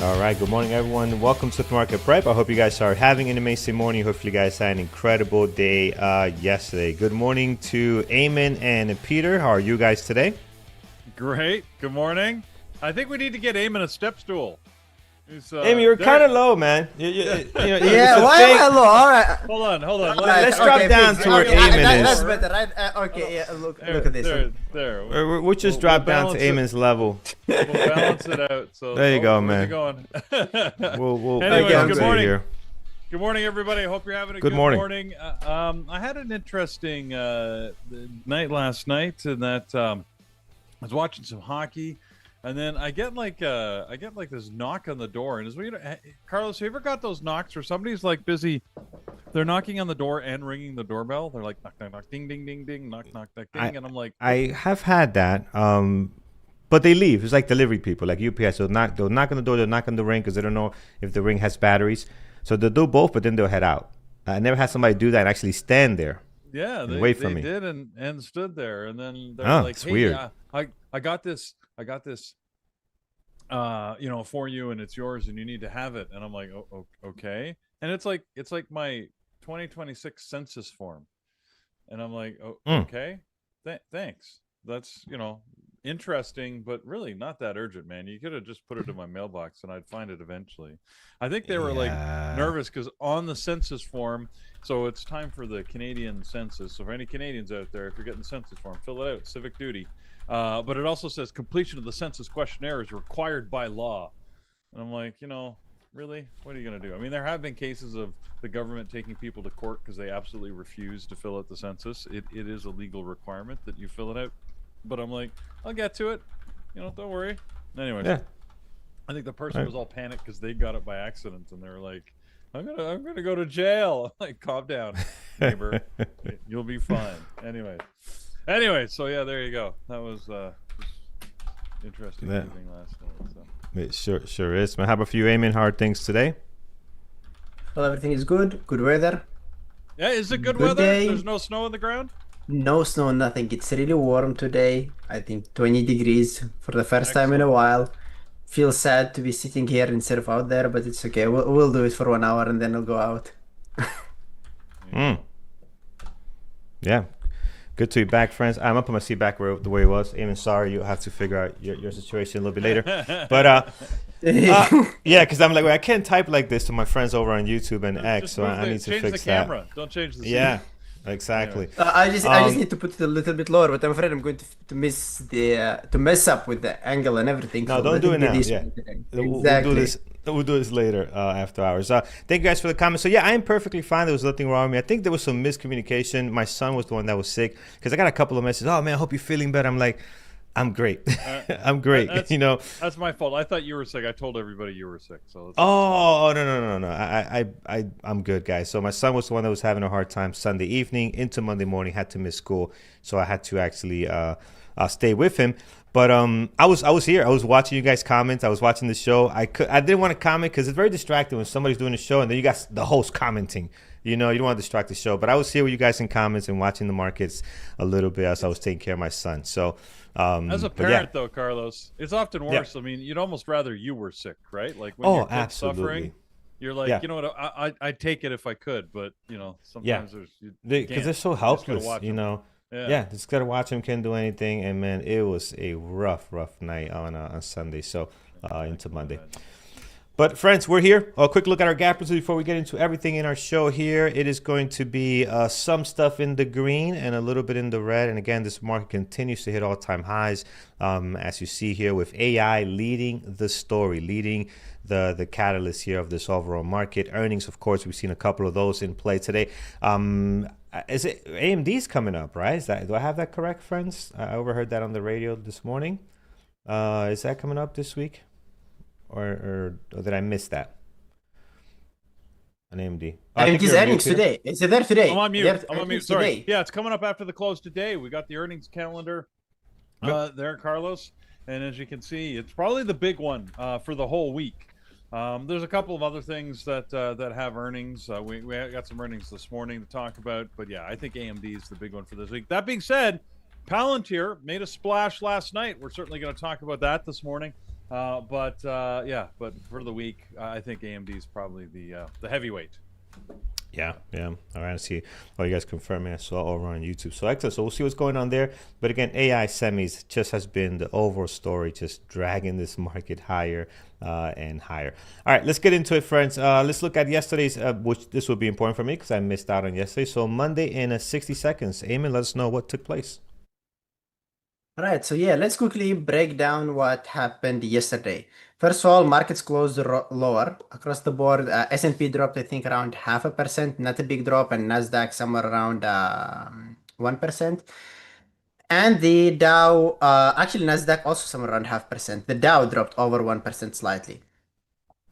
All right, good morning, everyone. Welcome to the Market Prep. I hope you guys are having an amazing morning. Hopefully, you guys had an incredible day yesterday. Good morning to Eamon and Peter. How are you guys today? Great. Good morning. I think we need to get Eamon a step stool. Eamon, you're kind of low, man. Yeah, why am I low? All right. Hold on. Let's drop down to where Eamon is. That's better, right? Okay, yeah, look at this. There. We'll just drop down to Eamon's level. We'll balance it out. So there you go, man. We'll anyway, good morning. Here. Good morning, everybody. I hope you're having a good morning. I had an interesting night last night, in that I was watching some hockey. And then I get like this knock on the door, and as we, Carlos, have you ever got those knocks where somebody's like busy, they're knocking on the door and ringing the doorbell? They're like knock knock knock, ding ding ding ding, knock knock knock ding, and I'm like, I have had that, but they leave. It's like delivery people, like UPS. They'll knock on the door, they'll knock on the ring because they don't know if the ring has batteries, so they'll do both, but then they'll head out. I never had somebody do that and actually stand there. Yeah, they wait for me. Did and stood there, and then they're like, it's hey, weird. I got this, for you, and it's yours, and you need to have it. And I'm like, oh, okay. And it's like my 2026 census form, and I'm like, oh, okay, thanks. That's interesting, but really not that urgent, man. You could have just put it in my mailbox, and I'd find it eventually. I think they were like nervous because on the census form. So it's time for the Canadian census. So for any Canadians out there, if you're getting the census form, fill it out, civic duty. But it also says completion of the census questionnaire is required by law. And I'm like, really? What are you going to do? I mean, there have been cases of the government taking people to court because they absolutely refuse to fill out the census. It is a legal requirement that you fill it out. But I'm like, I'll get to it. Don't worry. Anyway, yeah. I think the person was all panicked because they got it by accident, and they were like, I'm gonna go to jail. I'm like, calm down, neighbor. You'll be fine. Anyway, so yeah, there you go. That was interesting evening last night. So. It sure is, man. How about for you, Eamon? How are things today? Well, everything is good. Good weather. Yeah, is it good weather? Day. There's no snow on the ground? No snow, nothing. It's really warm today. I think 20 degrees for the first time in a while. Feel sad to be sitting here instead of out there, but it's okay. We'll do it for 1 hour and then I'll go out. Yeah. Good to be back, friends. I'm up on my seat back the way it was. Eamon, sorry, you'll have to figure out your situation a little bit later. But yeah, because I'm like, I can't type like this to my friends over on YouTube and X, so I need to fix that. Change the camera. Don't change the scene. Yeah. Exactly. I just need to put it a little bit lower, but I'm afraid I'm going to mess up with the angle and everything. No, so don't do it now. Yeah. Exactly. We'll do this later after hours. Thank you guys for the comments. So yeah, I am perfectly fine. There was nothing wrong with me. I think there was some miscommunication. My son was the one that was sick because I got a couple of messages. Oh man, I hope you're feeling better. I'm like, I'm great. I'm great. That's my fault. I thought you were sick. I told everybody you were sick. So no. I'm good, guys. So my son was the one that was having a hard time Sunday evening into Monday morning. Had to miss school, so I had to actually stay with him. But I was here. I was watching you guys comment. I was watching the show. I didn't want to comment because it's very distracting when somebody's doing a show and then you got the host commenting. You don't want to distract the show. But I was here with you guys in comments and watching the markets a little bit as I was taking care of my son. So as a parent, though, Carlos, it's often worse. Yeah. I mean, you'd almost rather you were sick, right? Like when your kid's suffering, you're like, you know what? I'd take it if I could, but sometimes because they're so helpless. Yeah, just gotta watch him. Can't do anything. And man, it was a rough night on Sunday. So into Monday. But friends, we're here. A quick look at our gap before we get into everything in our show here. It is going to be some stuff in the green and a little bit in the red. And again, this market continues to hit all-time highs, as you see here, with AI leading the story, leading the catalyst here of this overall market. Earnings, of course, we've seen a couple of those in play today. Is it AMD's coming up, right? Do I have that correct, friends? I overheard that on the radio this morning. Is that coming up this week? Or did I miss that? On AMD. AMD's earnings today. Is it there today? I'm on mute. Sorry. Today. Yeah, it's coming up after the close today. We got the earnings calendar there, Carlos. And as you can see, it's probably the big one for the whole week. There's a couple of other things that have earnings. We got some earnings this morning to talk about. But yeah, I think AMD is the big one for this week. That being said, Palantir made a splash last night. We're certainly going to talk about that this morning. Yeah, but for the week, I think AMD is probably the heavyweight. Yeah. All right, I see. Oh, you guys confirming. I saw over on YouTube. So excellent. So we'll see what's going on there. But again, AI semis just has been the overall story, just dragging this market higher and higher. All right, let's get into it, friends. Let's look at yesterday's, which this will be important for me because I missed out on yesterday. So Monday in 60 seconds. Eamon, let us know what took place. All right, so yeah, let's quickly break down what happened yesterday. First of all, markets closed lower across the board. S&P dropped, I think, around 0.5%, not a big drop, and Nasdaq somewhere around 1%. And the Dow, actually Nasdaq also somewhere around 0.5%. The Dow dropped over 1% slightly.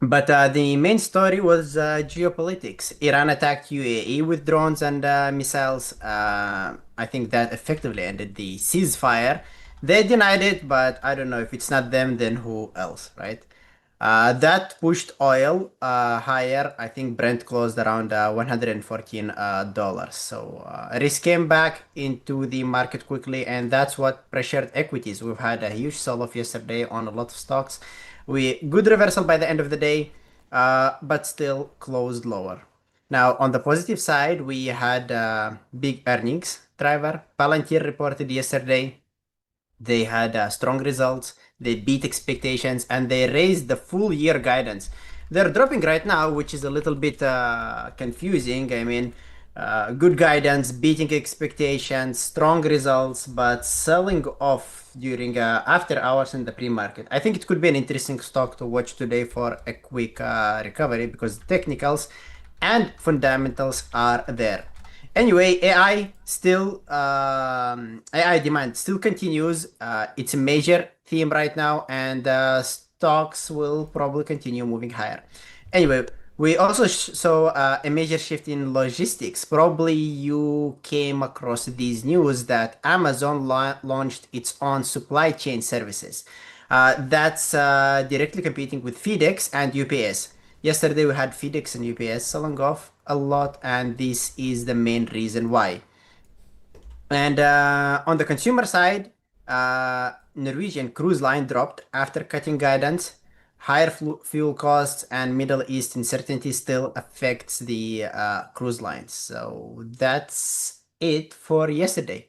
But the main story was geopolitics. Iran attacked UAE with drones and missiles. I think that effectively ended the ceasefire. They denied it, but I don't know if it's not them, then who else, right? That pushed oil higher. I think Brent closed around $114. So risk came back into the market quickly, and that's what pressured equities. We've had a huge sell-off yesterday on a lot of stocks. Good reversal by the end of the day, but still closed lower. Now, on the positive side, we had big earnings driver. Palantir reported yesterday. They had strong results, they beat expectations, and they raised the full year guidance. They're dropping right now, which is a little bit confusing. I mean, good guidance, beating expectations, strong results, but selling off during after hours in the pre-market. I think it could be an interesting stock to watch today for a quick recovery because technicals and fundamentals are there. Anyway, AI demand still continues. It's a major theme right now, and stocks will probably continue moving higher. Anyway, we also saw a major shift in logistics. Probably you came across these news that Amazon launched its own supply chain services. That's directly competing with FedEx and UPS. Yesterday we had FedEx and UPS selling off a lot, and this is the main reason why. And on the consumer side, Norwegian cruise line dropped after cutting guidance. Higher fuel costs and Middle East uncertainty still affects the cruise lines. So that's it for yesterday.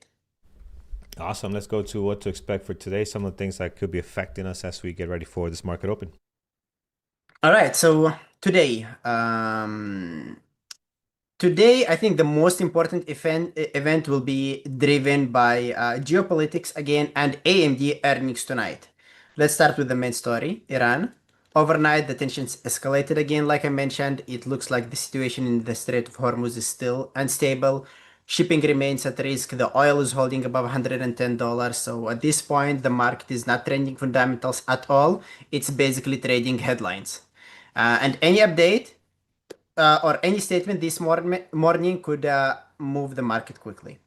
Awesome. Let's go to what to expect for today. Some of the things that could be affecting us as we get ready for this market open. All right. So today, Today, I think the most important event will be driven by geopolitics again and AMD earnings tonight. Let's start with the main story, Iran. Overnight, the tensions escalated again, like I mentioned. It looks like the situation in the Strait of Hormuz is still unstable. Shipping remains at risk. The oil is holding above $110. So at this point, the market is not trending fundamentals at all. It's basically trading headlines. And any update or any statement this morning could move the market quickly.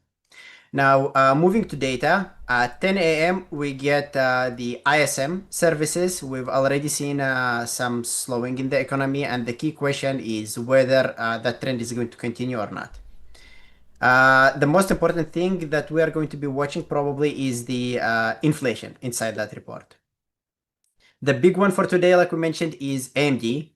Now, moving to data, at 10 a.m. we get the ISM services. We've already seen some slowing in the economy, and the key question is whether that trend is going to continue or not. The most important thing that we are going to be watching probably is the inflation inside that report. The big one for today, like we mentioned, is AMD.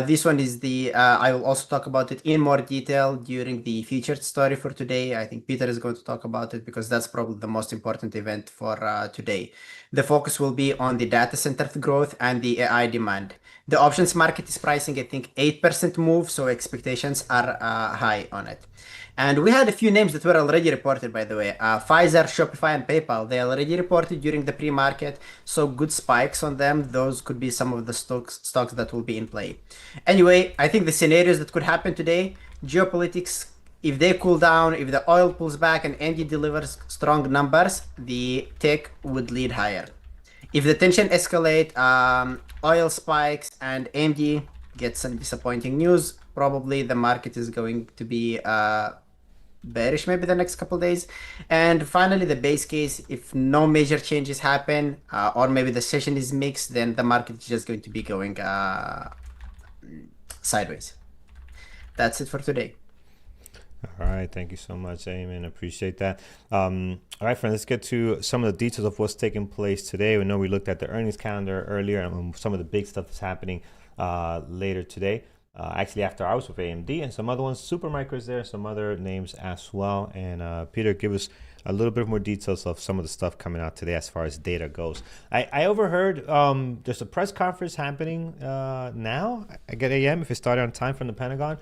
This one is I will also talk about it in more detail during the featured story for today. I think Peter is going to talk about it because that's probably the most important event for today. The focus will be on the data center growth and the AI demand. The options market is pricing, I think, 8% move, so expectations are high on it. And we had a few names that were already reported, by the way. Pfizer, Shopify, and PayPal. They already reported during the pre-market, so good spikes on them. Those could be some of the stocks that will be in play. Anyway, I think the scenarios that could happen today, geopolitics, if they cool down, if the oil pulls back and AMD delivers strong numbers, the tech would lead higher. If the tension escalate, oil spikes, and AMD gets some disappointing news, probably the market is going to be bearish maybe the next couple days. And finally, the base case, if no major changes happen or maybe the session is mixed, then the market is just going to be going sideways. That's it for today. All right, thank you so much, Eamon. Appreciate that. All right, friends, let's get to some of the details of what's taking place today. We know we looked at the earnings calendar earlier and some of the big stuff that's happening later today. Actually, after hours with AMD and some other ones, Supermicro is there, some other names as well. And Peter, give us a little bit more details of some of the stuff coming out today as far as data goes. I overheard there's a press conference happening now at AM if it started on time from the Pentagon.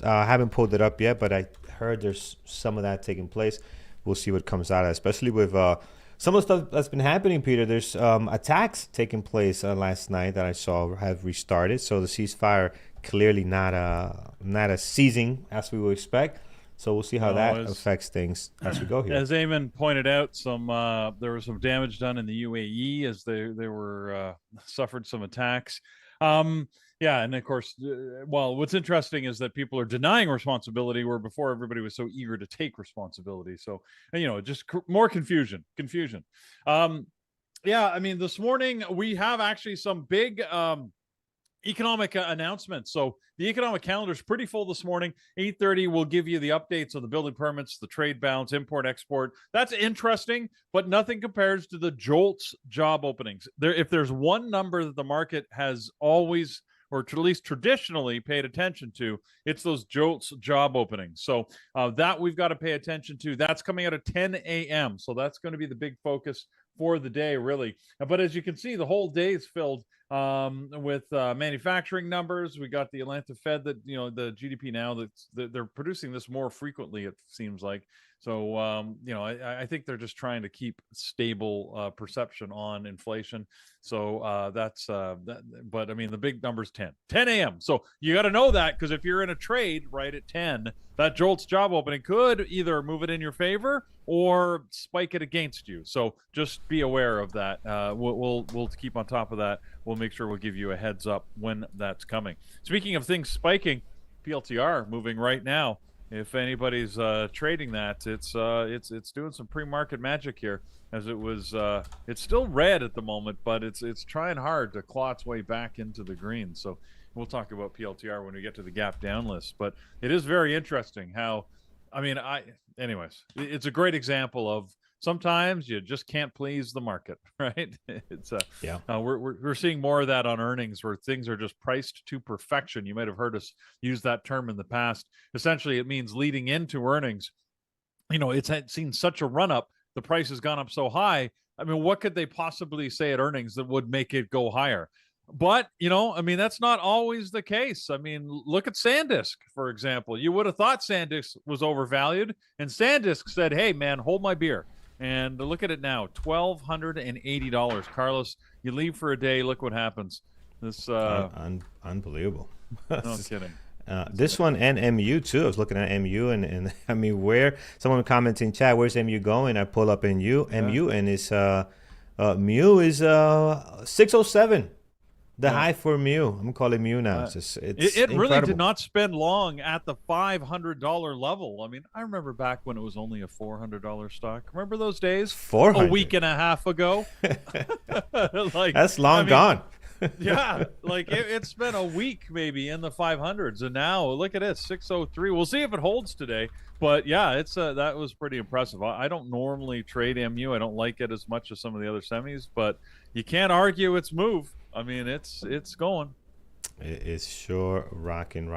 I haven't pulled it up yet, but I heard there's some of that taking place. We'll see what comes out of it, especially with some of the stuff that's been happening, Peter. There's attacks taking place last night that I saw have restarted. So the ceasefire clearly not a ceasing as we would expect. So we'll see how that affects things as we go here. As Eamon pointed out, there was some damage done in the UAE as they were suffered some attacks. Yeah, and of course, well, what's interesting is that people are denying responsibility where before everybody was so eager to take responsibility. So, just more confusion. Yeah, I mean, this morning we have actually some big economic announcements. So the economic calendar is pretty full this morning. 8:30 will give you the updates on the building permits, the trade balance, import, export. That's interesting, but nothing compares to the JOLTS job openings. If there's one number that the market has always, or at least traditionally, paid attention to, it's those JOLTS job openings. So that we've got to pay attention to. That's coming out at 10 a.m. So that's going to be the big focus for the day, really. But as you can see, the whole day is filled with manufacturing numbers. We got the Atlanta Fed that, the GDP now, they're producing this more frequently, it seems like. So, I think they're just trying to keep stable perception on inflation. So that's that. But I mean, the big number's 10 a.m. So you got to know that, because if you're in a trade right at 10, that JOLTS job opening could either move it in your favor or spike it against you. So just be aware of that. We'll keep on top of that. We'll make sure we'll give you a heads up when that's coming. Speaking of things spiking, PLTR moving right now. If anybody's trading that, it's doing some pre-market magic here, as it's still red at the moment, but it's trying hard to claw its way back into the green. So we'll talk about PLTR when we get to the gap down list. But it is very interesting how, anyways, it's a great example of sometimes you just can't please the market, right? We're seeing more of that on earnings, where things are just priced to perfection. You might have heard us use that term in the past. Essentially, it means leading into earnings. It's had seen such a run up. The price has gone up so high. I mean, what could they possibly say at earnings that would make it go higher? But, that's not always the case. I mean, look at SanDisk, for example. You would have thought SanDisk was overvalued, and SanDisk said, hey, man, hold my beer. And look at it now, $1,280. Carlos, you leave for a day, look what happens. This unbelievable. No kidding. This one and MU too. I was looking at MU and I mean, where someone commenting in chat, where's MU going? I pull up MU, and it's MU is 607. The high for Mu. I'm gonna call it Mu now. It really did not spend long at the $500 level. I mean, I remember back when it was only a $400 stock. Remember those days? 400. A week and a half ago. That's long gone. Yeah, it's been a week maybe in the 500s, and now look at it, 603. We'll see if it holds today. But yeah, that was pretty impressive. I don't normally trade MU. I don't like it as much as some of the other semis, but you can't argue its move. I mean, it's going. It's sure rocking.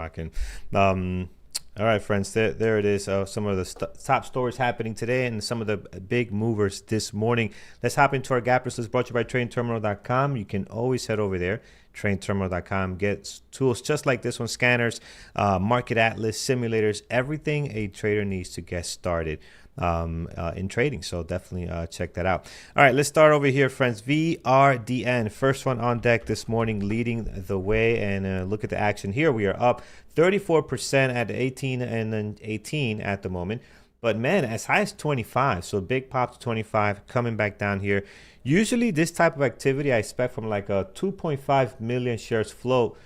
All right, friends, there it is. Some of the top stories happening today and some of the big movers this morning. Let's hop into our gap list. It's brought to you by TradingTerminal.com. You can always head over there, TradingTerminal.com. Get tools just like this one, scanners, market atlas, simulators, everything a trader needs to get started in trading. So definitely check that out. All right, let's start over here, friends. VRDN, first one on deck this morning, leading the way. And look at the action here. We are up 34% at 18 and then 18 at the moment. But man, as high as 25. So big pop to 25, coming back down here. Usually this type of activity I expect from like a 2.5 million shares float.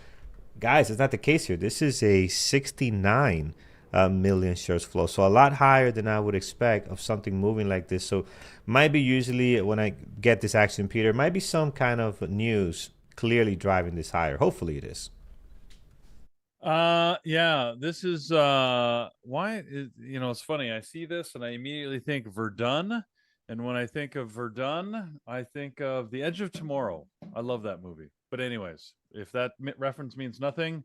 Guys, it's not the case here. This is a 69 million shares flow, so a lot higher than I would expect of something moving like this. So might be usually when I get this action, Peter, might be some kind of news clearly driving this higher. Hopefully it is. Yeah, this is why is, it's funny. I see this and I immediately think Verdun, and when I think of Verdun, I think of The Edge of Tomorrow. I love that movie. But anyways, if that reference means nothing,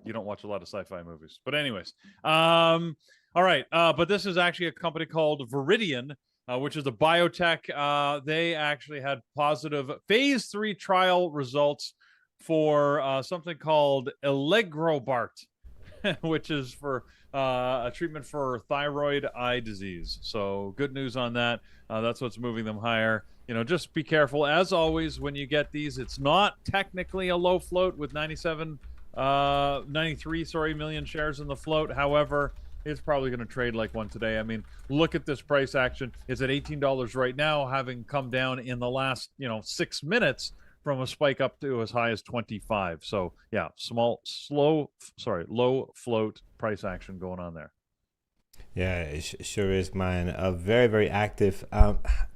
you don't watch a lot of sci-fi movies. But anyways, all right. But this is actually a company called Viridian, which is a biotech. They actually had positive phase 3 trial results for something called Elegrobart, which is for a treatment for thyroid eye disease. So good news on that. That's what's moving them higher. Just be careful. As always, when you get these, it's not technically a low float with 93 million shares in the float. However, it's probably going to trade like one today. I mean, look at this price action. It's at $18 right now, having come down in the last 6 minutes from a spike up to as high as 25. So yeah, low float price action going on there. Yeah, it sure is, man. Very, very active.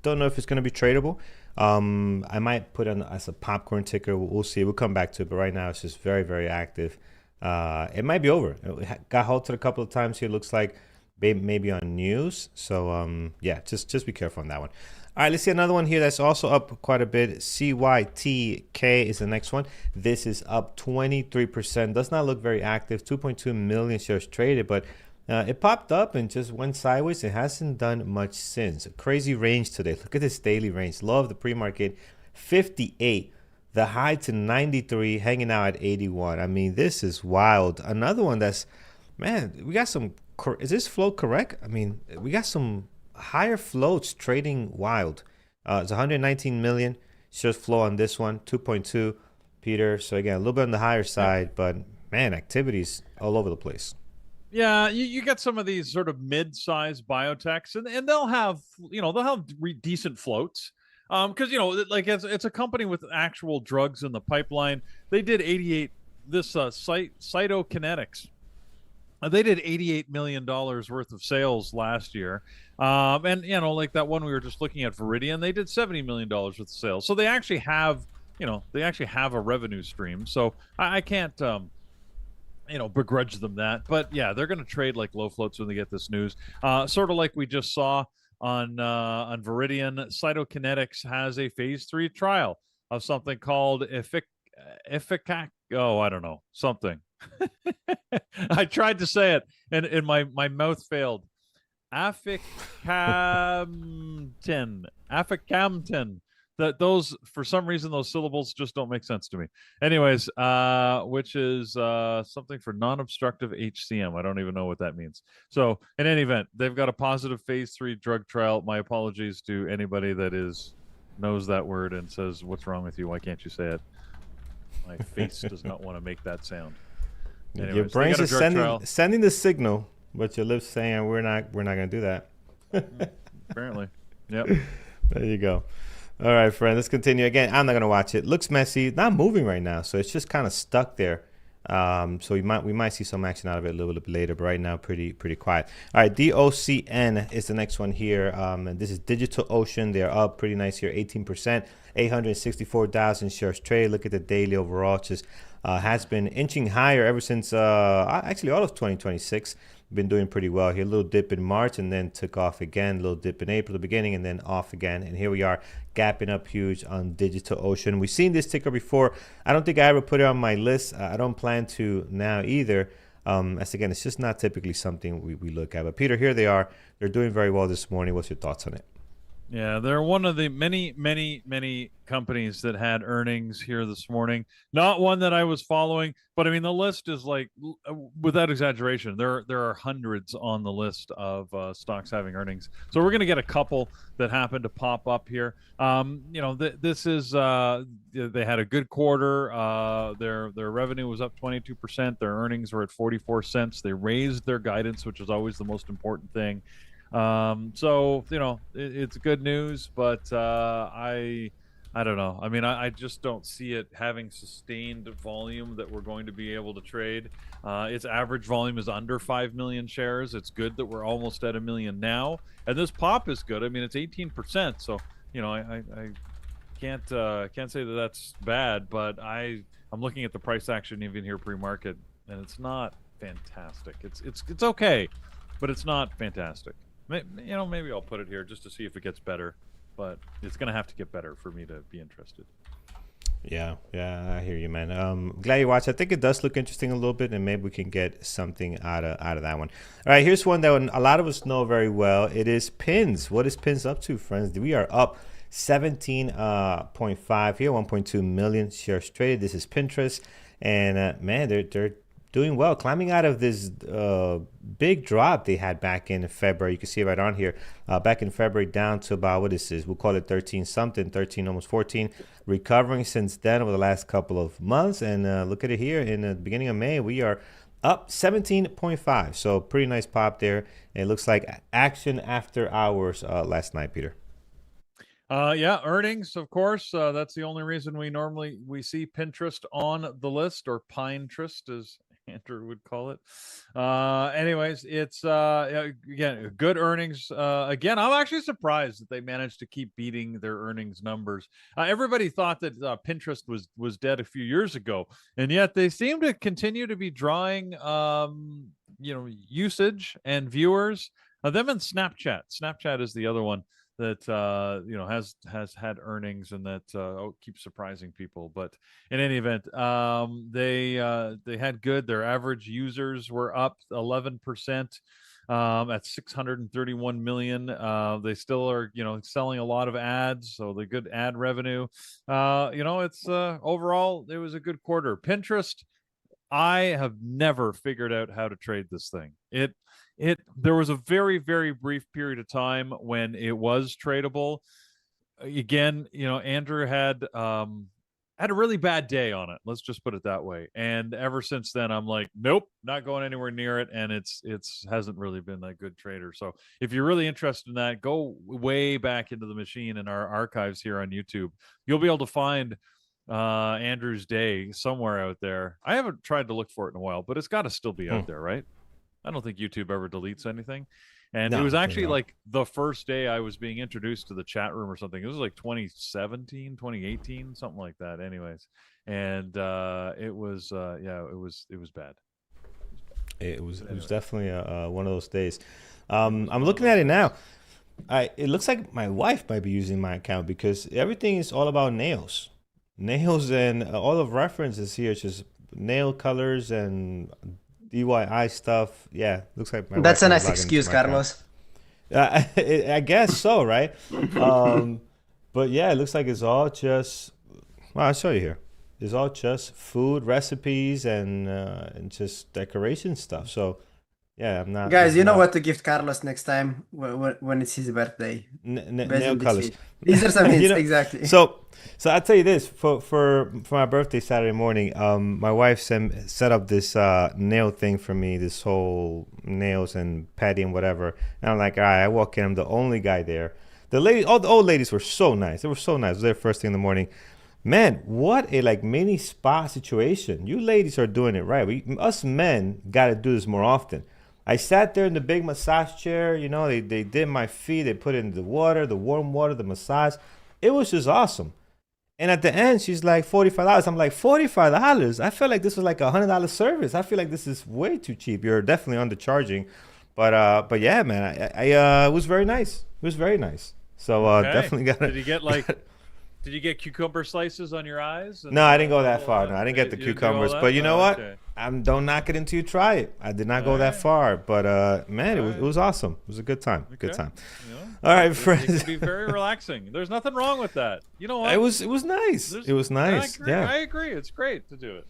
Don't know if it's going to be tradable. I might put it as a popcorn ticker. We'll see. We'll come back to it. But right now, it's just very, very active. It might be over. It got halted a couple of times here. Looks like maybe on news. So yeah, just be careful on that one. All right, let's see another one here that's also up quite a bit. CYTK is the next one. This is up 23%. Does not look very active. 2.2 million shares traded, but it popped up and just went sideways. It hasn't done much since. A crazy range today. Look at this daily range. Low of the pre-market, 58. The high to 93, hanging out at 81. I mean, this is wild. Another one that's, man, we got some, is this float correct? I mean, we got some higher floats trading wild. It's 119 million shares flow on this one, 2.2, Peter. So again, a little bit on the higher side, but man, activities all over the place. Yeah, you get some of these sort of mid-sized biotechs, and they'll have decent floats, because like it's a company with actual drugs in the pipeline. They did 88. This Cytokinetics. They did $88 million worth of sales last year. And, like that one we were just looking at, Viridian, they did $70 million worth of sales. So they actually have, a revenue stream. So I can't, begrudge them that. But yeah, they're going to trade like low floats when they get this news. Sort of like we just saw on Viridian. Cytokinetics has a phase 3 trial of something called Efficac. Oh, I don't know, something. I tried to say it and my mouth failed. Aficamten. That those, for some reason, those syllables just don't make sense to me. Anyways, which is something for non-obstructive HCM. I don't even know what that means. So in any event, they've got a positive phase 3 drug trial. My apologies to anybody that knows that word and says, "What's wrong with you? Why can't you say it?" My face does not want to make that sound. Anyways, your brain is sending the signal, but your lips saying we're not going to do that. Apparently. Yep. There you go. All right, friend. Let's continue. Again, I'm not going to watch it. Looks messy. Not moving right now, so it's just kind of stuck there. So we might see some action out of it a little bit later, but right now pretty quiet. All right, DOCN is the next one here. And this is DigitalOcean. They're up pretty nice here, 18%, 864,000 shares traded. Look at the daily overall. Just has been inching higher ever since actually all of 2026. Been doing pretty well here. A little dip in March and then took off again. A little dip in April, the beginning, and then off again. And here we are, gapping up huge on DigitalOcean. We've seen this ticker before. I don't think I ever put it on my list. I don't plan to now either. As again, it's just not typically something we look at. But Peter, here they are. They're doing very well this morning. What's your thoughts on it? Yeah, they're one of the many companies that had earnings here this morning. Not one that I was following, but I mean the list is like, without exaggeration, there are hundreds on the list of stocks having earnings. So we're going to get a couple that happen to pop up here. This is they had a good quarter. Their revenue was up 22%. Their earnings were at 44 cents. They raised their guidance, which is always the most important thing. So it's good news, but I don't know. I mean, I just don't see it having sustained volume that we're going to be able to trade. Its average volume is under 5 million shares. It's good that we're almost at 1 million now, and this pop is good. I mean, it's 18%, so I can't say that that's bad, but I'm looking at the price action even here pre-market, and it's not fantastic. It's okay, but it's not fantastic. Maybe I'll put it here just to see if it gets better, but it's gonna have to get better for me to be interested. Yeah, I hear you, man. Glad you watched. I think it does look interesting a little bit, and maybe we can get something out of that one. All right, here's one that a lot of us know very well. It is Pins. What is Pins up to, friends? We are up 17.5 here, 1.2 million shares traded. This is Pinterest, and man, they're doing well, climbing out of this big drop they had back in February. You can see it right on here. Back in February, down to about, what is this? We'll call it 13 something, 13, almost 14. Recovering since then over the last couple of months. And look at it here. In the beginning of May, we are up 17.5. So pretty nice pop there. It looks like action after hours last night, Peter. Yeah, earnings, of course. That's the only reason we see Pinterest on the list, or Pinterest, as Andrew would call it. Anyways, it's again, good earnings. Again, I'm actually surprised that they managed to keep beating their earnings numbers. Everybody thought that Pinterest was dead a few years ago, and yet they seem to continue to be drawing usage and viewers. Them and Snapchat. Snapchat is the other one that has had earnings and that keeps surprising people. But in any event, they had good. Their average users were up 11% at 631 million. They still are selling a lot of ads, so the good ad revenue. It's overall it was a good quarter. Pinterest, I have never figured out how to trade this thing. There was a very, very brief period of time when it was tradable. Again, Andrew had a really bad day on it. Let's just put it that way. And ever since then, I'm like, nope, not going anywhere near it. And it's hasn't really been that good trader. So if you're really interested in that, go way back into the machine in our archives here on YouTube. You'll be able to find Andrew's day somewhere out there. I haven't tried to look for it in a while, but it's got to still be out there, right? I don't think YouTube ever deletes anything. And it was actually like the first day I was being introduced to the chat room or something. It was like 2017, 2018, something like that. Anyways. And it was bad. It was definitely one of those days. I'm looking at it now. It looks like my wife might be using my account because everything is all about nails. And all of references here is just nail colors and DIY stuff. Yeah, looks like my that's a nice excuse, Carlos. I guess so, right? But yeah, it looks like it's all just. Well, I'll show you here. It's all just food recipes and just decoration stuff. So yeah, I'm not. Guys, you know what to gift Carlos next time when it's his birthday. Nail colors. These are some hints, exactly. So I'll tell you this, for my birthday Saturday morning, my wife set up this nail thing for me, this whole nails and petty and whatever. And I'm like, all right, I walk in, I'm the only guy there. All the old ladies were so nice. They were so nice. I was there first thing in the morning. Man, what a mini spa situation. You ladies are doing it right. Us men got to do this more often. I sat there in the big massage chair. They did my feet. They put in the water, the warm water, the massage. It was just awesome. And at the end, she's like, $45. I'm like, $45? I felt like this was like a $100 service. I feel like this is way too cheap. You're definitely undercharging. But yeah, man, it was very nice. It was very nice. So definitely got it. Did you get cucumber slices on your eyes? No, I didn't go that far. No, I didn't get the cucumbers. But you know what? Okay. Don't knock it until you try it. I did not go that far. But man, it was awesome. It was a good time. Okay. Good time. All right, friends. It can be very relaxing. There's nothing wrong with that. You know what? It was nice. It was nice. I agree. It's great to do it.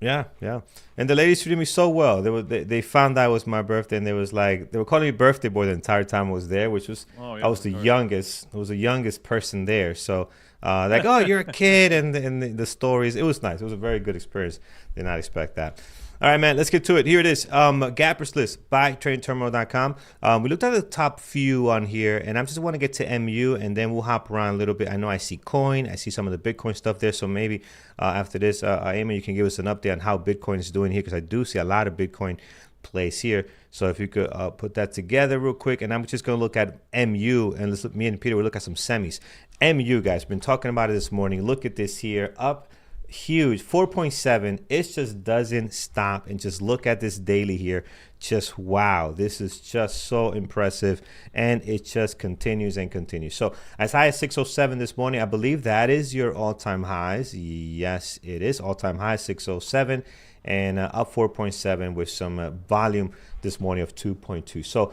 Yeah. And the ladies treated me so well. They found out it was my birthday, and they were calling me birthday boy the entire time I was there, which was I was the youngest. I was the youngest person there. So oh, you're a kid, and the stories. It was nice. It was a very good experience. Did not expect that. All right, man, let's get to it. Here it is. Gappers list by tradingterminal.com. We looked at the top few on here, and I just want to get to MU, and then we'll hop around a little bit. I know I see coin. I see some of the Bitcoin stuff there, so maybe after this, Amy, you can give us an update on how Bitcoin is doing here, because I do see a lot of Bitcoin plays here. So if you could put that together real quick, and I'm just going to look at MU, and me and Peter will look at some semis. MU, guys, been talking about it this morning. Look at this here, up huge. 4.7. It just doesn't stop. And just look at this daily here. Just wow. This is just so impressive. And it just continues and continues. So as high as 607 this morning, I believe that is your all-time highs. Yes, it is. All-time high 607 and up 4.7 with some volume this morning of 2.2. So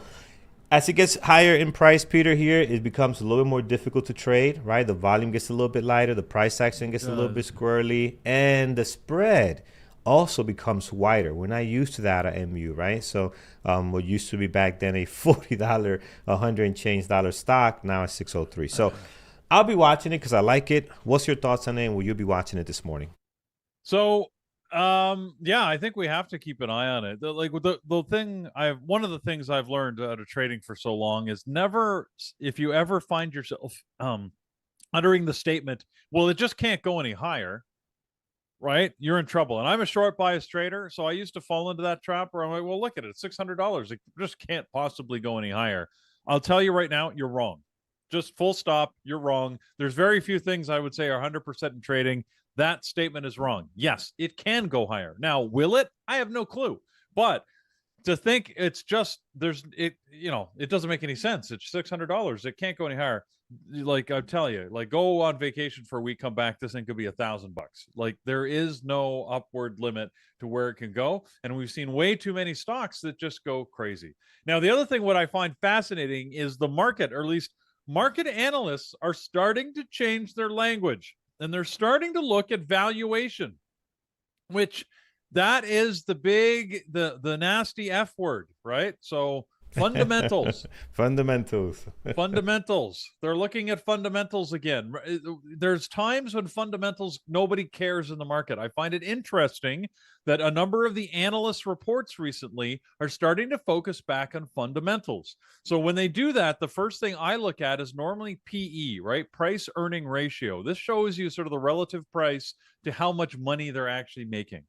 as it gets higher in price, Peter, here, it becomes a little more difficult to trade, right? The volume gets a little bit lighter. The price action gets a little bit squirrely. And the spread also becomes wider. We're not used to that at MU, right? So what used to be back then a $40, 100 and change dollar stock, now it's 603. So I'll be watching it because I like it. What's your thoughts on it? And will you be watching it this morning? So yeah, I think we have to keep an eye on it. One of the things I've learned out of trading for so long is never, if you ever find yourself uttering the statement, well, it just can't go any higher, right? You're in trouble. And I'm a short bias trader, so I used to fall into that trap where I'm like, well, look at it, $600. It just can't possibly go any higher. I'll tell you right now, you're wrong. Just full stop, you're wrong. There's very few things I would say are 100% in trading. That statement is wrong. Yes, it can go higher. Now, will it? I have no clue. But to think it's just it doesn't make any sense. It's $600. It can't go any higher. Like I tell you, like go on vacation for a week, come back, this thing could be $1,000. Like there is no upward limit to where it can go, and we've seen way too many stocks that just go crazy. Now, the other thing what I find fascinating is the market, or at least market analysts, are starting to change their language. And they're starting to look at valuation, which that is the nasty F word, right? So fundamentals. Fundamentals. Fundamentals. They're looking at fundamentals again. There's times when fundamentals, nobody cares in the market. I find it interesting that a number of the analyst reports recently are starting to focus back on fundamentals. So when they do that, the first thing I look at is normally PE, right? Price earning ratio. This shows you sort of the relative price to how much money they're actually making.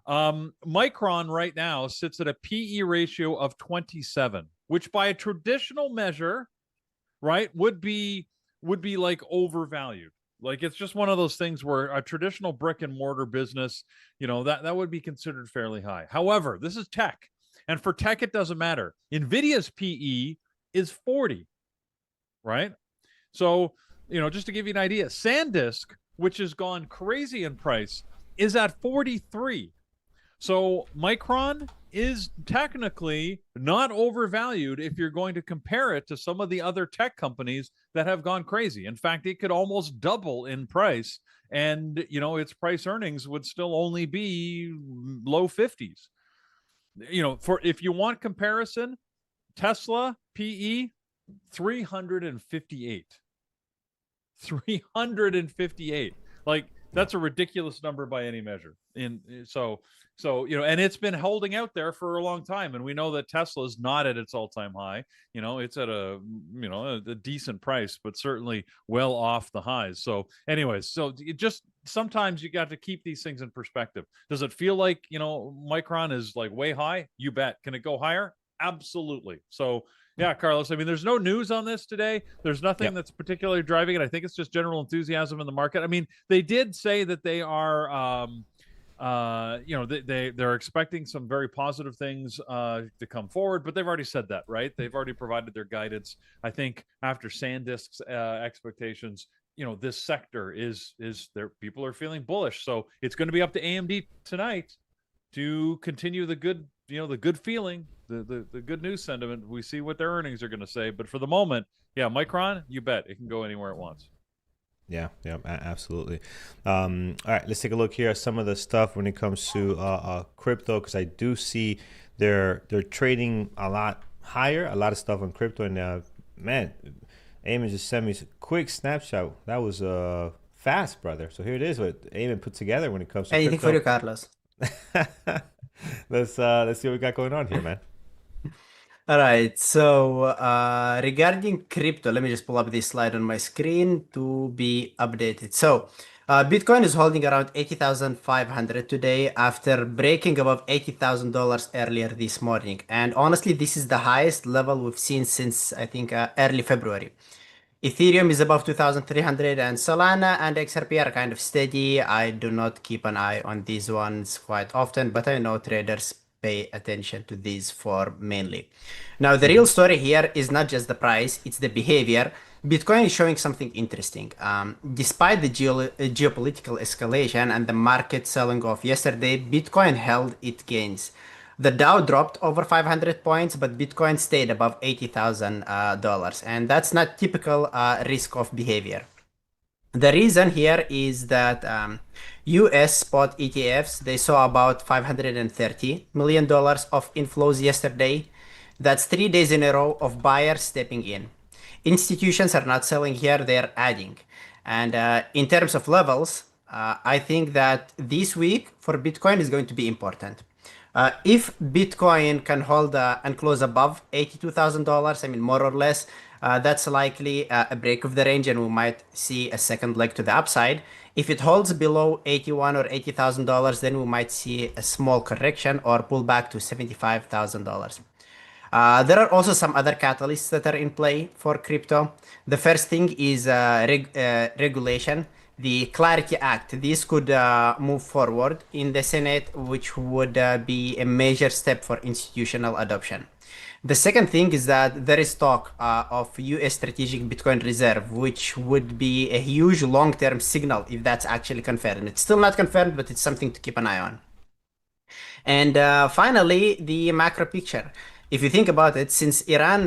Micron right now sits at a PE ratio of 27, which by a traditional measure, right, would be like overvalued. Like it's just one of those things where a traditional brick and mortar business, that would be considered fairly high. However, this is tech, and for tech it doesn't matter. NVIDIA's PE is 40, right? So, just to give you an idea, SanDisk, which has gone crazy in price, is at 43. So Micron is technically not overvalued if you're going to compare it to some of the other tech companies that have gone crazy. In fact, it could almost double in price, and its price earnings would still only be low 50s. For if you want comparison, Tesla PE 358. 358. Like that's a ridiculous number by any measure. And it's been holding out there for a long time, and we know that Tesla is not at its all-time high. It's at a decent price, but certainly well off the highs. So anyways, it just sometimes you got to keep these things in perspective. Does it feel like Micron is like way high? You bet. Can it go higher? Absolutely. So yeah, Carlos, I mean, there's no news on this today. There's nothing that's particularly driving it. I think it's just general enthusiasm in the market. I mean, they did say that they are they're expecting some very positive things to come forward, but they've already said that, right? They've already provided their guidance. I think after SanDisk's expectations, this sector is there. People are feeling bullish, so it's going to be up to AMD tonight to continue the good, the good feeling, the good news sentiment. We see what their earnings are going to say, but for the moment, yeah, Micron, you bet it can go anywhere it wants. Yeah, absolutely. All right, let's take a look here at some of the stuff when it comes to crypto, because I do see they're trading a lot higher, a lot of stuff on crypto, and man, Eamon just sent me a quick snapshot. That was fast, brother. So here it is, what Eamon put together when it comes to anything crypto. for you, Carlos. Let's see what we got going on here, man. All right, so regarding crypto, let me just pull up this slide on my screen to be updated. So Bitcoin is holding around 80,500 today after breaking above $80,000 earlier this morning. And honestly, this is the highest level we've seen since, I think, early February. Ethereum is above 2,300 and Solana and XRP are kind of steady. I do not keep an eye on these ones quite often, but I know traders pay attention to these for mainly. Now, the real story here is not just the price, it's the behavior. Bitcoin is showing something interesting. Despite the geopolitical escalation and the market selling off yesterday, Bitcoin held its gains. The Dow dropped over 500 points, but Bitcoin stayed above $80,000, and that's not typical risk of behavior. The reason here is that US spot ETFs, they saw about $530 million of inflows yesterday. That's 3 days in a row of buyers stepping in. Institutions are not selling here, they're adding. And in terms of levels, I think that this week for Bitcoin is going to be important. If Bitcoin can hold and close above $82,000, I mean, more or less, that's likely a break of the range and we might see a second leg to the upside. If it holds below 81 or $80,000, then we might see a small correction or pull back to $75,000. There are also some other catalysts that are in play for crypto. The first thing is regulation. The Clarity Act. This could move forward in the Senate, which would be a major step for institutional adoption. The second thing is that there is talk of US strategic Bitcoin reserve, which would be a huge long-term signal if that's actually confirmed. It's still not confirmed, but it's something to keep an eye on. And finally, the macro picture. If you think about it, since Iran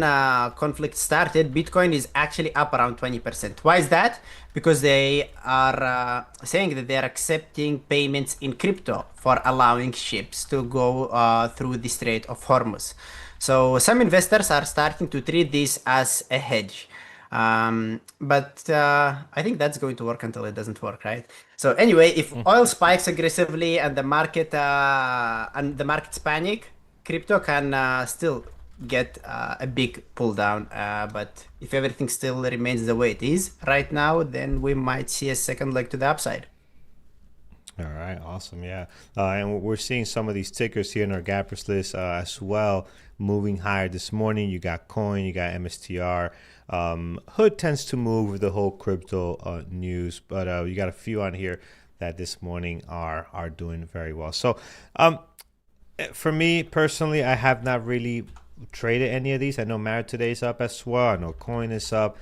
conflict started, Bitcoin is actually up around 20%. Why is that? Because they are saying that they are accepting payments in crypto for allowing ships to go through the Strait of Hormuz. So some investors are starting to treat this as a hedge. But I think that's going to work until it doesn't work, right? So anyway, if oil spikes aggressively and the markets panic, crypto can still get a big pull down. But if everything still remains the way it is right now, then we might see a second leg to the upside. All right, awesome, yeah. And we're seeing some of these tickers here in our gappers list as well, moving higher this morning. You got Coin, you got MSTR. Hood tends to move with the whole crypto news, but you got a few on here that this morning are doing very well. So for me personally, I have not really traded any of these. I know Marit today's up as well. I know Coin is up.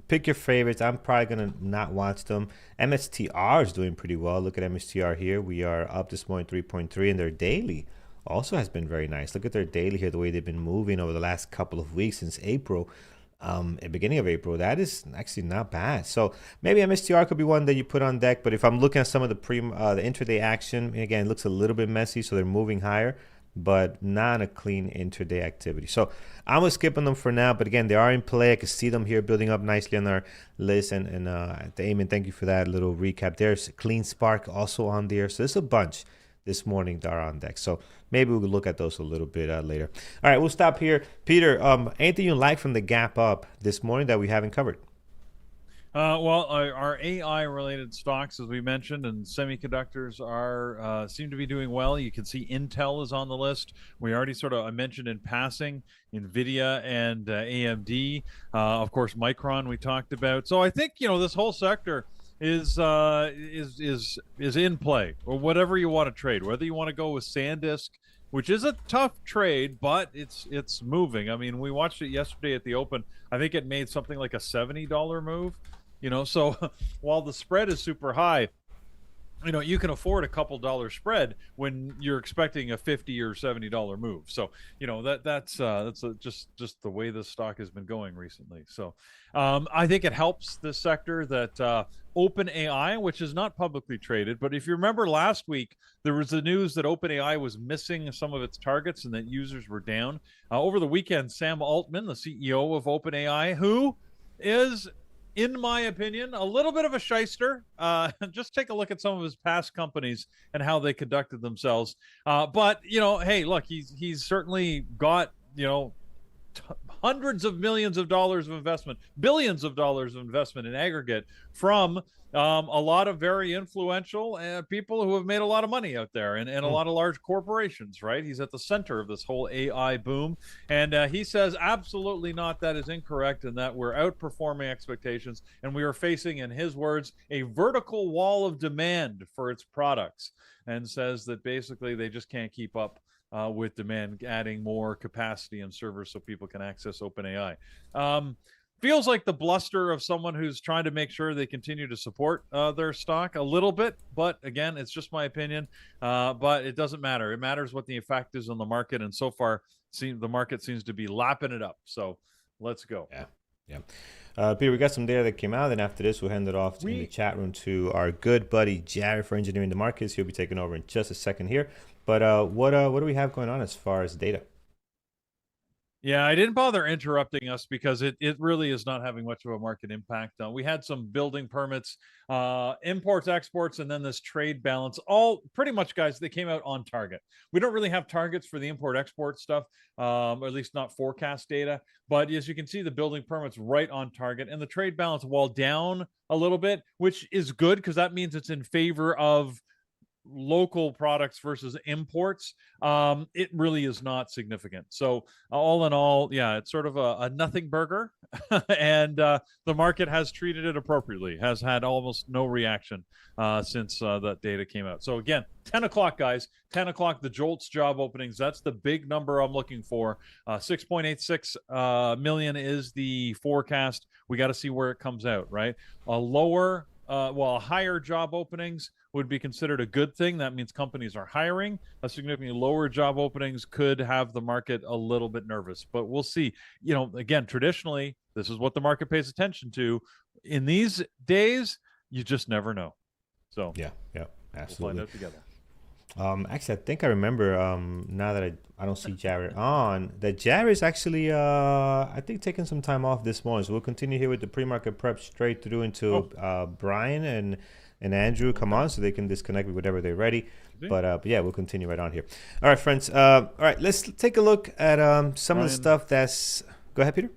Pick your favorites. I'm probably going to not watch them. MSTR is doing pretty well. Look at MSTR here. We are up this morning 3.3, and their daily also has been very nice. Look at their daily here, the way they've been moving over the last couple of weeks since April, beginning of April. That is actually not bad. So maybe MSTR could be one that you put on deck. But if I'm looking at some of the intraday action, again, it looks a little bit messy, so they're moving higher, but not a clean intraday activity. So I'm gonna skip on them for now, but again, they are in play. I can see them here building up nicely on our list. And Eamon, thank you for that little recap. There's Clean Spark also on there. So there's a bunch this morning that are on deck. So maybe we'll look at those a little bit later. All right, we'll stop here. Peter, anything you like from the gap up this morning that we haven't covered? Well, our AI-related stocks, as we mentioned, and semiconductors seem to be doing well. You can see Intel is on the list. We already I mentioned in passing NVDA and AMD. Of course, Micron we talked about. So I think this whole sector is in play, or whatever you want to trade. Whether you want to go with SanDisk, which is a tough trade, but it's moving. I mean, we watched it yesterday at the open. I think it made something like a $70 move. So while the spread is super high, you can afford a couple dollar spread when you're expecting a $50 or $70 move. So that's just the way this stock has been going recently. So I think it helps this sector that OpenAI, which is not publicly traded, but if you remember last week, there was the news that OpenAI was missing some of its targets and that users were down. Over the weekend, Sam Altman, the CEO of OpenAI, who is, in my opinion, a little bit of a shyster. Just take a look at some of his past companies and how they conducted themselves. But hey, look, he's certainly got hundreds of millions of dollars of investment, billions of dollars of investment in aggregate from a lot of very influential people who have made a lot of money out there, and a lot of large corporations, right? He's at the center of this whole AI boom. And he says absolutely not, that is incorrect, and that we're outperforming expectations. And we are facing, in his words, a vertical wall of demand for its products, and says that basically they just can't keep up with demand, adding more capacity and servers so people can access OpenAI. Feels like the bluster of someone who's trying to make sure they continue to support their stock a little bit. But again, it's just my opinion. But it doesn't matter. It matters what the effect is on the market. And so far, the market seems to be lapping it up. So let's go. Yeah. Peter, we got some data that came out. And after this, we'll hand it off in the chat room to our good buddy, Jared, for engineering the markets. He'll be taking over in just a second here. But what do we have going on as far as data? Yeah, I didn't bother interrupting us because it really is not having much of a market impact. We had some building permits, imports, exports, and then this trade balance. All pretty much, guys, they came out on target. We don't really have targets for the import-export stuff, or at least not forecast data. But as you can see, the building permits right on target. And the trade balance, while down a little bit, which is good because that means it's in favor of local products versus imports, it really is not significant. So all in all, yeah, it's sort of a nothing burger. And the market has treated it appropriately, has had almost no reaction since that data came out. So again, 10 o'clock, guys, 10 o'clock, the JOLTS job openings. That's the big number I'm looking for. 6.86 million is the forecast. We got to see where it comes out, right? Higher job openings would be considered a good thing. That means companies are hiring. A significantly lower job openings could have the market a little bit nervous, but we'll see. Again, traditionally, this is what the market pays attention to. In these days, you just never know. So yeah, absolutely. We'll find out together. Actually, I think I remember, now that I don't see Jared on, that Jared is actually, I think, taking some time off this morning. So we'll continue here with the pre-market prep straight through until Brian and Andrew come on so they can disconnect whenever they're ready. But yeah, we'll continue right on here. All right, friends. All right, let's take a look at some of the stuff that's... Go ahead, Peter.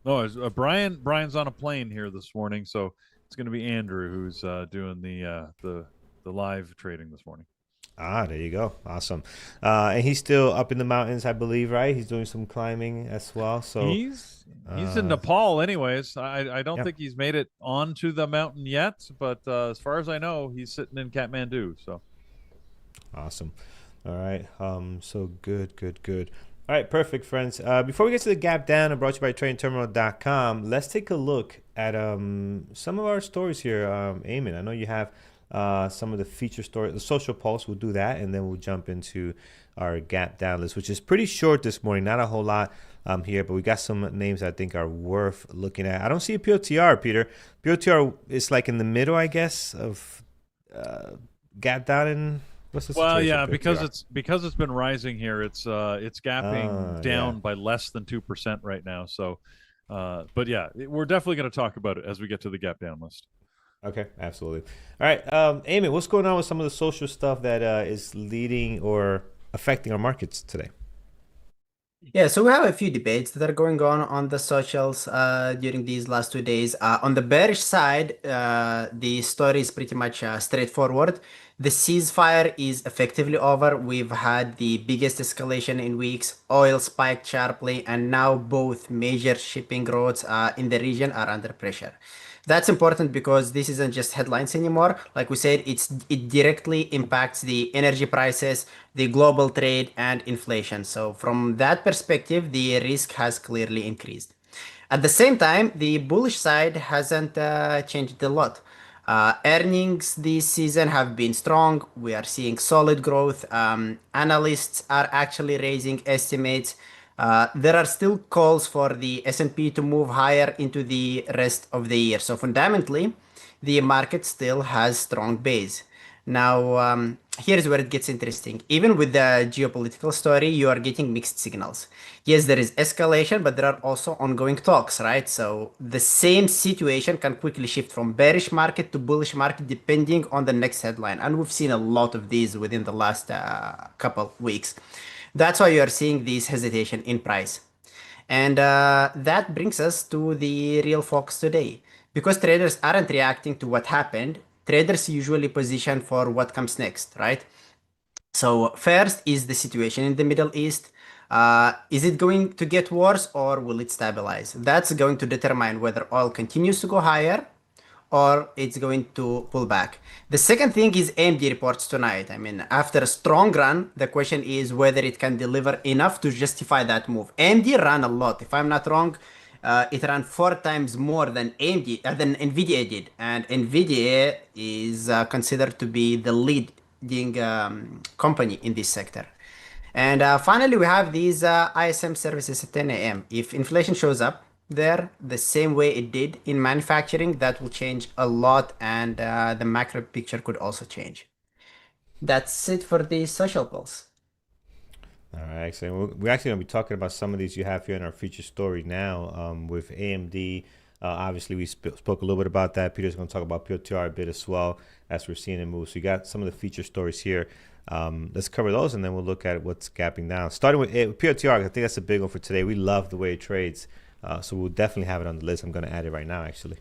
No, Brian's on a plane here this morning, so it's going to be Andrew who's doing the live trading this morning. There you go. Awesome. And he's still up in the mountains, I believe, right? He's doing some climbing as well. So he's in Nepal anyways. I don't think he's made it onto the mountain yet, but as far as I know, he's sitting in Kathmandu. So awesome. All right. So good. All right, perfect, friends. Before we get to the gap down, brought to you by TradingTerminal.com, let's take a look at some of our stories here. Eamon, I know you have some of the feature story, the social pulse. We'll do that, and then we'll jump into our gap down list, which is pretty short this morning. Not a whole lot here, but we got some names I think are worth looking at. I don't see a PLTR, Peter. PLTR is like in the middle, I guess, of gap down and what's the situation? Well, yeah, because it's been rising here. It's gapping down by less than 2% right now. So, but yeah, we're definitely going to talk about it as we get to the gap down list. Okay, absolutely. All right, Eamon, what's going on with some of the social stuff that is leading or affecting our markets today? Yeah, so we have a few debates that are going on the socials during these last 2 days. On the bearish side, the story is pretty much straightforward. The ceasefire is effectively over. We've had the biggest escalation in weeks. Oil spiked sharply, and now both major shipping routes in the region are under pressure. That's important because this isn't just headlines anymore. Like we said, it directly impacts the energy prices, the global trade, and inflation. So from that perspective, the risk has clearly increased. At the same time, the bullish side hasn't changed a lot. Earnings this season have been strong. We are seeing solid growth. Analysts are actually raising estimates. There are still calls for the S&P to move higher into the rest of the year. So fundamentally, the market still has strong base. Now, here's where it gets interesting. Even with the geopolitical story, you are getting mixed signals. Yes, there is escalation, but there are also ongoing talks, right? So the same situation can quickly shift from bearish market to bullish market depending on the next headline. And we've seen a lot of these within the last couple weeks. That's why you are seeing this hesitation in price. And that brings us to the real focus today. Because traders aren't reacting to what happened, traders usually position for what comes next, right? So first is the situation in the Middle East. Is it going to get worse or will it stabilize? That's going to determine whether oil continues to go higher or it's going to pull back. The second thing is AMD reports tonight. I mean, after a strong run, the question is whether it can deliver enough to justify that move. AMD ran a lot. If I'm not wrong, it ran 4 times more than than NVDA did, and NVDA is considered to be the leading company in this sector. And finally, we have these ISM services at 10 a.m. If inflation shows up there the same way it did in manufacturing, that will change a lot, and the macro picture could also change. That's it for the social pulse. All right, excellent. We're actually going to be talking about some of these you have here in our feature story now with AMD. Obviously, we spoke a little bit about that. Peter's going to talk about PLTR a bit as well as we're seeing it move. So you got some of the feature stories here. Let's cover those, and then we'll look at what's gapping down. Starting with PLTR, I think that's a big one for today. We love the way it trades, so we'll definitely have it on the list. I'm going to add it right now, actually.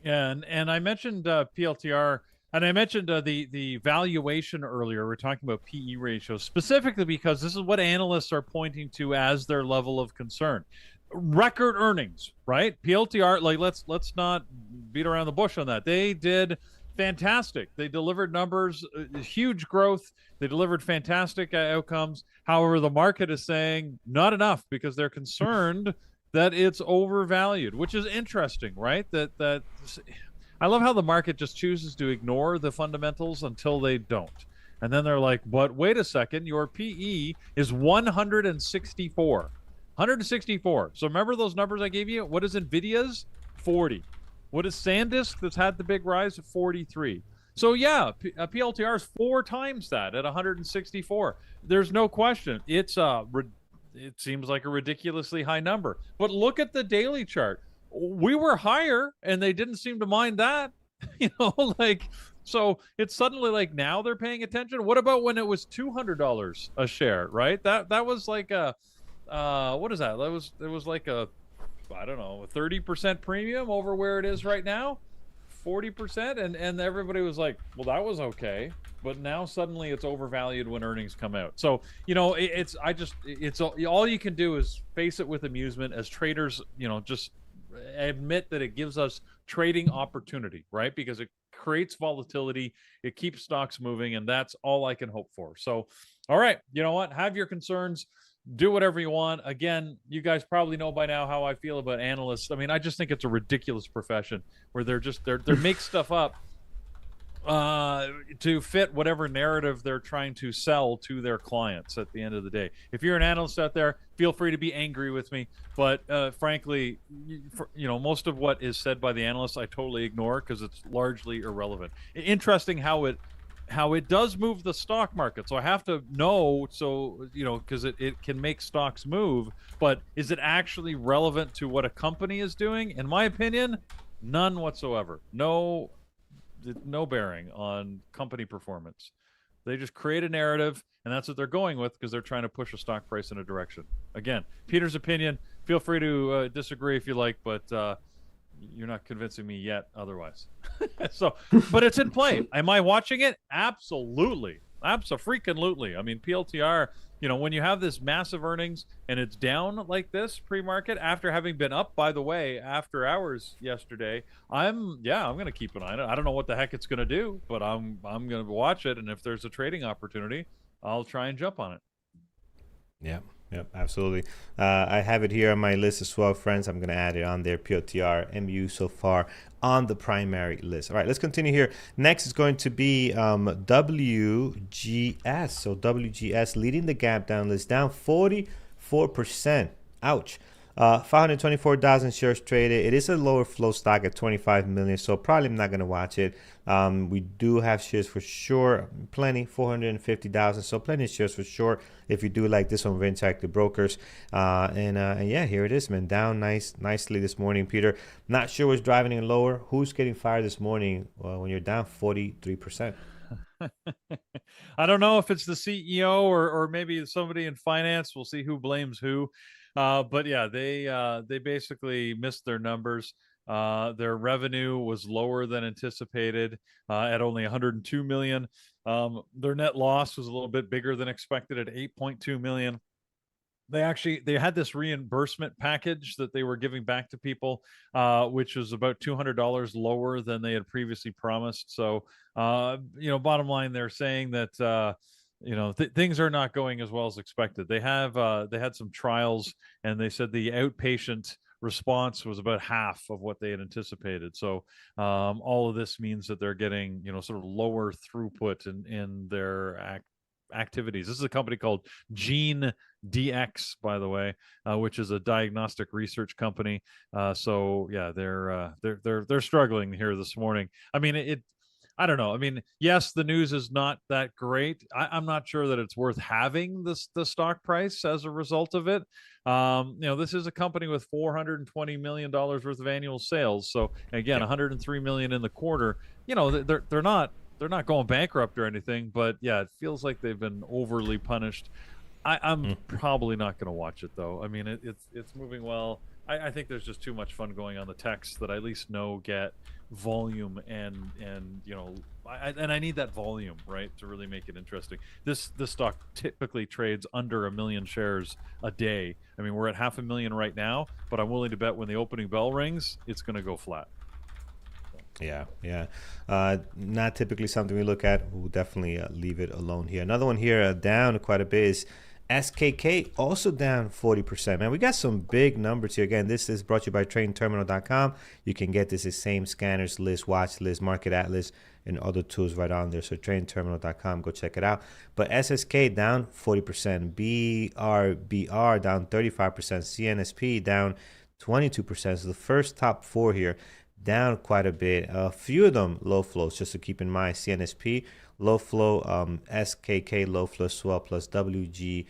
Yeah, and I mentioned PLTR, and I mentioned the valuation earlier. We're talking about PE ratios specifically because this is what analysts are pointing to as their level of concern. Record earnings, right? PLTR, like let's not beat around the bush on that. They did fantastic. They delivered numbers, huge growth. They delivered fantastic outcomes. However, the market is saying not enough because they're concerned that it's overvalued, which is interesting, right? That I love how the market just chooses to ignore the fundamentals until they don't. And then they're like, but wait a second, your PE is 164. 164. So remember those numbers I gave you? What is NVIDIA's? 40. What is SanDisk that's had the big rise? 43. So yeah, PLTR is 4 times that at 164. There's no question. It seems like a ridiculously high number. But look at the daily chart. We were higher and they didn't seem to mind that. So it's suddenly like now they're paying attention. What about when it was $200 a share, right? That was like a what is that? It was like a, I don't know, a 30% premium over where it is right now. 40%, and everybody was like, well, that was okay, but now suddenly it's overvalued when earnings come out. So it's all you can do is face it with amusement as traders. Just admit that it gives us trading opportunity, right? Because it creates volatility, it keeps stocks moving, and that's all I can hope for. So all right, you know what, have your concerns, do whatever you want. Again, you guys probably know by now how I feel about analysts. I mean, I just think it's a ridiculous profession where they're make stuff up to fit whatever narrative they're trying to sell to their clients at the end of the day. If you're an analyst out there, feel free to be angry with me. But frankly, most of what is said by the analysts, I totally ignore because it's largely irrelevant. Interesting how it does move the stock market. So I have to know, because it can make stocks move, but is it actually relevant to what a company is doing? In my opinion, none whatsoever. No bearing on company performance. They just create a narrative, and that's what they're going with because they're trying to push a stock price in a direction. Again, Peter's opinion, feel free to disagree if you like, but you're not convincing me yet otherwise. But it's in play. Am I watching it? Absolutely. Abso-freaking-lutely. I mean, PLTR, when you have this massive earnings and it's down like this pre-market after having been up, by the way, after hours yesterday, I'm going to keep an eye on it. I don't know what the heck it's going to do, but I'm going to watch it. And if there's a trading opportunity, I'll try and jump on it. Yeah. Yep, absolutely. I have it here on my list as well, friends. I'm going to add it on there. PLTR, MU so far on the primary list. All right, let's continue here. Next is going to be WGS. So WGS leading the gap down list, down 44%. Ouch. 524,000 shares traded. It is a lower flow stock at 25 million, so probably I'm not going to watch it. We do have shares for sure, plenty, 450,000, so plenty of shares for sure if you do like this one with Interactive Brokers. And yeah, here it is, man, down nicely this morning. Peter, not sure what's driving it lower. Who's getting fired this morning when you're down 43%? I don't know if it's the CEO or maybe somebody in finance. We'll see who blames who. But yeah, they basically missed their numbers. Their revenue was lower than anticipated at only 102 million. Their net loss was a little bit bigger than expected at 8.2 million. They had this reimbursement package that they were giving back to people, which was about $200 lower than they had previously promised. So, bottom line, they're saying that things are not going as well as expected. They had some trials, and they said the outpatient response was about half of what they had anticipated. So all of this means that they're getting sort of lower throughput in their activities. This is a company called Gene DX, by the way, which is a diagnostic research company. So yeah, they're struggling here this morning. I mean, I don't know. I mean, yes, the news is not that great. I'm not sure that it's worth having the stock price as a result of it. This is a company with $420 million worth of annual sales. So again, 103 million in the quarter. They're not going bankrupt or anything, but yeah, it feels like they've been overly punished. I'm probably not going to watch it though. I mean, it's moving well. I think there's just too much fun going on the techs that I at least know get volume and I need that volume, right, to really make it interesting. This stock typically trades under 1 million shares a day. I mean, we're at 500,000 right now, but I'm willing to bet when the opening bell rings, it's going to go flat. Yeah. Not typically something we look at. We'll definitely leave it alone here. Another one here down quite a bit is SKK, also down 40%. Man, we got some big numbers here. Again, this is brought to you by TradingTerminal.com. You can get this same scanners list, watch list, market atlas, and other tools right on there. So TradingTerminal.com, go check it out. But SSK down 40%, BRBR down 35%, CNSP down 22%. So the first top four here down quite a bit. A few of them low flows, just to keep in mind. CNSP low flow, SKK low flow as well, plus WGS,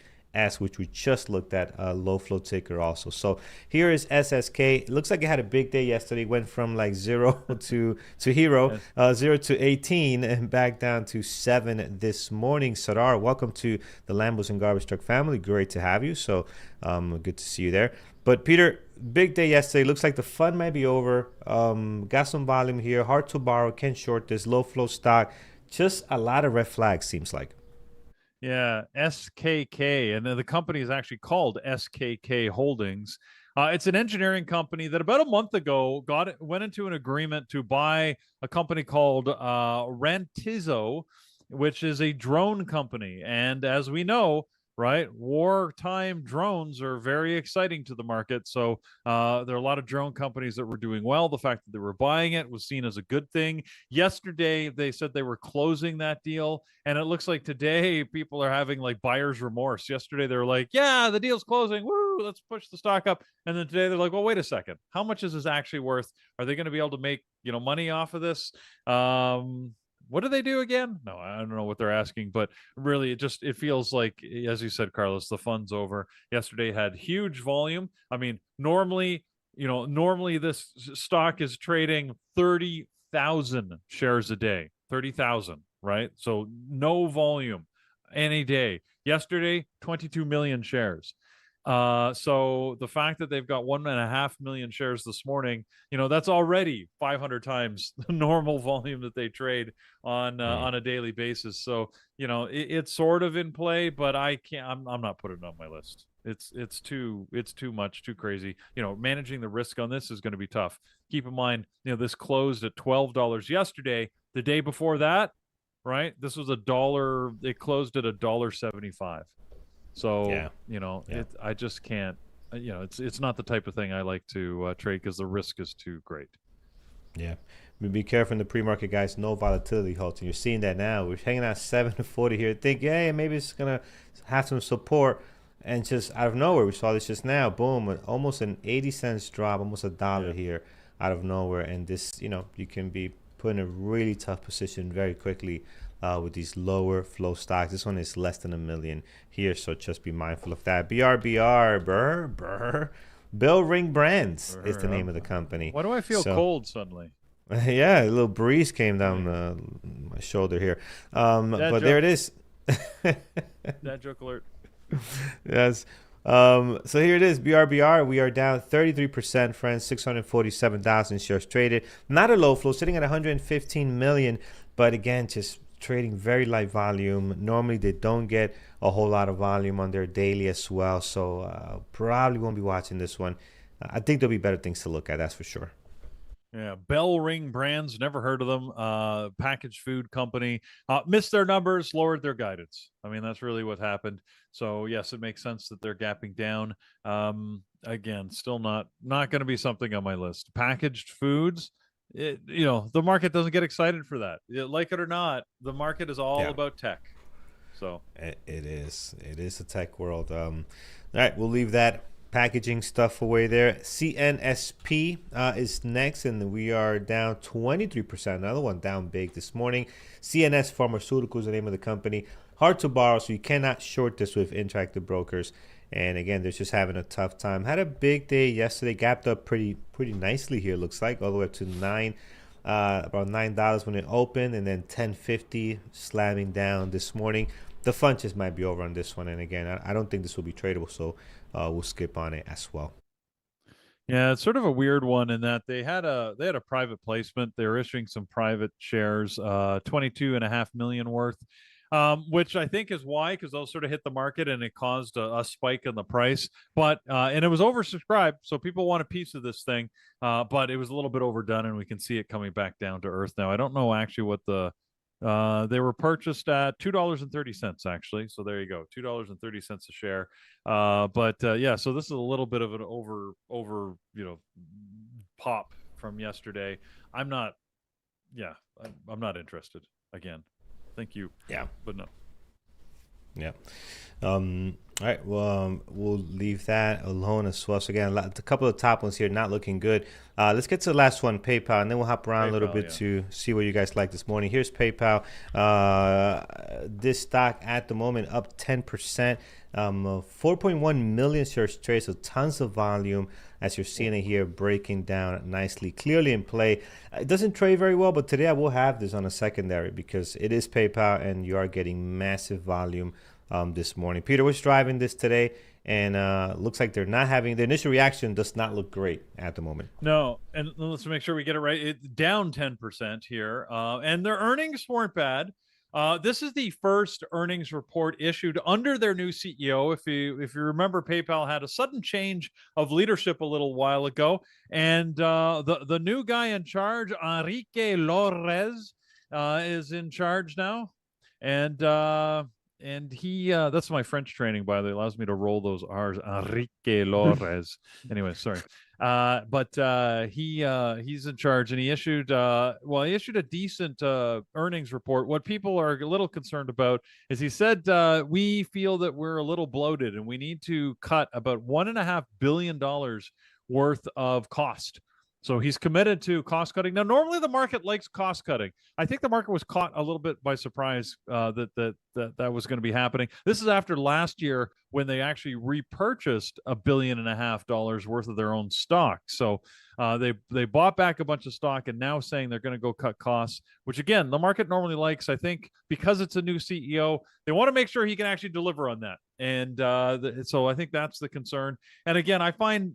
which we just looked at, low flow ticker also. So here is SSK. It looks like it had a big day yesterday. Went from like 0 to hero, 0 to 18, and back down to 7 this morning. Sadar, welcome to the Lambos and Garbage Truck family. Great to have you. So good to see you there. But Peter, big day yesterday. Looks like the fun might be over. Got some volume here. Hard to borrow. Can't short this. Low flow stock. Just a lot of red flags, seems like. Yeah, SKK, and the company is actually called SKK Holdings. It's an engineering company that about a month ago went into an agreement to buy a company called Rantizo, which is a drone company. And as we know, right, wartime drones are very exciting to the market. So there are a lot of drone companies that were doing well. The fact that they were buying it was seen as a good thing. Yesterday, they said they were closing that deal. And it looks like today people are having like buyer's remorse. Yesterday, they were like, yeah, the deal's closing. Woo, let's push the stock up. And then today they're like, well, wait a second. How much is this actually worth? Are they going to be able to make, money off of this? What do they do again? No, I don't know what they're asking, but really it feels like, as you said, Carlos, the fun's over. Yesterday had huge volume. I mean, normally this stock is trading 30,000 shares a day, 30,000, right? So no volume any day. Yesterday, 22 million shares. So the fact that they've got 1.5 million shares this morning, that's already 500 times the normal volume that they trade on a daily basis. So it's sort of in play, but I'm not putting it on my list. It's too much, too crazy. Managing the risk on this is going to be tough. Keep in mind, this closed at $12 yesterday. The day before that, right, this was $1. It closed at $1.75. So, I just can't, it's not the type of thing I like to trade because the risk is too great. Yeah. Be careful in the pre-market, guys. No volatility halting. You're seeing that now. We're hanging out 740 here. Think, hey, maybe it's going to have some support. And just out of nowhere, we saw this just now. Boom. Almost an 80 cents drop, almost $1 here out of nowhere. And this, you can be put in a really tough position very quickly. With these lower flow stocks. This one is less than 1 million here, so just be mindful of that. BRBR, Bell Ring Brands is the name of the company. Why do I feel cold suddenly? Yeah, a little breeze came down my shoulder here. But there it is. Dad joke alert. Yes. So here it is, BRBR. We are down 33%, friends. 647,000 shares traded. Not a low flow, sitting at 115 million. But again, just trading very light volume. Normally, they don't get a whole lot of volume on their daily as well. So probably won't be watching this one. I think there'll be better things to look at. That's for sure. Yeah, Bell Ring Brands, never heard of them. Packaged food company, missed their numbers, lowered their guidance. I mean, that's really what happened. So yes, it makes sense that they're gapping down. Again, still not going to be something on my list. Packaged foods, the market doesn't get excited for that. Like it or not, the market is all about tech. So it is a tech world. All right, we'll leave that packaging stuff away there. CNSP is next, and we are down 23%. Another one down big this morning. CNS Pharmaceuticals is the name of the company. Hard to borrow, so you cannot short this with Interactive Brokers. And again, they're just having a tough time. Had a big day yesterday, gapped up pretty nicely here. Looks like all the way up to about $9 when it opened, and then $10.50 slamming down this morning. The fun just might be over on this one, and again, I don't think this will be tradable, so we'll skip on it as well. Yeah, it's sort of a weird one in that they had a private placement. They were issuing some private shares, 22.5 million worth, which I think is why, because those sort of hit the market and it caused a spike in the price. But and it was oversubscribed, so people want a piece of this thing. But it was a little bit overdone, and we can see it coming back down to earth now. I don't know actually what they were purchased at $2.30 actually. So there you go, $2.30 a share. But yeah, so this is a little bit of an over pop from yesterday. I'm not interested again. Thank you. Yeah, but no. Yeah. All right. Well, we'll leave that alone as well. So again, a couple of top ones here, not looking good. Let's get to the last one, PayPal, and then we'll hop around a little bit to see what you guys like this morning. Here's PayPal. This stock at the moment up 10%. 4.1 million shares traded, so tons of volume, as you're seeing it here, breaking down nicely, clearly in play. It doesn't trade very well, but today I will have this on a secondary because it is PayPal and you are getting massive volume this morning. Peter, what's driving this today? And looks like they're not having the initial reaction does not look great at the moment. No, and let's make sure we get it right. It's down 10% here, and their earnings weren't bad. This is the first earnings report issued under their new CEO. If you remember, PayPal had a sudden change of leadership a little while ago, and the new guy in charge, Enrique Lores, is in charge now, and he that's my French training, by the way, allows me to roll those R's. Enrique Lores. Anyway, sorry. But he's in charge, and he issued a decent earnings report. What people are a little concerned about is he said we feel that we're a little bloated and we need to cut about $1.5 billion worth of cost. So he's committed to cost cutting. Now, normally the market likes cost cutting. I think the market was caught a little bit by surprise that was going to be happening. This is after last year when they actually repurchased $1.5 billion worth of their own stock. So they bought back a bunch of stock and now saying they're going to go cut costs, which again the market normally likes. I think because it's a new CEO, they want to make sure he can actually deliver on that. And so I think that's the concern. And again, I find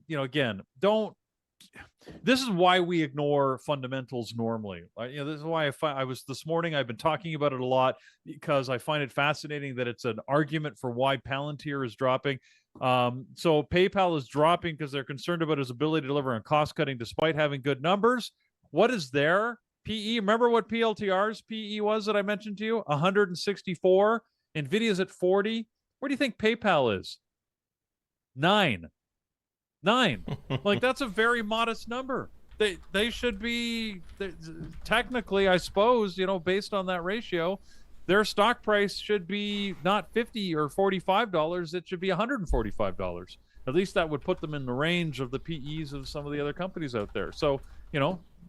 this is why we ignore fundamentals normally. This is why I was this morning. I've been talking about it a lot because I find it fascinating that it's an argument for why Palantir is dropping. So PayPal is dropping because they're concerned about his ability to deliver on cost cutting despite having good numbers. What is their PE? Remember what PLTR's PE was that I mentioned to you? 164. NVIDIA's at 40. Where do you think PayPal is? 9. Like, that's a very modest number. They should be technically, I suppose, based on that ratio, their stock price should be not $50 or $45. It should be $145. At least that would put them in the range of the PEs of some of the other companies out there. So,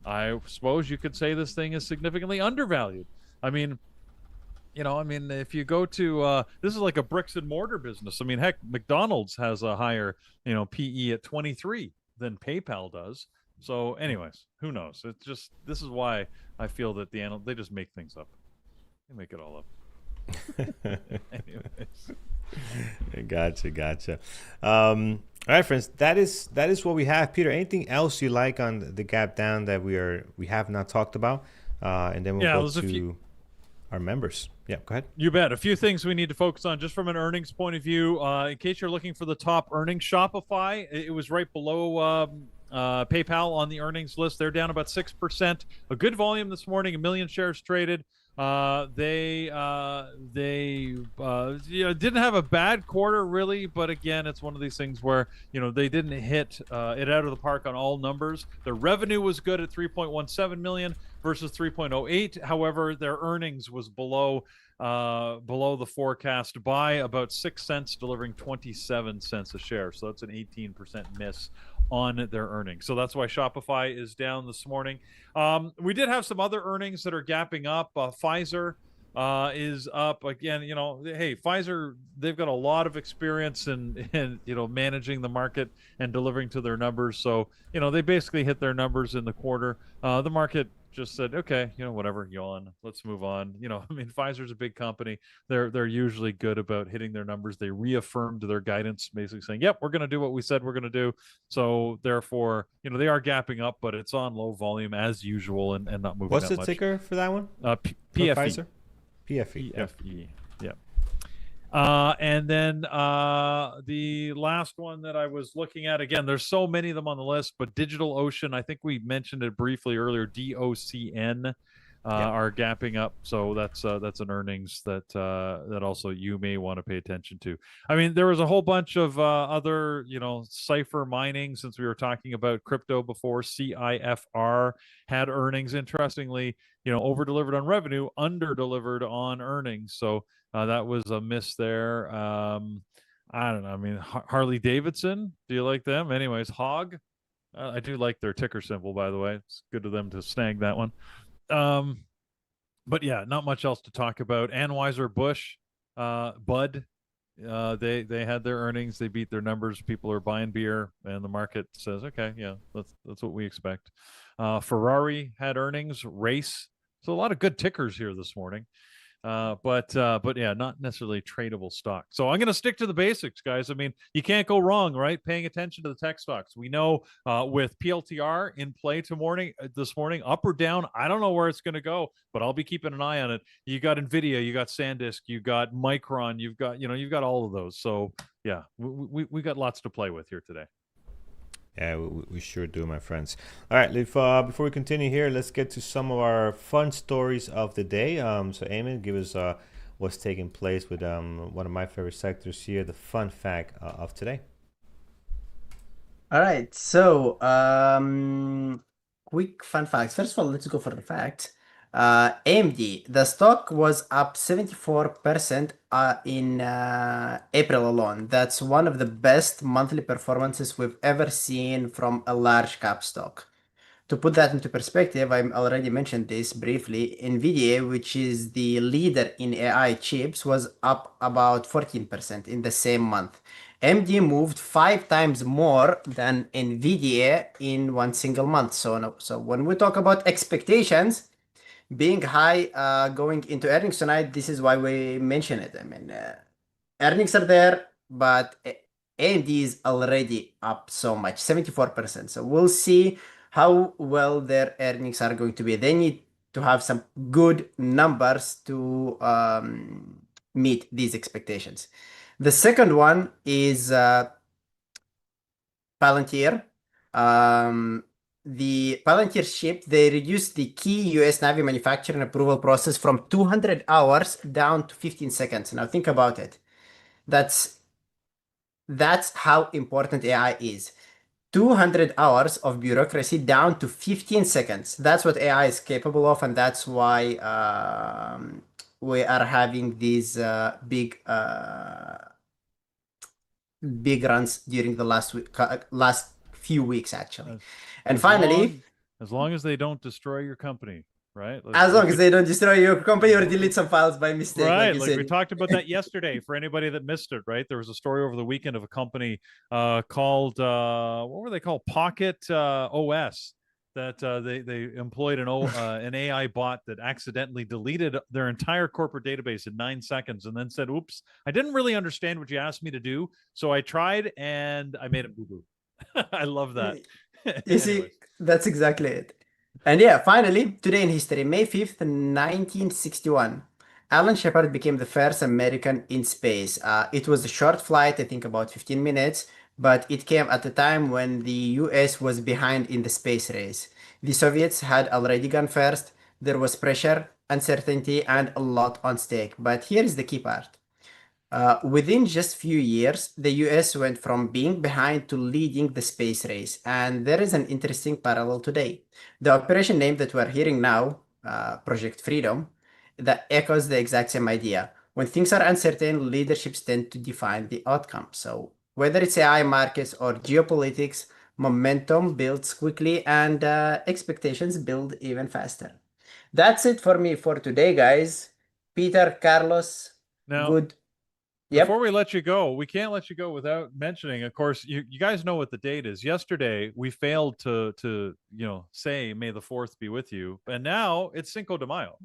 I suppose you could say this thing is significantly undervalued. I mean, if you go to this is like a bricks and mortar business. I mean, heck, McDonald's has a higher, PE at 23 than PayPal does. So, anyways, who knows? It's just this is why I feel that they just make things up. They make it all up. Anyways. Gotcha. All right, friends. That is what we have. Peter, anything else you like on the gap down that we have not talked about? And then we'll go to our members. Yeah, go ahead. You bet. A few things we need to focus on just from an earnings point of view. In case you're looking for the top earnings, Shopify, it was right below PayPal on the earnings list. They're down about 6%. A good volume this morning, 1 million shares traded. They didn't have a bad quarter really, but again, it's one of these things where they didn't hit it out of the park on all numbers. Their revenue was good at 3.17 million versus 3.08. However, their earnings was below the forecast by about 6 cents, delivering 27 cents a share. So that's an 18% miss on their earnings. So that's why Shopify is down this morning. We did have some other earnings that are gapping up. Pfizer is up again. Hey, Pfizer, they've got a lot of experience in managing the market and delivering to their numbers. So they basically hit their numbers in the quarter. The market just said, okay, whatever, yawn, let's move on. Pfizer's a big company. They're usually good about hitting their numbers. They reaffirmed their guidance, basically saying, yep, we're going to do what we said we're going to do. So therefore, they are gapping up, but it's on low volume as usual and not moving. What's that the much. ticker for that one? PFE. Pfizer? PFE. PFE. Yeah. And then the last one that I was looking at, again, there's so many of them on the list, but DigitalOcean, I think we mentioned it briefly earlier, DOCN are gapping up. So that's an earnings that also you may want to pay attention to. There was a whole bunch of other, Cipher mining, since we were talking about crypto before. CIFR had earnings. Interestingly, over-delivered on revenue, under-delivered on earnings. So that was a miss there. I don't know. Harley Davidson, do you like them? Anyways, HOG. I do like their ticker symbol, by the way. It's good of them to snag that one. But yeah, not much else to talk about. Anheuser-Busch, Bud, they had their earnings. They beat their numbers. People are buying beer, and the market says, okay, yeah, that's what we expect. Ferrari had earnings. Race. So a lot of good tickers here this morning. But yeah, not necessarily tradable stock. So I'm going to stick to the basics, guys. You can't go wrong, right? Paying attention to the tech stocks. We know with PLTR in play this morning, up or down. I don't know where it's going to go, but I'll be keeping an eye on it. You got NVIDIA, you got SanDisk, you got Micron, you've got all of those. So yeah, we got lots to play with here today. Yeah, we sure do, my friends. All right, before we continue here, let's get to some of our fun stories of the day. So, Eamon, give us what's taking place with one of my favorite sectors here, the fun fact of today. All right, so quick fun facts. First of all, let's go for the fact. AMD, the stock was up 74% in April alone. That's one of the best monthly performances we've ever seen from a large cap stock. To put that into perspective, I already mentioned this briefly. NVDA, which is the leader in AI chips, was up about 14% in the same month. AMD moved 5 times more than NVDA in one single month. So when we talk about expectations being high going into earnings tonight, this is why we mention it. Earnings are there, but AMD is already up so much, 74%. So we'll see how well their earnings are going to be. They need to have some good numbers to meet these expectations. The second one is Palantir. The Palantir ship, they reduced the key US Navy manufacturing approval process from 200 hours down to 15 seconds. Now think about it. That's how important AI is. 200 hours of bureaucracy down to 15 seconds. That's what AI is capable of, and that's why we are having these big runs during the last few weeks, actually. And finally, as long as they don't destroy your company, right? As long as they don't destroy your company or delete some files by mistake, right? like Like we talked about that yesterday. For anybody that missed it, right? There was a story over the weekend of a company called what were they called? Pocket OS. That they employed an AI bot that accidentally deleted their entire corporate database in 9 seconds, and then said, "Oops, I didn't really understand what you asked me to do, so I tried and I made it boo boo." I love that. You see, that's exactly it. And yeah, finally, today in history, May 5th, 1961, Alan Shepard became the first American in space. It was a short flight, I think about 15 minutes, but it came at a time when the US was behind in the space race. The Soviets had already gone first. There was pressure, uncertainty, and a lot on stake. But here is the key part. Within just few years, the US went from being behind to leading the space race, and there is an interesting parallel today. The operation name that we're hearing now, Project Freedom, that echoes the exact same idea. When things are uncertain, leaderships tend to define the outcome. So whether it's AI markets or geopolitics, momentum builds quickly and expectations build even faster. That's it for me for today, guys. Peter, Carlos, now, good. before we let you go, we can't let you go without mentioning, of course, you guys know what the date is. Yesterday, we failed to say May the 4th be with you, and now it's Cinco de Mayo.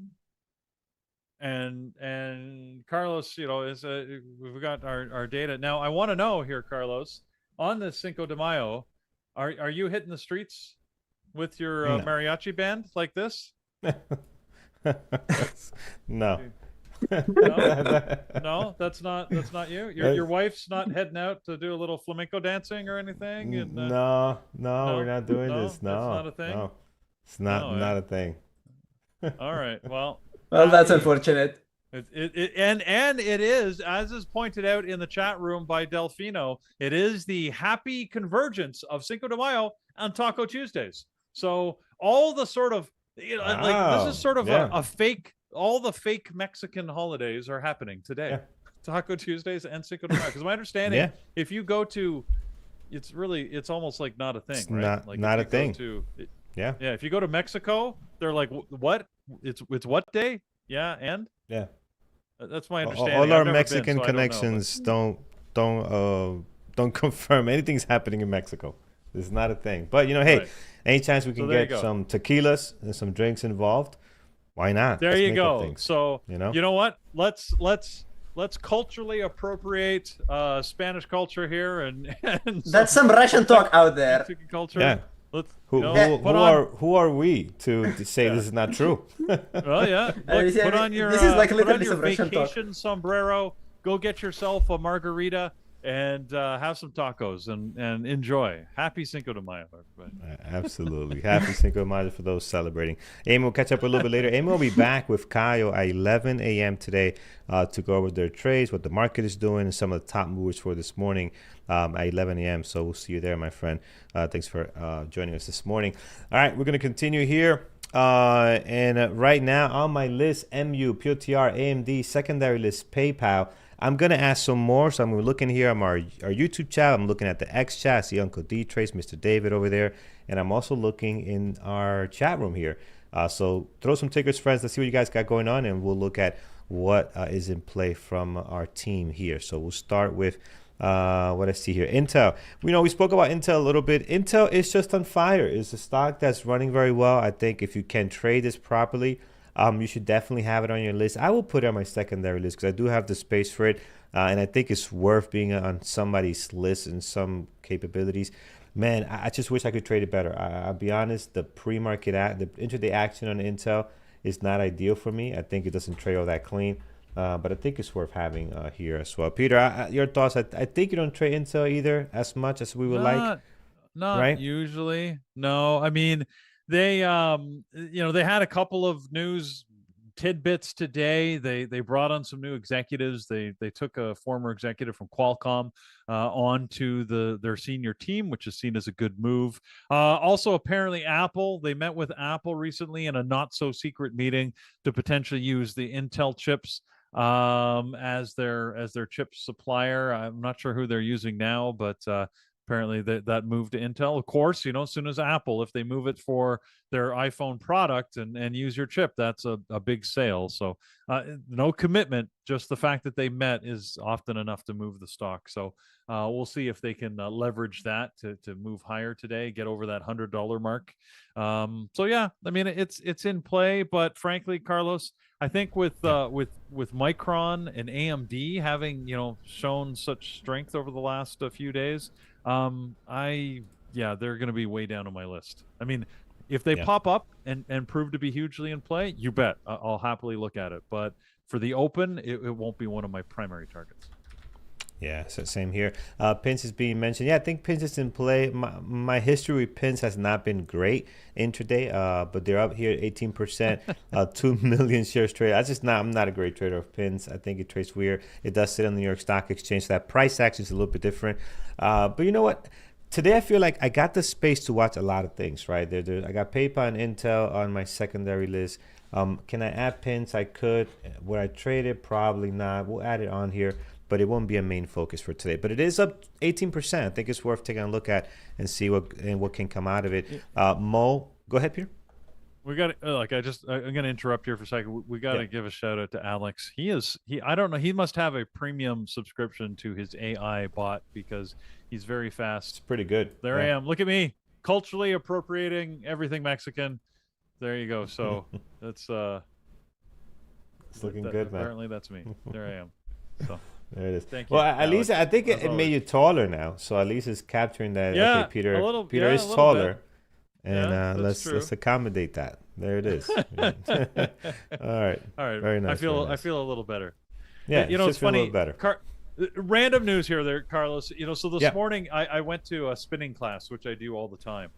And Carlos, is we've got our data. Now, I want to know here, Carlos, on this Cinco de Mayo, are you hitting the streets with your mariachi band like this? No. No, that's not you. Your wife's not heading out to do a little flamenco dancing or anything. And, no, we're not doing this. No, that's not a thing. No, it's not a thing. All right. Well, that's unfortunate. And it is, as is pointed out in the chat room by Delfino, it is the happy convergence of Cinco de Mayo and Taco Tuesdays. So all the sort of like this is sort of a fake. All the fake Mexican holidays are happening today. Yeah. Taco Tuesdays and Cinco de Mayo. Because my understanding, if you go to, it's almost like not a thing, it's right? Not a thing. Yeah. If you go to Mexico, they're like, what? It's what day? Yeah, and that's my understanding. All our Mexican connections don't confirm anything's happening in Mexico. It's not a thing. But hey, any chance we can get some tequilas and some drinks involved, why not? There you go. So you know what? Let's culturally appropriate Spanish culture here and that's some Russian talk out there. Mexican culture. Yeah. Who are we to say this is not true? Well, yeah. Look, put on your this is like literally your some Russian vacation talk. sombrero. Go get yourself a margarita and have some tacos and enjoy. Happy Cinco de Mayo, everybody. Absolutely. Happy Cinco de Mayo for those celebrating. Amy will catch up a little bit later. Amy will be back with Caio at 11 a.m. today to go over their trades, what the market is doing, and some of the top movers for this morning at 11 a.m. So we'll see you there, my friend. Thanks for joining us this morning. All right, we're going to continue here. And right now on my list, MU, PLTR, AMD, secondary list, PayPal. I'm going to ask some more. So I'm looking here on our YouTube chat. I'm looking at the X chat. I see Uncle D Trace, Mr. David over there. And I'm also looking in our chat room here. So throw some tickers, friends. Let's see what you guys got going on. And we'll look at what is in play from our team here. So we'll start with what I see here. Intel. We spoke about Intel a little bit. Intel is just on fire. It's a stock that's running very well. I think if you can trade this properly, you should definitely have it on your list. I will put it on my secondary list because I do have the space for it. And I think it's worth being on somebody's list and some capabilities. Man, I just wish I could trade it better. I'll be honest, the pre-market, the intraday action on Intel is not ideal for me. I think it doesn't trade all that clean. But I think it's worth having here as well. Peter, your thoughts? I think you don't trade Intel either as much as we would like. Not right? Usually. No, I mean, they they had a couple of news tidbits today. They brought on some new executives. They took a former executive from Qualcomm onto their senior team, which is seen as a good move. Also, apparently, Apple. They met with Apple recently in a not so secret meeting to potentially use the Intel chips as their chip supplier. I'm not sure who they're using now, but apparently that move to Intel. Of course, as soon as Apple, if they move it for their iPhone product and use your chip, that's a big sale. So no commitment, just the fact that they met is often enough to move the stock. So we'll see if they can leverage that to move higher today, get over that $100 mark. So yeah, I mean it's in play, but frankly, Carlos, I think with Micron and AMD having shown such strength over the last few days, they're going to be way down on my list. I mean, if they pop up and prove to be hugely in play, you bet I'll happily look at it. But for the open, it won't be one of my primary targets. Yeah, so same here. Pins is being mentioned. Yeah, I think Pins is in play. My history with Pins has not been great intraday, but they're up here 18%, 2 million shares traded. I'm not a great trader of Pins. I think it trades weird. It does sit on the New York Stock Exchange, so that price action is a little bit different. But you know what? Today I feel like I got the space to watch a lot of things, right? I got PayPal and Intel on my secondary list. Can I add Pins? I could. Would I trade it? Probably not. We'll add it on here, but it won't be a main focus for today. But it is up 18%. I think it's worth taking a look at and see what can come out of it. Mo, go ahead, Peter. We got I'm going to interrupt here for a second. We got to give a shout out to Alex. I don't know. He must have a premium subscription to his AI bot because he's very fast. It's pretty good. There I am. Look at me, culturally appropriating everything Mexican. There you go. So that's it's looking good, man. Apparently that's me. There I am. So there it is. Thank you. Well, at least I think it made you taller now. So at least it's capturing that. Yeah, okay, Peter is taller. And let's accommodate that. There it is. All right. Very nice. I feel a little better. Yeah, it's funny. A little better. Random news here, there, Carlos. So this morning I went to a spinning class, which I do all the time.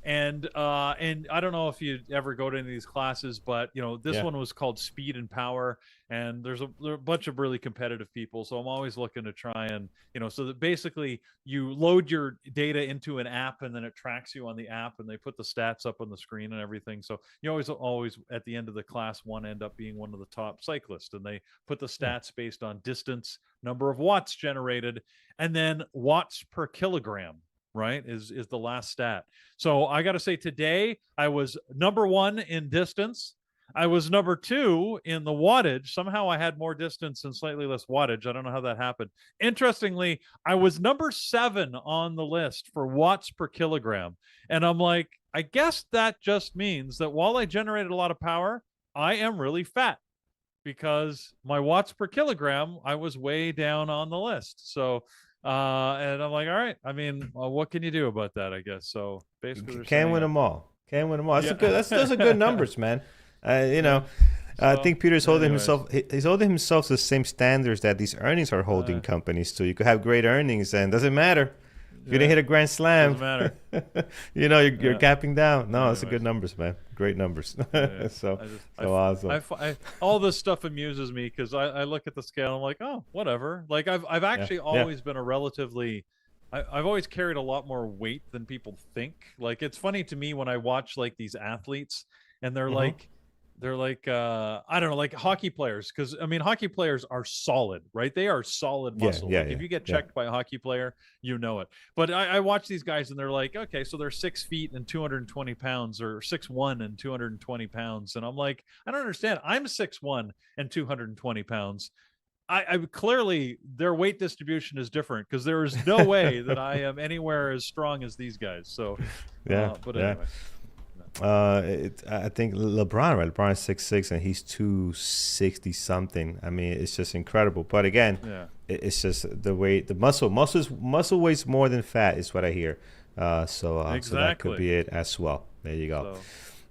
And I don't know if you ever go to any of these classes, but this one was called Speed and Power, and there are a bunch of really competitive people. So I'm always looking to try and so that basically you load your data into an app, and then it tracks you on the app, and they put the stats up on the screen and everything. So you always at the end of the class one end up being one of the top cyclists, and they put the stats based on distance, number of watts generated, and then watts per kilogram. Right, is the last stat. So I got to say, today I was number 1 in distance. I was number 2 in the wattage. Somehow I had more distance and slightly less wattage. I don't know how that happened. Interestingly, I was number 7 on the list for watts per kilogram. And I'm like, I guess that just means that while I generated a lot of power, I am really fat, because my watts per kilogram, I was way down on the list. So and I'm like, all right, I mean, what can you do about that, I guess? So basically can't win them all. Those are good numbers, man. I think Peter's holding himself. He's holding himself to the same standards that these earnings are holding companies to. You could have great earnings, and doesn't matter if you didn't hit a grand slam. Doesn't matter. You're capping down. No, it's a good numbers, man. Great numbers. So awesome. All this stuff amuses me because I look at the scale and I'm like, oh, whatever. Like I've actually always been a relatively. I've always carried a lot more weight than people think. Like, it's funny to me when I watch like these athletes and they're like I don't know, like hockey players, because I mean hockey players are solid, right? They are solid muscle. If you get checked by a hockey player, you know it. But I watch these guys and they're like, okay, so they're 6 feet and 220 pounds, or 6'1" and 220 pounds, and I'm like, I don't understand. I'm 6'1" and 220 pounds. I clearly their weight distribution is different, because there is no way that I am anywhere as strong as these guys. So but anyway. I think LeBron, right? LeBron is 6'6" and he's 260 something. I mean, it's just incredible. But again, it's just the weight, the muscle weighs more than fat, is what I hear. So that could be it as well. There you go.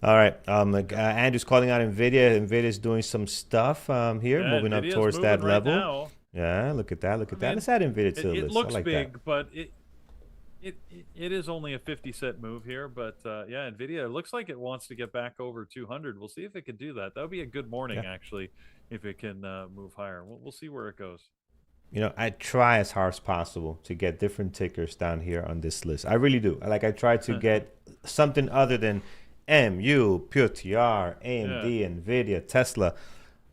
All right. Andrew's calling out NVIDIA. NVIDIA's doing some stuff here, moving up towards that level. Now. Yeah, look at that. Let's add NVIDIA to the list. It looks like big, that. but it is only a 50-cent move here. But NVIDIA, it looks like it wants to get back over 200. We'll see if it can do that. That would be a good morning, actually, if it can move higher. We'll see where it goes. I try as hard as possible to get different tickers down here on this list. I really do. I try to get something other than MU, PLTR, AMD, NVIDIA, Tesla.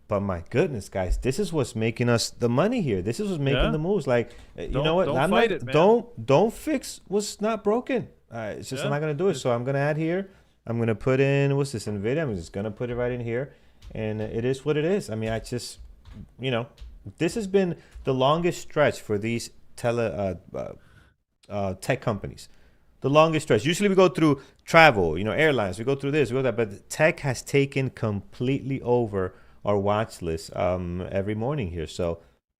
But my goodness, guys, this is what's making us the money here. This is what's making the moves. Like, you know what? Don't fight it, man. Don't fix what's not broken. It's just not gonna do it. So I'm gonna add here. I'm gonna put in, what's this, NVIDIA? I'm just gonna put it right in here, and it is what it is. I mean, I just, you know, this has been the longest stretch for these tech companies. The longest stretch. Usually we go through travel, you know, airlines. We go through this, we go that, but tech has taken completely over our watch list every morning here. So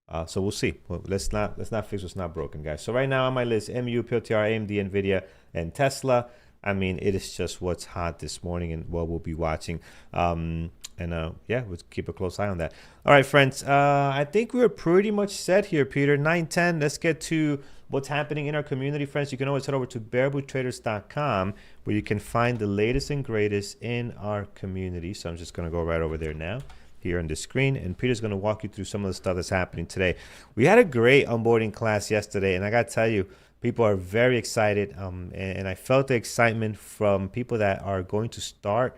we'll see. Well, let's not fix what's not broken, guys. So right now on my list, MU, PLTR, AMD, NVIDIA, and Tesla. I mean, it is just what's hot this morning and what we'll be watching. Yeah, we'll keep a close eye on that. All right, friends. I think we're pretty much set here, Peter. 9:10. Let's get to what's happening in our community, friends. You can always head over to barebootraders.com where you can find the latest and greatest in our community. So I'm just going to go right over there now, here on the screen, and Peter's going to walk you through some of the stuff that's happening today. We had a great onboarding class yesterday, and I got to tell you, people are very excited, and I felt the excitement from people that are going to start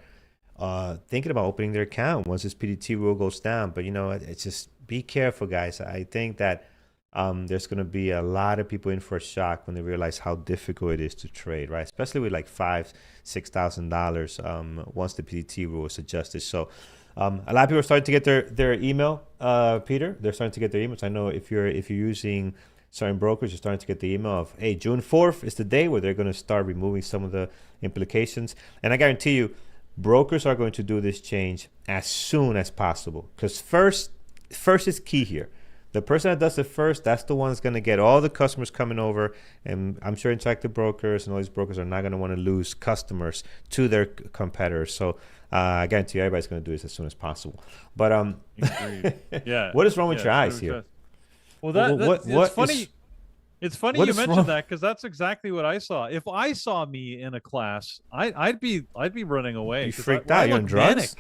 thinking about opening their account once this PDT rule goes down. But, you know, it's just be careful, guys. I think that there's going to be a lot of people in for a shock when they realize how difficult it is to trade, right? Especially with like $5,000-$6,000 once the PDT rule is adjusted. So a lot of people are starting to get their email, Peter. They're starting to get their emails. I know if you're using certain brokers, you're starting to get the email of, hey, June 4th is the day where they're going to start removing some of the implications. And I guarantee you, brokers are going to do this change as soon as possible, because first is key here. The person that does it first, that's the one that's going to get all the customers coming over. And I'm sure Interactive Brokers and all these brokers are not going to want to lose customers to their competitors. So I guarantee you everybody's going to do this as soon as possible. But yeah, what is wrong with your eyes here? Well, it's funny. It's funny you mentioned that, because that's exactly what I saw. If I saw me in a class, I'd be running away. You freaked out. You're on drugs?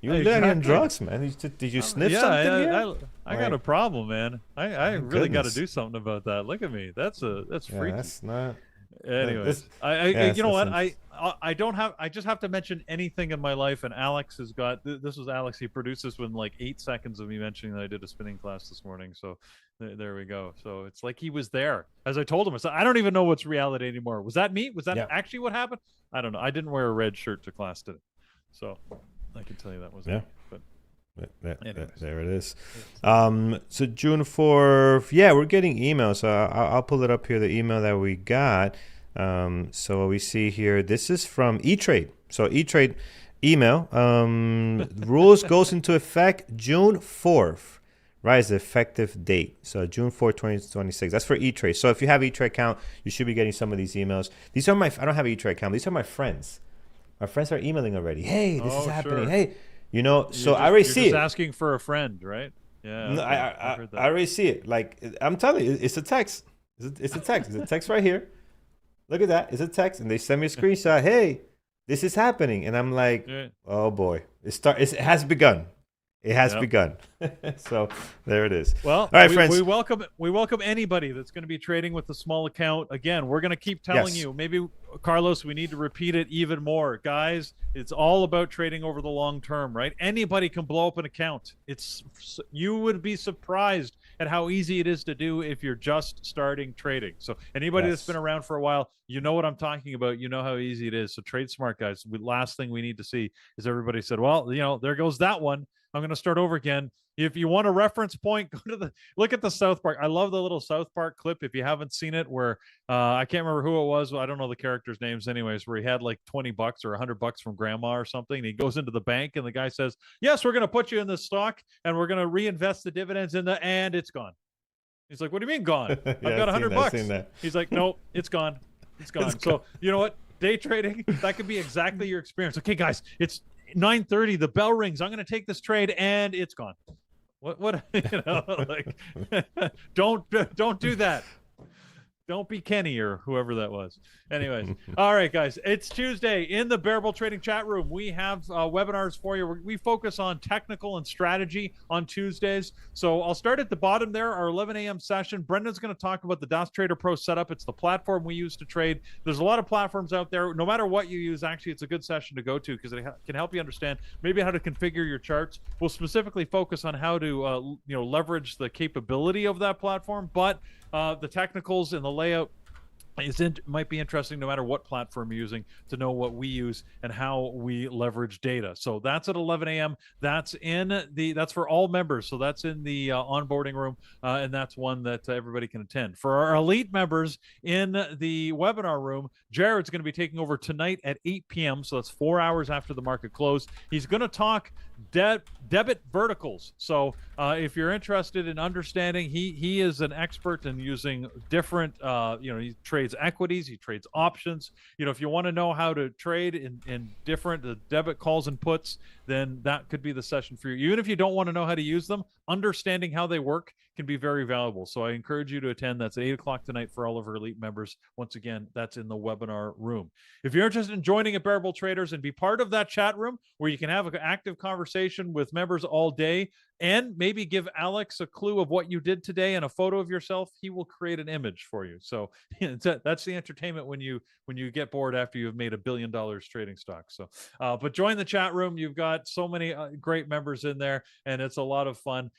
You were on drugs, man. Did you sniff something here? I got a problem, man. I really got to do something about that. Look at me. That's freaky. That's not. Anyways, you know what? I don't have. I just have to mention anything in my life, and Alex has got. This was Alex. He produced this within like 8 seconds of me mentioning that I did a spinning class this morning. So there we go. So it's like he was there, as I told him. So I don't even know what's reality anymore. Was that me? Was that actually what happened? I don't know. I didn't wear a red shirt to class today, so I can tell you that was me. But there it is. So June 4th, we're getting emails. I'll pull it up here, the email that we got. So what we see here, this is from E-Trade. So E-Trade email, rules goes into effect June 4th, right? Is the effective date. So June 4th, 2026. That's for E-Trade. So if you have E-Trade account, you should be getting some of these emails. These are I don't have an E-Trade account. These are my friends. My friends are emailing already. Hey, this is happening. Sure. Hey, you know, so I already see it. Asking for a friend, right? Yeah. No, I already see it. Like, I'm telling you, it's a text. It's a text. It's a text right here. Look at that. It's a text. And they send me a screenshot. Hey, this is happening. And I'm like, oh boy, it has begun. It has begun. So there it is. Well, all right, friends. We welcome anybody that's going to be trading with a small account. Again, we're going to keep telling you. Maybe, Carlos, we need to repeat it even more. Guys, it's all about trading over the long term, right? Anybody can blow up an account. You would be surprised at how easy it is to do if you're just starting trading. So anybody that's been around for a while, you know what I'm talking about. You know how easy it is. So trade smart, guys. The last thing we need to see is everybody said, well, you know, there goes that one. I'm going to start over again. If you want a reference point, look at the South Park. I love the little South Park clip. If you haven't seen it, where I can't remember who it was. I don't know the characters' names anyways, where he had like $20 or $100 from grandma or something. And he goes into the bank and the guy says, yes, we're going to put you in this stock and we're going to reinvest the dividends and it's gone. He's like, what do you mean gone? I've got $100. He's like, no, it's gone. It's gone. So you know what? Day trading, that could be exactly your experience. Okay, guys, it's 9:30, the bell rings. I'm going to take this trade and it's gone. What you know, like don't do that. Don't be Kenny or whoever that was. Anyways, all right, guys, it's Tuesday in the Bearable Trading chat room. We have webinars for you. We focus on technical and strategy on Tuesdays. So I'll start at the bottom there, our 11 a.m. session. Brendan's going to talk about the DAS Trader Pro setup. It's the platform we use to trade. There's a lot of platforms out there. No matter what you use, actually, it's a good session to go to because it can help you understand maybe how to configure your charts. We'll specifically focus on how to leverage the capability of that platform, but the technicals and the layout might be interesting no matter what platform you're using to know what we use and how we leverage data. So that's at 11 a.m. That's for all members. So that's in the onboarding room, and that's one that everybody can attend. For our elite members in the webinar room, Jared's going to be taking over tonight at 8 p.m. So that's 4 hours after the market closed. He's going to talk debit verticals. So if you're interested in understanding, he is an expert in using different, he trades equities, he trades options. If you want to know how to trade in different debit calls and puts, then that could be the session for you. Even if you don't want to know how to use them, understanding how they work can be very valuable. So I encourage you to attend. That's at 8 o'clock tonight for all of our elite members. Once again, that's in the webinar room. If you're interested in joining at Bearable Traders and be part of that chat room where you can have an active conversation with members all day and maybe give Alex a clue of what you did today and a photo of yourself, he will create an image for you. So that's the entertainment when you get bored after you've made $1 billion trading stocks. So, but join the chat room. You've got so many great members in there, and it's a lot of fun.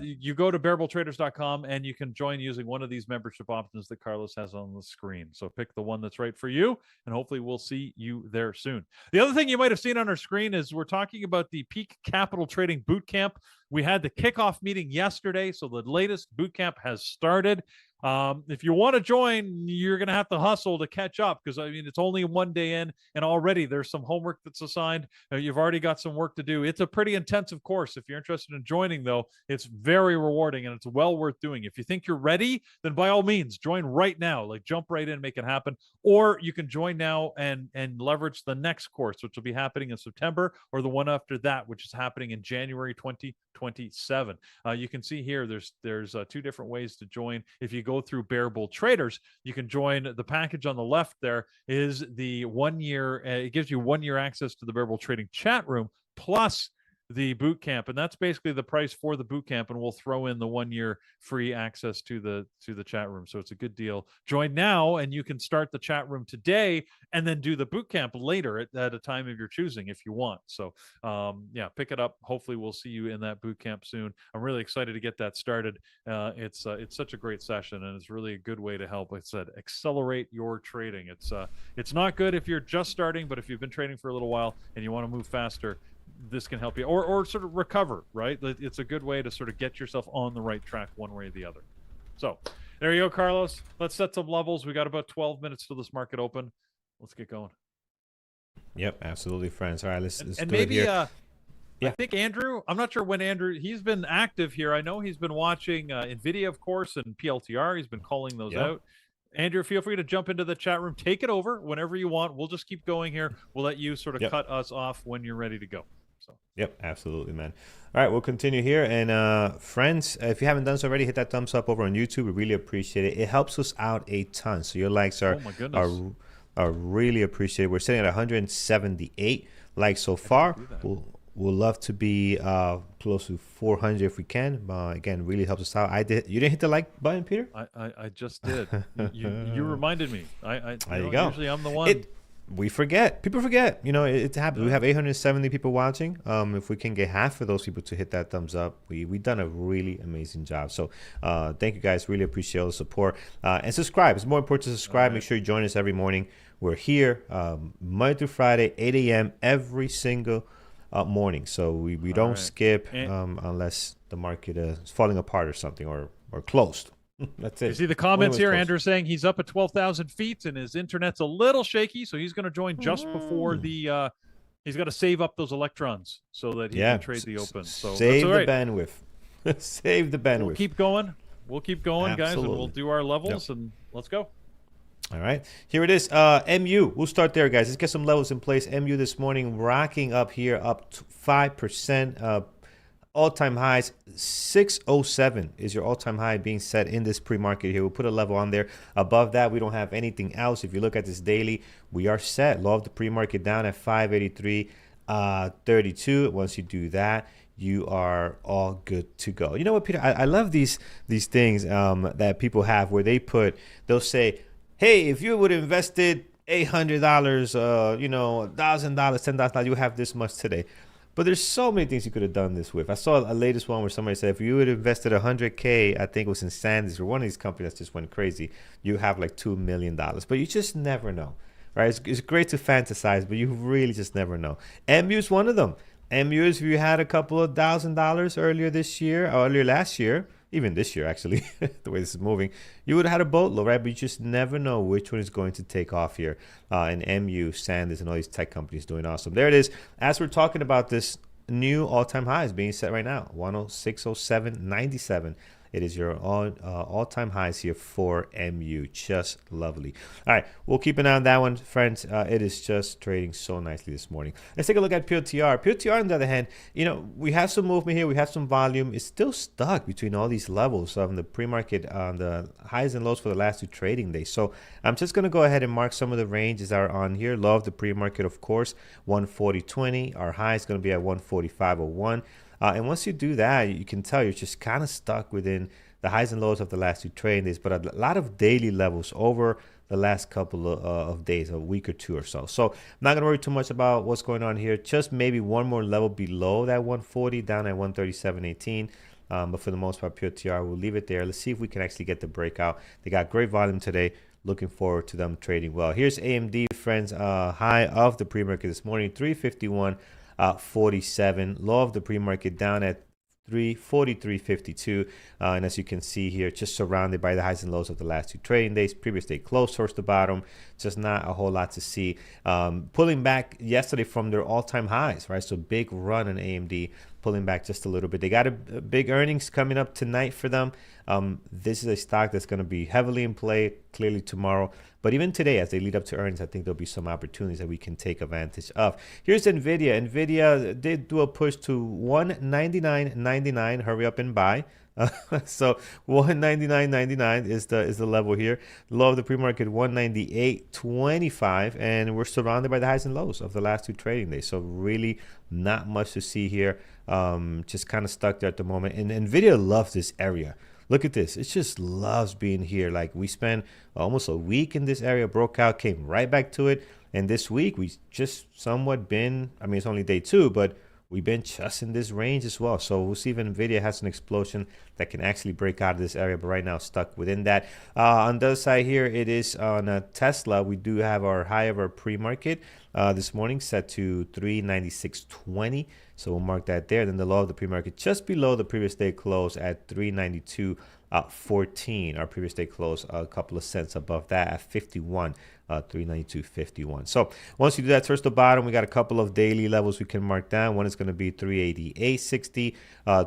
You go to bearabletraders.com and you can join using one of these membership options that Carlos has on the screen. So pick the one that's right for you, and hopefully we'll see you there soon. The other thing you might have seen on our screen is we're talking about the Peak Capital Trading Bootcamp. We had the kickoff meeting yesterday, so the latest bootcamp has started. If you want to join, you're going to have to hustle to catch up because, it's only one day in, and already there's some homework that's assigned. You've already got some work to do. It's a pretty intensive course. If you're interested in joining, though, it's very rewarding, and it's well worth doing. If you think you're ready, then by all means, join right now. Like, jump right in, make it happen. Or you can join now and leverage the next course, which will be happening in September, or the one after that, which is happening in January 2027. You can see here there's two different ways to join. If you go through Bearable Traders, you can join. The package on the left there is the 1 year. It gives you 1 year access to the Bearable Trading chat room plus the boot camp, and that's basically the price for the boot camp, and we'll throw in the 1 year free access to the chat room. So it's a good deal. Join now and you can start the chat room today and then do the boot camp later at a time of your choosing if you want. So pick it up. Hopefully we'll see you in that boot camp soon. I'm really excited to get that started. It's such a great session, and it's really a good way to help, like I said, accelerate your trading. It's not good if you're just starting, but if you've been trading for a little while and you want to move faster, this can help you, or sort of recover, right? It's a good way to sort of get yourself on the right track one way or the other. So there you go, Carlos. Let's set some levels. We got about 12 minutes till this market open. Let's get going. Yep, absolutely, friends. All right, let's and do maybe it here. I think Andrew, I'm not sure when Andrew, he's been active here. I know he's been watching NVIDIA, of course, and PLTR. He's been calling those out. Andrew, feel free to jump into the chat room. Take it over whenever you want. We'll just keep going here. We'll let you sort of cut us off when you're ready to go. Yep, absolutely, man. All right, we'll continue here. And friends, if you haven't done so already, hit that thumbs up over on YouTube. We really appreciate it. It helps us out a ton. So your likes are really appreciated. We're sitting at 178 likes so far. We'll love to be close to 400 if we can. Again, really helps us out. You didn't hit the like button, Peter? I just did. You reminded me. There you go. Usually I'm the one. We forget. People forget. It happens. We have 870 people watching. If we can get half of those people to hit that thumbs up, we've done a really amazing job. So thank you guys. Really appreciate all the support. And subscribe. It's more important to subscribe. Make sure you join us every morning. We're here Monday through Friday, 8 a.m. every single morning. So we don't skip unless the market is falling apart or something or closed. That's it. You see the comments here. Andrew saying he's up at 12,000 feet and his internet's a little shaky, so he's going to join just before the. He's got to save up those electrons so that he can trade the open. So save the bandwidth. Save the bandwidth. We'll keep going. Absolutely. Guys, and we'll do our levels and let's go. All right, here it is. MU. We'll start there, guys. Let's get some levels in place. MU this morning rocking up here, up to 5%. all-time highs. 607 is your all-time high being set in this pre-market here. We'll put a level on there. Above that, we don't have anything else. If you look at this daily, we are set. Low of the pre-market down at 583.32. Once you do that, you are all good to go. You know what, Peter? I love these things that people have where they'll say, hey, if you would have invested $800, $1,000, $10,000, you have this much today. But there's so many things you could have done this with. I saw a latest one where somebody said if you would have invested $100K, I think it was in Census or one of these companies that just went crazy, you have like $2 million. But you just never know, right? It's great to fantasize, but you really just never know. MU is one of them. MU is if you had a couple of $1,000 earlier last year, even this year actually, the way this is moving, you would have had a boatload, right? But you just never know which one is going to take off here. And MU, Sanders, and all these tech companies doing awesome. There it is. As we're talking about this new all-time highs being set right now, 106.07.97. It is your all-time highs here for MU. Just lovely. All right, we'll keep an eye on that one, friends. It is just trading so nicely this morning. Let's take a look at PLTR. PLTR, on the other hand, we have some movement here. We have some volume. It's still stuck between all these levels of the pre-market on the highs and lows for the last 2 trading days. So I'm just going to go ahead and mark some of the ranges that are on here. Low of the pre-market, of course, 140.20. Our high is going to be at 145.01. And once you do that, you can tell you're just kind of stuck within the highs and lows of the last 2 trading days, but a lot of daily levels over the last couple of days, a week or 2 or so. So I'm not going to worry too much about what's going on here. Just maybe one more level below that 140 down at 137.18. But for the most part, PLTR, we'll leave it there. Let's see if we can actually get the breakout. They got great volume today. Looking forward to them trading well. Here's AMD, friends. High of the pre-market this morning, 351.47. Low of the pre-market down at 343.52. And as you can see here, just surrounded by the highs and lows of the last 2 trading days. Previous day close towards the bottom. Just not a whole lot to see. Pulling back yesterday from their all-time highs, right? So big run in AMD, pulling back just a little bit. They got a big earnings coming up tonight for them. This is a stock that's going to be heavily in play clearly tomorrow. But even today, as they lead up to earnings, I think there'll be some opportunities that we can take advantage of. Here's NVIDIA. NVIDIA did do a push to 199.99. Hurry up and buy. So 199.99 is the level here. Low of the pre-market 198.25, and we're surrounded by the highs and lows of the last 2 trading days. So really not much to see here. Just kind of stuck there at the moment. And NVIDIA loves this area. Look at this. It just loves being here. Like we spent almost a week in this area, broke out, came right back to it. And this week we just somewhat been, I mean, it's only day 2, but we've been just in this range as well. So we'll see if NVIDIA has an explosion that can actually break out of this area. But right now, stuck within that. On the other side here, it is on Tesla. We do have our high of our pre-market this morning set to 396.20. So we'll mark that there. Then the low of the pre-market just below the previous day close at 392.14. Our previous day close a couple of cents above that at 51. 392.51. So once you do that towards the bottom, we got a couple of daily levels we can mark down. One is going to be 388.60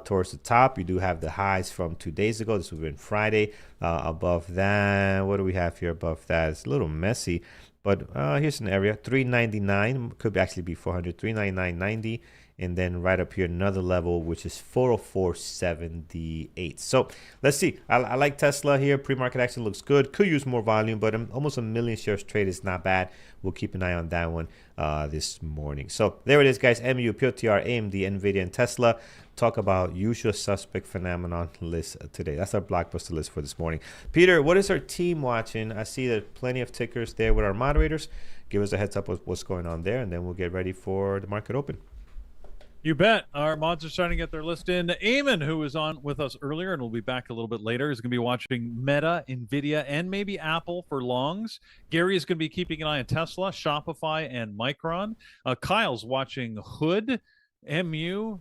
towards the top. You do have the highs from 2 days ago. This would have been Friday. Above that, what do we have here above that? It's a little messy, but here's an area. 399 could actually be 400. 399.90. And then right up here, another level, which is 404.78. So let's see. I like Tesla here. Pre-market action looks good. Could use more volume, but almost 1 million shares traded is not bad. We'll keep an eye on that one this morning. So there it is, guys. MU, PLTR, AMD, NVIDIA, and Tesla. Talk about usual suspect phenomenon list today. That's our blockbuster list for this morning. Peter, what is our team watching? I see there's plenty of tickers there with our moderators. Give us a heads up of what's going on there, and then we'll get ready for the market open. You bet. Our mods are starting to get their list in. Eamon, who was on with us earlier and will be back a little bit later, is going to be watching Meta, NVIDIA, and maybe Apple for longs. Gary is going to be keeping an eye on Tesla, Shopify, and Micron. Kyle's watching Hood, MU,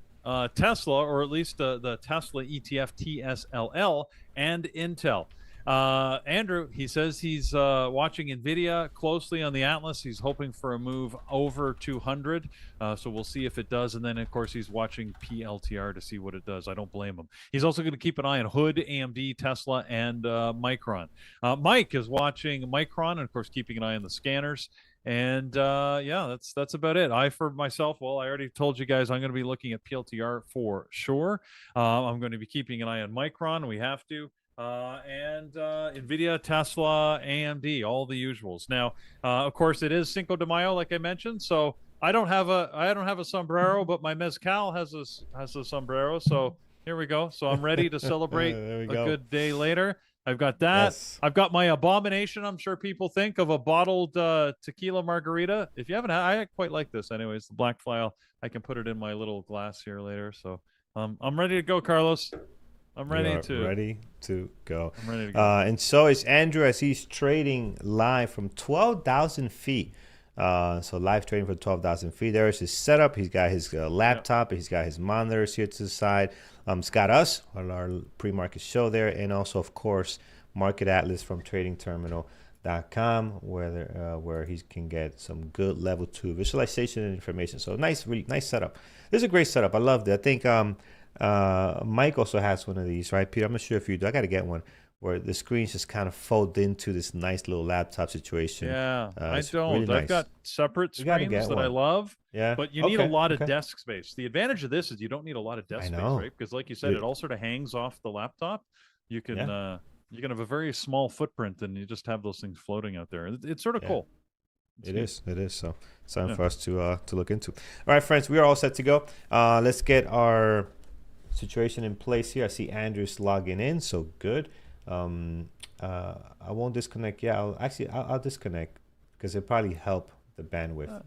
Tesla, or at least the Tesla ETF TSLL, and Intel. Andrew, he says he's watching NVIDIA closely on the Atlas. He's hoping for a move over 200. So we'll see if it does. And then, of course, he's watching PLTR to see what it does. I don't blame him. He's also going to keep an eye on Hood, AMD, Tesla, and Micron. Mike is watching Micron and, of course, keeping an eye on the scanners. And yeah, that's about it. I, for myself, well, I already told you guys I'm going to be looking at PLTR for sure. I'm going to be keeping an eye on Micron. We have to. And NVIDIA, Tesla, AMD, all the usuals. Now, of course, it is Cinco de Mayo, like I mentioned. So I don't have a sombrero, but my mezcal has a sombrero. So here we go. So I'm ready to celebrate a good day later. I've got that. Yes. I've got my abomination, I'm sure people think, of a bottled tequila margarita. If you haven't had, I quite like this anyways, the Black Fly. I can put it in my little glass here later. So I'm ready to go, Carlos. I'm ready to go. I'm ready to go. And so is Andrew, as he's trading live from 12,000 feet. So live trading for 12,000 feet. There's his setup. He's got his laptop. He's got his monitors here to the side. He's got us on our pre-market show there, and also, of course, Market Atlas from TradingTerminal.com, where he can get some good level 2 visualization and information. So nice, really nice setup. This is a great setup. I loved it. I think Mike also has one of these, right, Peter? I'm not sure if you do. I got to get one where the screens just kind of fold into this nice little laptop situation. Yeah, I don't. Really nice. I've got separate screens that I love. Yeah, but you need a lot of desk space. The advantage of this is you don't need a lot of desk space, right? Because, like you said, it all sort of hangs off the laptop. You can you can have a very small footprint, and you just have those things floating out there. It's sort of cool. It is. So something for us to look into. All right, friends, we are all set to go. Let's get our situation in place here. I see Andrew's logging in, so good. I won't disconnect. Yeah, I'll disconnect because it'll probably help the bandwidth.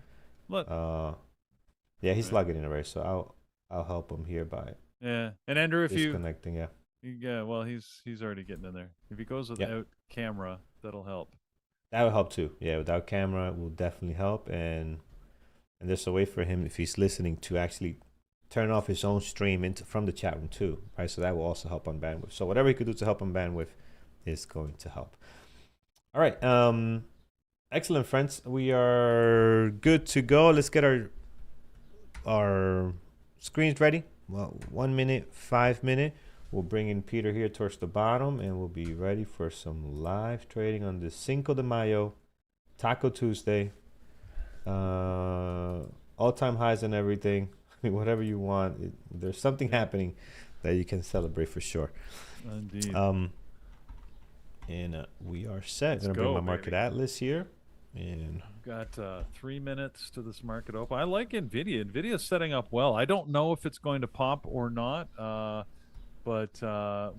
Yeah, he's logging in already, so I'll help him here by and Andrew, if disconnecting. Well, he's already getting in there. If he goes without camera, that'll help. That'll help too. Yeah, without camera will definitely help, and there's a way for him, if he's listening, to actually turn off his own stream from the chat room too, right? So that will also help on bandwidth. So whatever he could do to help on bandwidth is going to help. All right. Excellent, friends. We are good to go. Let's get our screens ready. Well, 1 minute, 5 minute. We'll bring in Peter here towards the bottom, and we'll be ready for some live trading on the Cinco de Mayo, Taco Tuesday. All-time highs and everything. Whatever you want, there's something happening that you can celebrate for sure. Indeed. And we are set. I'm gonna bring my Market Atlas here, and I've got 3 minutes to this market open. I like NVIDIA. NVIDIA's setting up well. I don't know if it's going to pop or not, but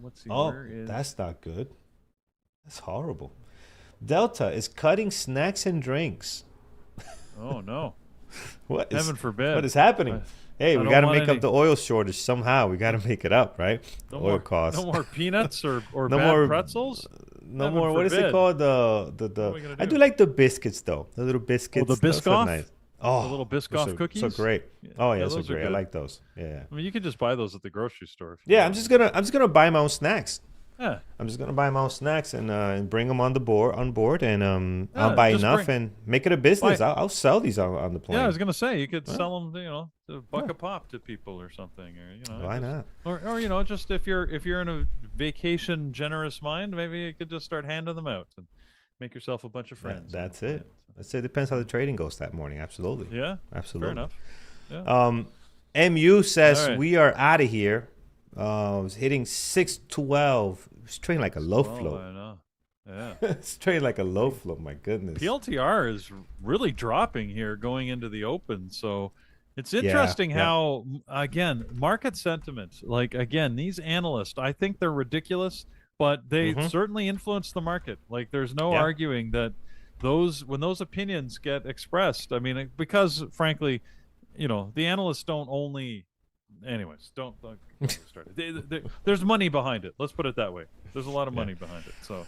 let's see. That's not good. That's horrible. Delta is cutting snacks and drinks. Oh no! Heaven forbid! What is happening? Hey, we got to make up the oil shortage somehow. We got to make it up, right? No oil costs. No more peanuts or no bad more pretzels. No more. What is it called? The I do like the biscuits though. The little biscuits. Oh, the Biscoff. Nice. Oh, the little Biscoff cookies. So great. Oh yeah, so great. I like those. Yeah. I mean, you can just buy those at the grocery store. Yeah, I'm just gonna buy my own snacks. Yeah. I'm just gonna buy my own snacks and bring them on board, and I'll buy enough and make it a business. I'll sell these on the plane. Yeah, I was gonna say you could sell them, a buck a pop to people or something, or why not? Or just if you're in a vacation generous mind, maybe you could just start handing them out and make yourself a bunch of friends. That's it. It depends how the trading goes that morning. Absolutely. Yeah. Absolutely. Fair enough. Yeah. MU says we are out of here. Was hitting 612. It's trading like a low float. I know. Yeah. It's trading like a low float. My goodness. PLTR is really dropping here going into the open. So it's interesting how, again, market sentiment, like, again, these analysts, I think they're ridiculous, but they certainly influence the market. Like, there's no arguing that when those opinions get expressed, I mean, because, frankly, the analysts don't only... Anyways, don't get started. There's money behind it. Let's put it that way. There's a lot of money behind it. So,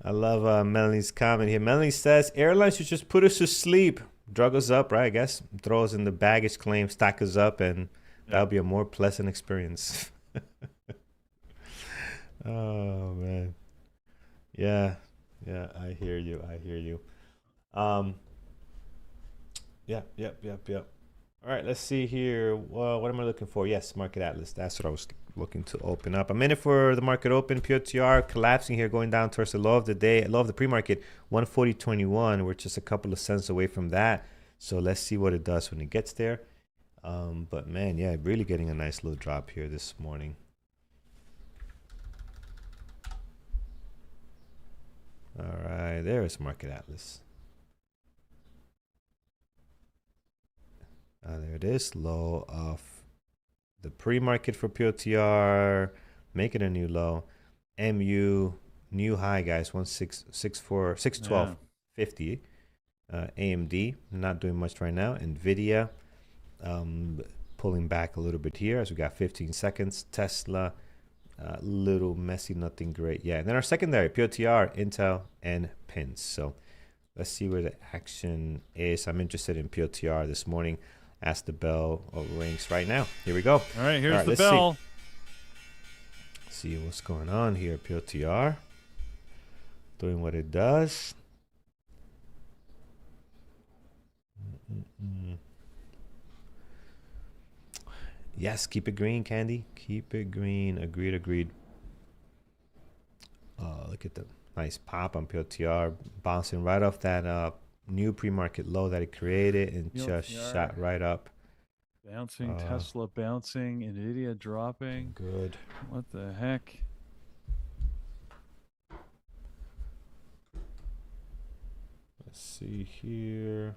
I love Melanie's comment here. Melanie says airlines should just put us to sleep, drug us up, right? I guess throw us in the baggage claim, stack us up, and that'll be a more pleasant experience. Oh man, yeah. I hear you. Yep. All right, let's see here. What am I looking for? Yes, Market Atlas. That's what I was looking to open up. A minute for the market open. PLTR collapsing here, going down towards the low of the day, low of the pre-market, 140.21. We're just a couple of cents away from that. So let's see what it does when it gets there. But man, yeah, really getting a nice little drop here this morning. All right, there's Market Atlas. There it is, low of the pre-market for PLTR, making a new low. MU, new high, guys, 612.50. AMD, not doing much right now. NVDA, pulling back a little bit here as we got 15 seconds. Tesla, little messy, nothing great. Yeah, and then our secondary, PLTR, Intel, and pins. So let's see where the action is. I'm interested in PLTR this morning as the bell rings right now. Here we go. All right, here's the bell. See what's going on here. PLTR doing what it does. Yes, keep it green, Candy. Keep it green. Agreed. Look at the nice pop on PLTR, bouncing right off that new pre-market low that it created and just shot right up. Bouncing, Tesla bouncing, NVIDIA dropping. Good. What the heck? Let's see here.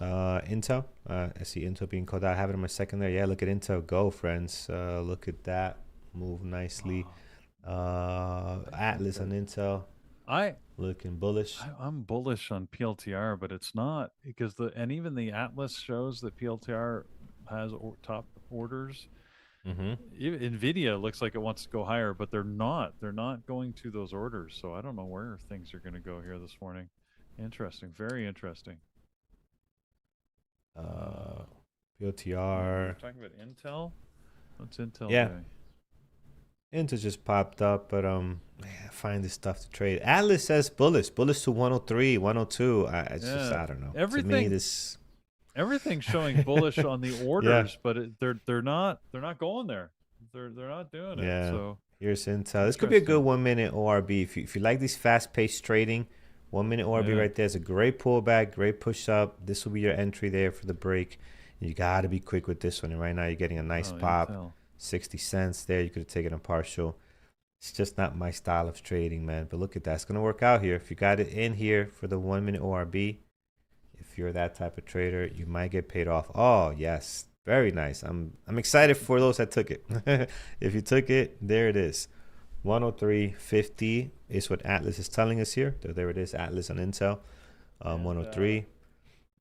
Intel. I see Intel being called out. I have it in my second there. Yeah, look at Intel go, friends. Look at that. Move nicely. Atlas on Intel. Looking bullish. I'm bullish on PLTR, but it's not because even the Atlas shows that PLTR has top orders. NVIDIA looks like it wants to go higher, but they're not. They're not going to those orders. So I don't know where things are going to go here this morning. Interesting. Very interesting. PLTR. Talking about Intel. What's Intel? Yeah. doing? Intel just popped up, but I find this stuff to trade. Atlas says bullish to 103, 102. It's just, I don't know. Everything. To me, Everything's showing bullish on the orders, but they're not going there. They're not doing it. So here's Intel. This could be a good 1 minute ORB if you like these fast paced trading. 1 minute ORB right there is a great pullback, great push up. This will be your entry there for the break. You got to be quick with this one. And right now you're getting a nice pop, Intel. 60 cents there. You could have taken a partial. It's just not my style of trading, man. But look at that. It's going to work out here. If you got it in here for the 1 minute ORB, if you're that type of trader, you might get paid off. Oh, yes. Very nice. I'm excited for those that took it. If you took it, there it is. 103.50 is what Atlas is telling us here. There it is, Atlas on Intel. 103.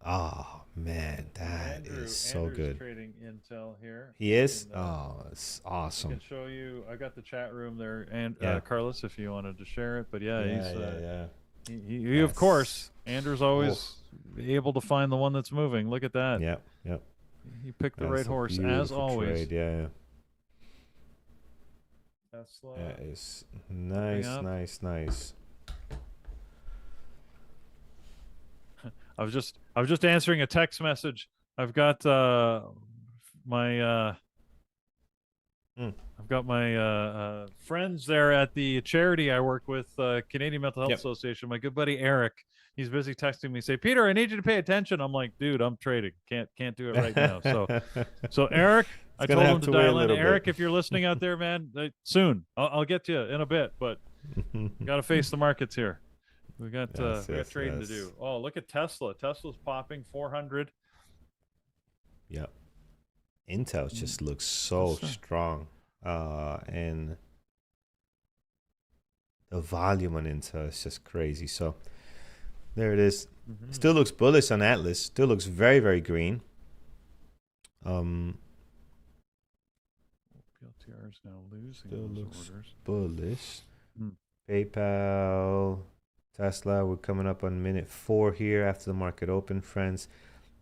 Oh, man, that is so Andrew's good. Trading Intel here. He is? Oh, it's awesome. I can show you. I got the chat room there, and Carlos, if you wanted to share it. But He of course, Andrew's always able to find the one that's moving. Look at that. Yep. He picked the right horse as always. Trade. Yeah. Tesla. That is nice. I was just answering a text message. I've got my friends there at the charity I work with, Canadian Mental Health Association. My good buddy Eric. He's busy texting me, say, Peter, I need you to pay attention. I'm like, dude, I'm trading. Can't do it right now. So Eric, I told him to dial in. Eric, if you're listening out there, man, soon. I'll get to you in a bit, but got to face the markets here. We got trading to do. Oh, look at Tesla. Tesla's popping 400. Yep. Intel just looks so strong. And the volume on Intel is just crazy. So there it is. Still looks bullish on Atlas. Still looks very, very green. PLTR is now losing those orders. Bullish. PayPal, Tesla, we're coming up on minute 4 here after the market open, friends.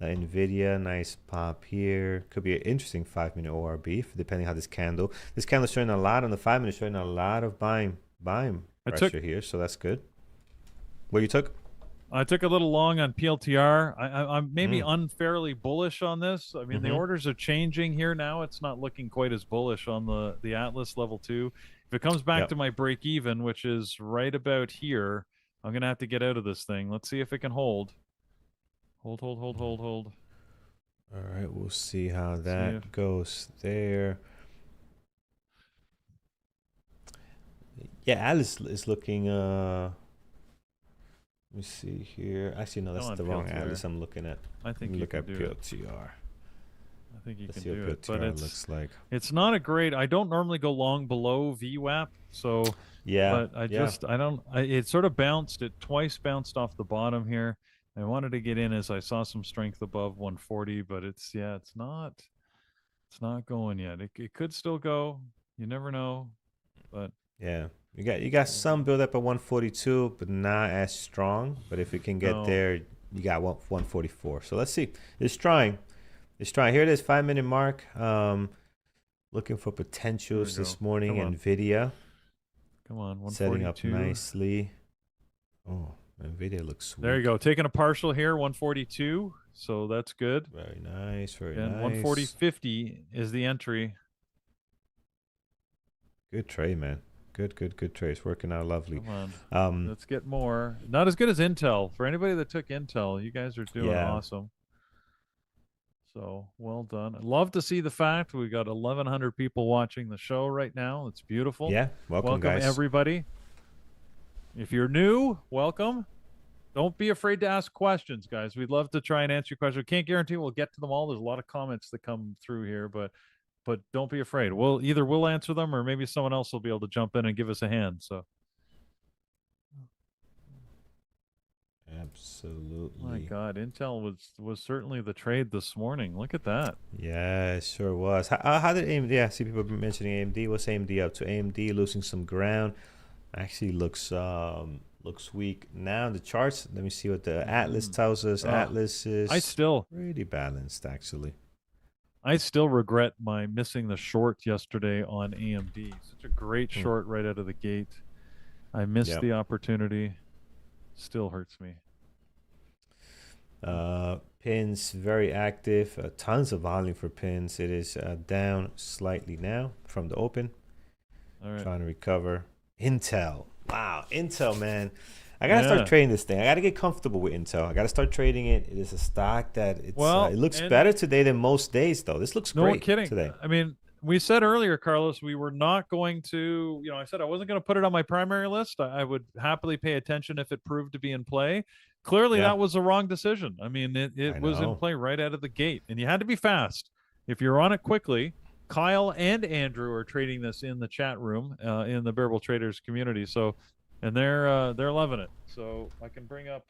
NVIDIA, nice pop here. Could be an interesting 5-minute ORB, depending how this candle. This candle is showing a lot on the 5-minute, showing a lot of buying pressure here, so that's good. What you took? I took a little long on PLTR. I'm maybe unfairly bullish on this. I mean, the orders are changing here now. It's not looking quite as bullish on the Atlas level 2. If it comes back to my break even, which is right about here, I'm going to have to get out of this thing. Let's see if it can hold. Hold. All right, we'll see how that goes there. Yeah, Atlas is looking let me see here. Actually, no, that's the wrong Atlas I'm looking at. I think you look can at do PLTR. I think you Let's can see do what it, PLTR but looks like. It's not a great. I don't normally go long below VWAP, so yeah. But I don't. It sort of bounced. It twice bounced off the bottom here. I wanted to get in as I saw some strength above 140, but it's not going yet. It could still go. You never know, but yeah. You got some build up at 142, but not as strong. But if it can get there, you got 144. So let's see. It's trying. Here it is, 5-minute mark. Looking for potentials this morning. NVIDIA. Come on, 142. Setting up nicely. Oh, NVIDIA looks sweet. There you go. Taking a partial here, 142. So that's good. Very nice. Very and nice. 140.50 is the entry. Good trade, man. Good trade. It's working out lovely. Come on. Let's get more. Not as good as Intel. For anybody that took Intel, you guys are doing awesome. So well done. I'd love to see the fact we got 1,100 people watching the show right now. It's beautiful. Yeah, welcome guys. Everybody. If you're new, welcome. Don't be afraid to ask questions, guys. We'd love to try and answer your questions. We can't guarantee we'll get to them all. There's a lot of comments that come through here, but don't be afraid. We'll answer them, or maybe someone else will be able to jump in and give us a hand. So. Absolutely. My God, Intel was certainly the trade this morning. Look at that. Yeah, it sure was. How did AMD? Yeah, I see people mentioning AMD. What's AMD up to? AMD losing some ground. Actually looks weak now. The charts. Let me see what the Atlas tells us. Atlas is pretty balanced actually. I still regret my missing the short yesterday on AMD. Such a great short right out of the gate. I missed the opportunity. Still hurts me. Pins very active. Tons of volume for pins. It is down slightly now from the open. All right. Trying to recover. Intel. Wow, Intel, man. I gotta start trading this thing. I gotta get comfortable with Intel. I gotta start trading it. It is a stock that it looks better today than most days, though. This looks great today. I mean, we said earlier, Carlos, we were not going to, I said I wasn't going to put it on my primary list. I would happily pay attention if it proved to be in play. Clearly, that was a wrong decision. I mean, it was in play right out of the gate, and you had to be fast. If you're on it quickly, Kyle and Andrew are trading this in the chat room in the Bearable Traders community. So, and they're loving it. So I can bring up.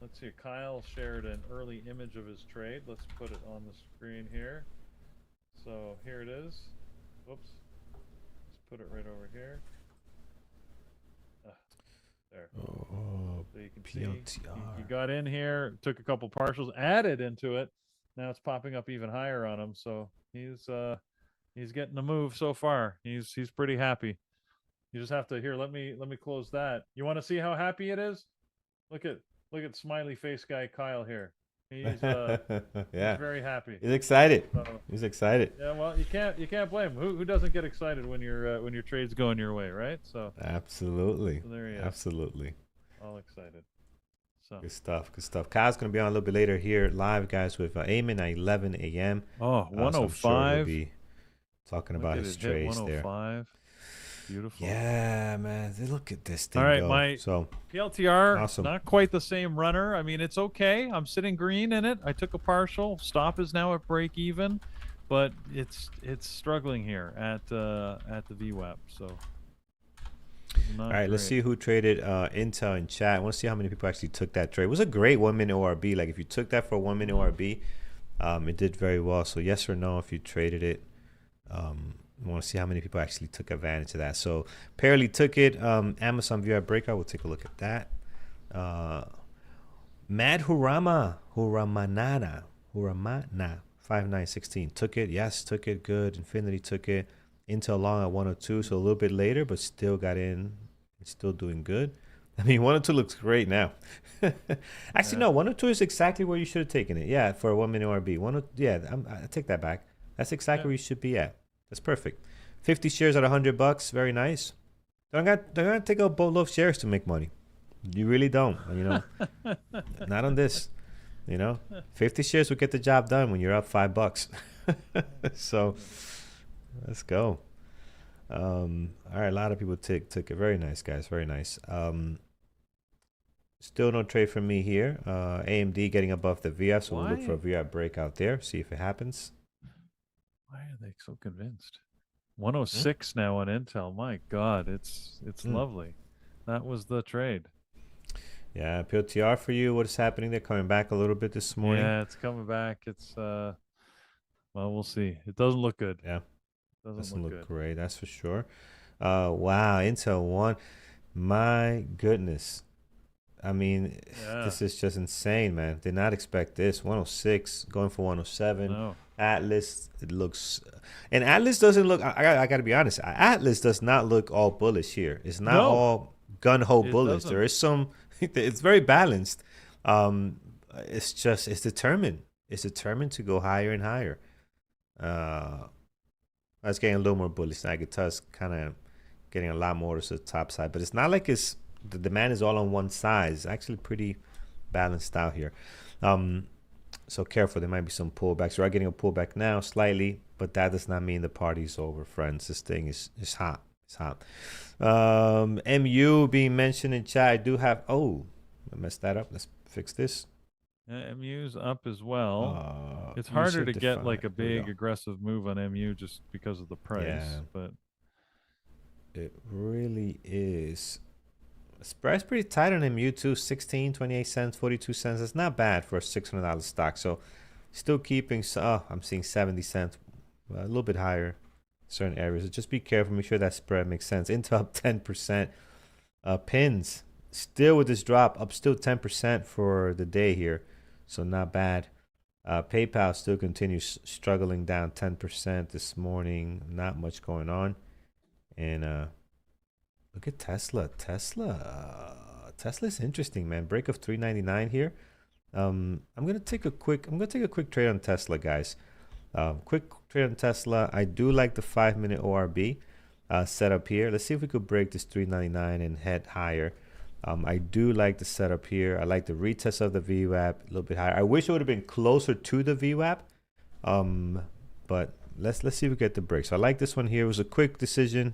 Let's see. Kyle shared an early image of his trade. Let's put it on the screen here. So here it is. Whoops. Let's put it right over here. There. Oh, so you can PLTR. see he got in here, took a couple partials, added into it. Now it's popping up even higher on him. So he's getting the move so far. He's pretty happy. You just have to let me close that. You want to see how happy it is? Look at smiley face guy Kyle here. He's he's very happy. He's excited. He's excited. Yeah, well, you can't blame him. Who doesn't get excited when your trade's going your way, right? So absolutely. So there he is. Absolutely. All excited. So good stuff. Kyle's gonna be on a little bit later here live, guys, with Eamon at 11 a.m. 105. So I'm sure he'll be talking about his trades there. 105. Beautiful. Yeah, man. Look at this thing. All right, go. my PLTR, not quite the same runner. I mean, it's okay. I'm sitting green in it. I took a partial. Stop is now at break even, but it's struggling here at the VWAP. So. All right, let's see who traded Intel in chat. I want to see how many people actually took that trade. It was a great 1 minute ORB. Like if you took that for a 1 minute ORB, it did very well. So yes or no if you traded it. I want to see how many people actually took advantage of that. So Parley took it. Amazon VR breakout. We'll take a look at that. Mad Huramana 5916 took it. Yes, took it. Good. Infinity took it. Intel long at 102, so a little bit later, but still got in. It's still doing good. I mean, 102 looks great now. Actually, no, 102 is exactly where you should have taken it. Yeah, for a 1 minute RB. Yeah, I take that back. That's exactly where you should be at. That's perfect. 50 shares at $100. Very nice. Don't gotta take a boatload of shares to make money. You really don't. You know, not on this. You know, 50 shares will get the job done when you're up $5. So let's go. All right, a lot of people took it. Very nice, guys. Very nice. Still no trade from me here. AMD getting above the VF, so we'll look for a VF breakout there. See if it happens. Why are they so convinced? 106 now on Intel. My God, it's lovely. That was the trade. Yeah, PLTR for you. What is happening? They're coming back a little bit this morning. Yeah, it's coming back. It's well, we'll see. It doesn't look good. Yeah, doesn't look great. That's for sure. Wow, Intel 1. My goodness. I mean, this is just insane, man. Did not expect this. 106 going for 107. No. Atlas, it looks, and Atlas doesn't look. I got to be honest. Atlas does not look all bullish here. It's not all gun ho bullish. There is some. It's very balanced. It's determined. It's determined to go higher and higher. That's getting a little more bullish. I could tell it's kind of getting a lot more to the top side, but it's not like the demand is all on one side. It's actually pretty balanced out here. So careful. There might be some pullbacks. We are getting a pullback now slightly, but that does not mean the party's over, friends. This thing is hot. It's hot. MU being mentioned in chat. I do have. Oh, I messed that up. Let's fix this. MU's up as well. It's harder to get like a big aggressive move on MU just because of the price, but it really is. Spread's pretty tight on MU too. 16, 28 cents, 42 cents. It's not bad for a $600 stock. So still keeping. I'm seeing 70 cents, a little bit higher. Certain areas. So just be careful. Make sure that spread makes sense. Intel up 10%. Pins still with this drop up still 10% for the day here. So not bad. PayPal still continues struggling down 10% this morning. Not much going on. And look at Tesla. Tesla's interesting, man. Break of 399 here. I'm gonna take a quick trade on Tesla, guys. Quick trade on Tesla. I do like the 5-minute ORB setup here. Let's see if we could break this 399 and head higher. I do like the setup here. I like the retest of the VWAP a little bit higher. I wish it would have been closer to the VWAP. But let's see if we get the break. So I like this one here. It was a quick decision.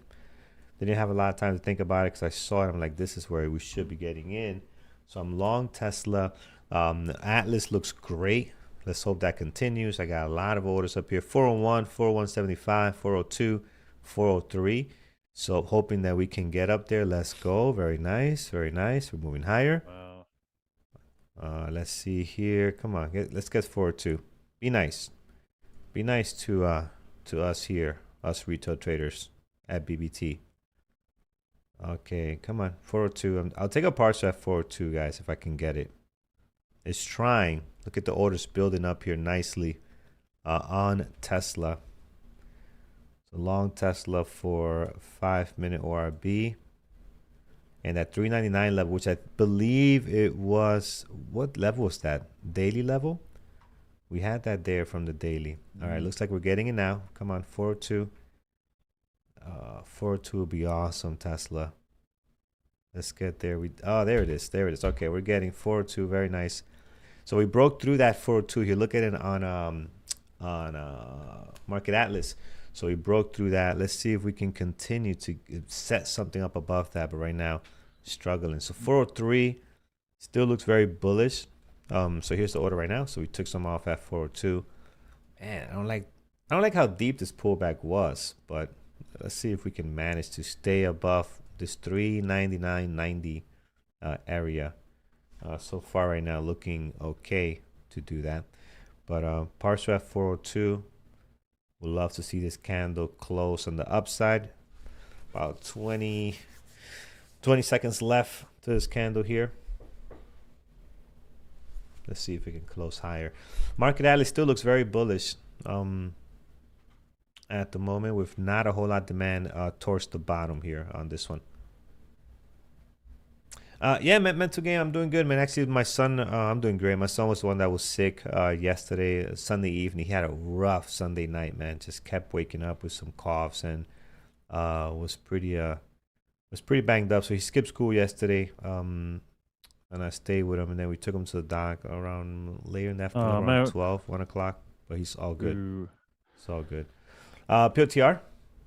Didn't have a lot of time to think about it because I saw it. I'm like, this is where we should be getting in. So I'm long Tesla. Atlas looks great. Let's hope that continues. I got a lot of orders up here. 401, 401.75, 402, 403. So hoping that we can get up there. Let's go. Very nice. Very nice. We're moving higher. Wow. Let's see here. Come on. Let's get 402. Be nice. Be nice to us here, us retail traders at BBT. Okay, come on. 402. I'll take a partial at 402, guys, if I can get it. It's trying. Look at the orders building up here nicely on Tesla. So long Tesla for 5-minute ORB. And that 399 level, which I believe it was, what level was that? Daily level? We had that there from the daily. All right, looks like we're getting it now. Come on, 402. 402 will be awesome, Tesla. Let's get there. There it is. There it is. Okay, we're getting 402. Very nice. So we broke through that 402 here. Look at it on Market Atlas. So we broke through that. Let's see if we can continue to set something up above that. But right now, struggling. So 403 still looks very bullish. So here's the order right now. So we took some off at 402. Man, I don't like how deep this pullback was, but let's see if we can manage to stay above this 399.90 area. So far right now looking okay to do that. But partial at 402. We'd love to see this candle close on the upside. About 20 seconds left to this candle here. Let's see if we can close higher. Market Atlas still looks very bullish at the moment, with not a whole lot of demand towards the bottom here on this one. Yeah, mental game. I'm doing good, man. Actually, my son, I'm doing great. My son was the one that was sick yesterday, Sunday evening. He had a rough Sunday night, man. Just kept waking up with some coughs and was pretty banged up. So he skipped school yesterday. And I stayed with him, and then we took him to the doc around later in the afternoon, around 12, 1 o'clock. But he's all good. Ooh. It's all good. PLTR,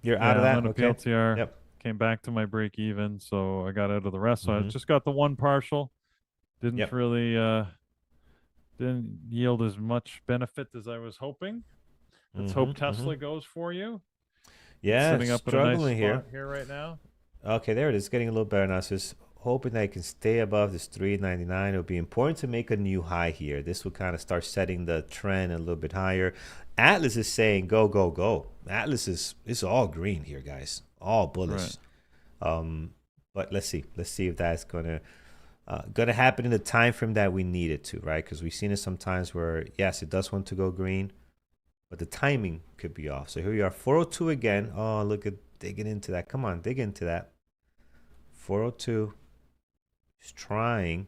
you're out of that? I'm out of Okay. PLTR. Yep. Came back to my break even, so I got out of the rest. So I Mhm. just got the one partial. Didn't Yep. really didn't yield as much benefit as I was hoping. Let's hope Tesla goes for you. Yeah, It's sitting up at a nice spot here right now. Okay, there it is. Getting a little better now. So just hoping that it can stay above this 399. It'll be important to make a new high here. This will kind of start setting the trend a little bit higher. Atlas is saying go, go, go. Atlas is all green here, guys. All bullish. Right. But let's see. Let's see if that's gonna happen in the time frame that we need it to, right? Because we've seen it sometimes where yes, it does want to go green, but the timing could be off. So here we are, 402 again. Oh, look at digging into that. Come on, dig into that. 402. Just trying.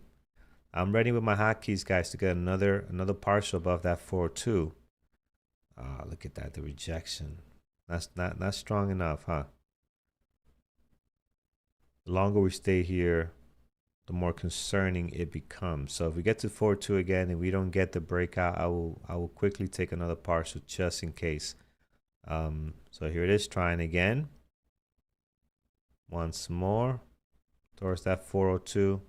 I'm ready with my hotkeys, guys, to get another partial above that 402. Look at that, the rejection. That's not strong enough, huh? The longer we stay here, the more concerning it becomes. So if we get to 4-2 again and we don't get the breakout, I will quickly take another partial just in case. So here it is, trying again. Once more towards that 402.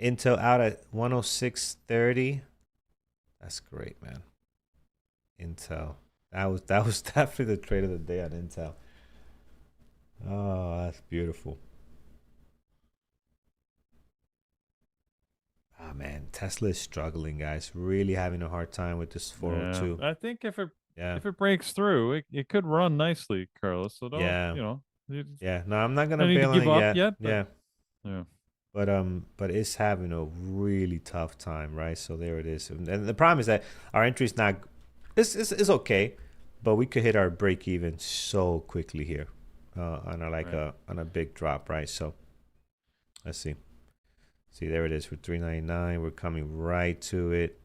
Intel out at 106.30. That's great, man. Intel. That was definitely the trade of the day on Intel. Oh, that's beautiful. Ah, man, Tesla is struggling, guys. Really having a hard time with this 402. Yeah, I think if it breaks through, it could run nicely, Carlos. So don't No, I'm not gonna bail on it yet. Yeah. But it's having a really tough time, right? So there it is. And the problem is that our entry is not. It's okay, but we could hit our break even so quickly here. On a big drop, right? So let's see. See, there it is for 399. We're coming right to it.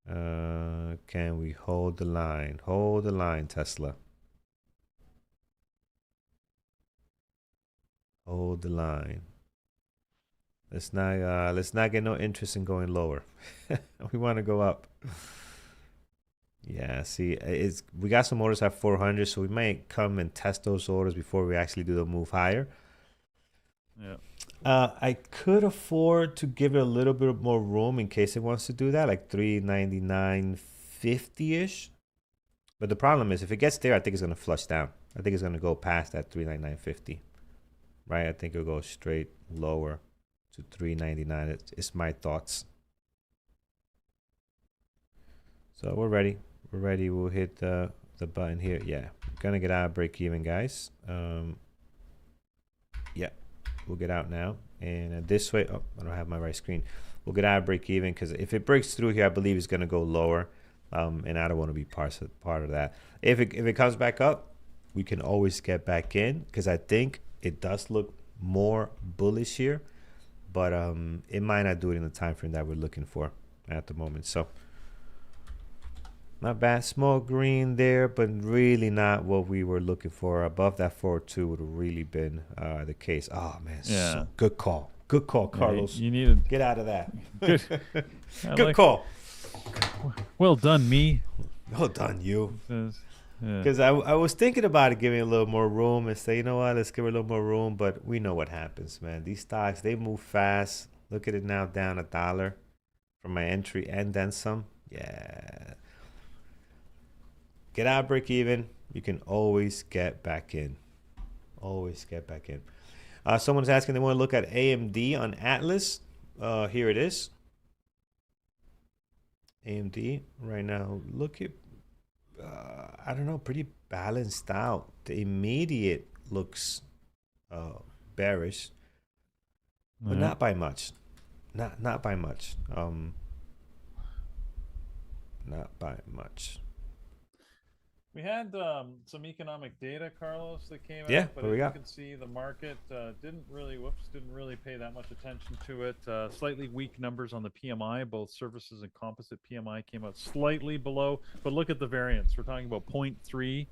Can we hold the line? Hold the line, Tesla. Hold the line. Let's not get no interest in going lower. We want to go up. Yeah, see, we got some orders at 400, so we might come and test those orders before we actually do the move higher. Yeah. I could afford to give it a little bit more room in case it wants to do that, like 399.50-ish. But the problem is, if it gets there, I think it's going to flush down. I think it's going to go past that 399.50, right? I think it'll go straight lower to 399. It's my thoughts. So we're ready. We're ready. We'll hit the button here. Yeah, we're gonna get out of break even, guys. Yeah, we'll get out now. And this way, oh, I don't have my right screen. We'll get out of break even because if it breaks through here, I believe it's gonna go lower. And I don't want to be part of that. If it comes back up, we can always get back in because I think it does look more bullish here, but it might not do it in the time frame that we're looking for at the moment. So. Not bad. Small green there, but really not what we were looking for. Above that 4-2 would have really been the case. Oh, man. Yeah. So good call. Good call, Carlos. You need to get out of that. Good, good call. Well done, me. Well done, you. Because Yeah. I was thinking about it, giving a little more room and say, you know what, let's give it a little more room. But we know what happens, man. These stocks, they move fast. Look at it now, down $1 from my entry and then some. Yeah. Get out, break even. You can always get back in. Always get back in. Someone's asking they want to look at AMD on Atlas. Here it is. AMD right now. Look at, I don't know, pretty balanced out. The immediate looks bearish, but not by much. Not by much. Not by much. We had some economic data, Carlos, that came Yeah, out, but what we as you got? can see, the market didn't really pay that much attention to it. Slightly weak numbers on the PMI. Both services and composite PMI came out slightly below, but look at the variance. We're talking about 0.3.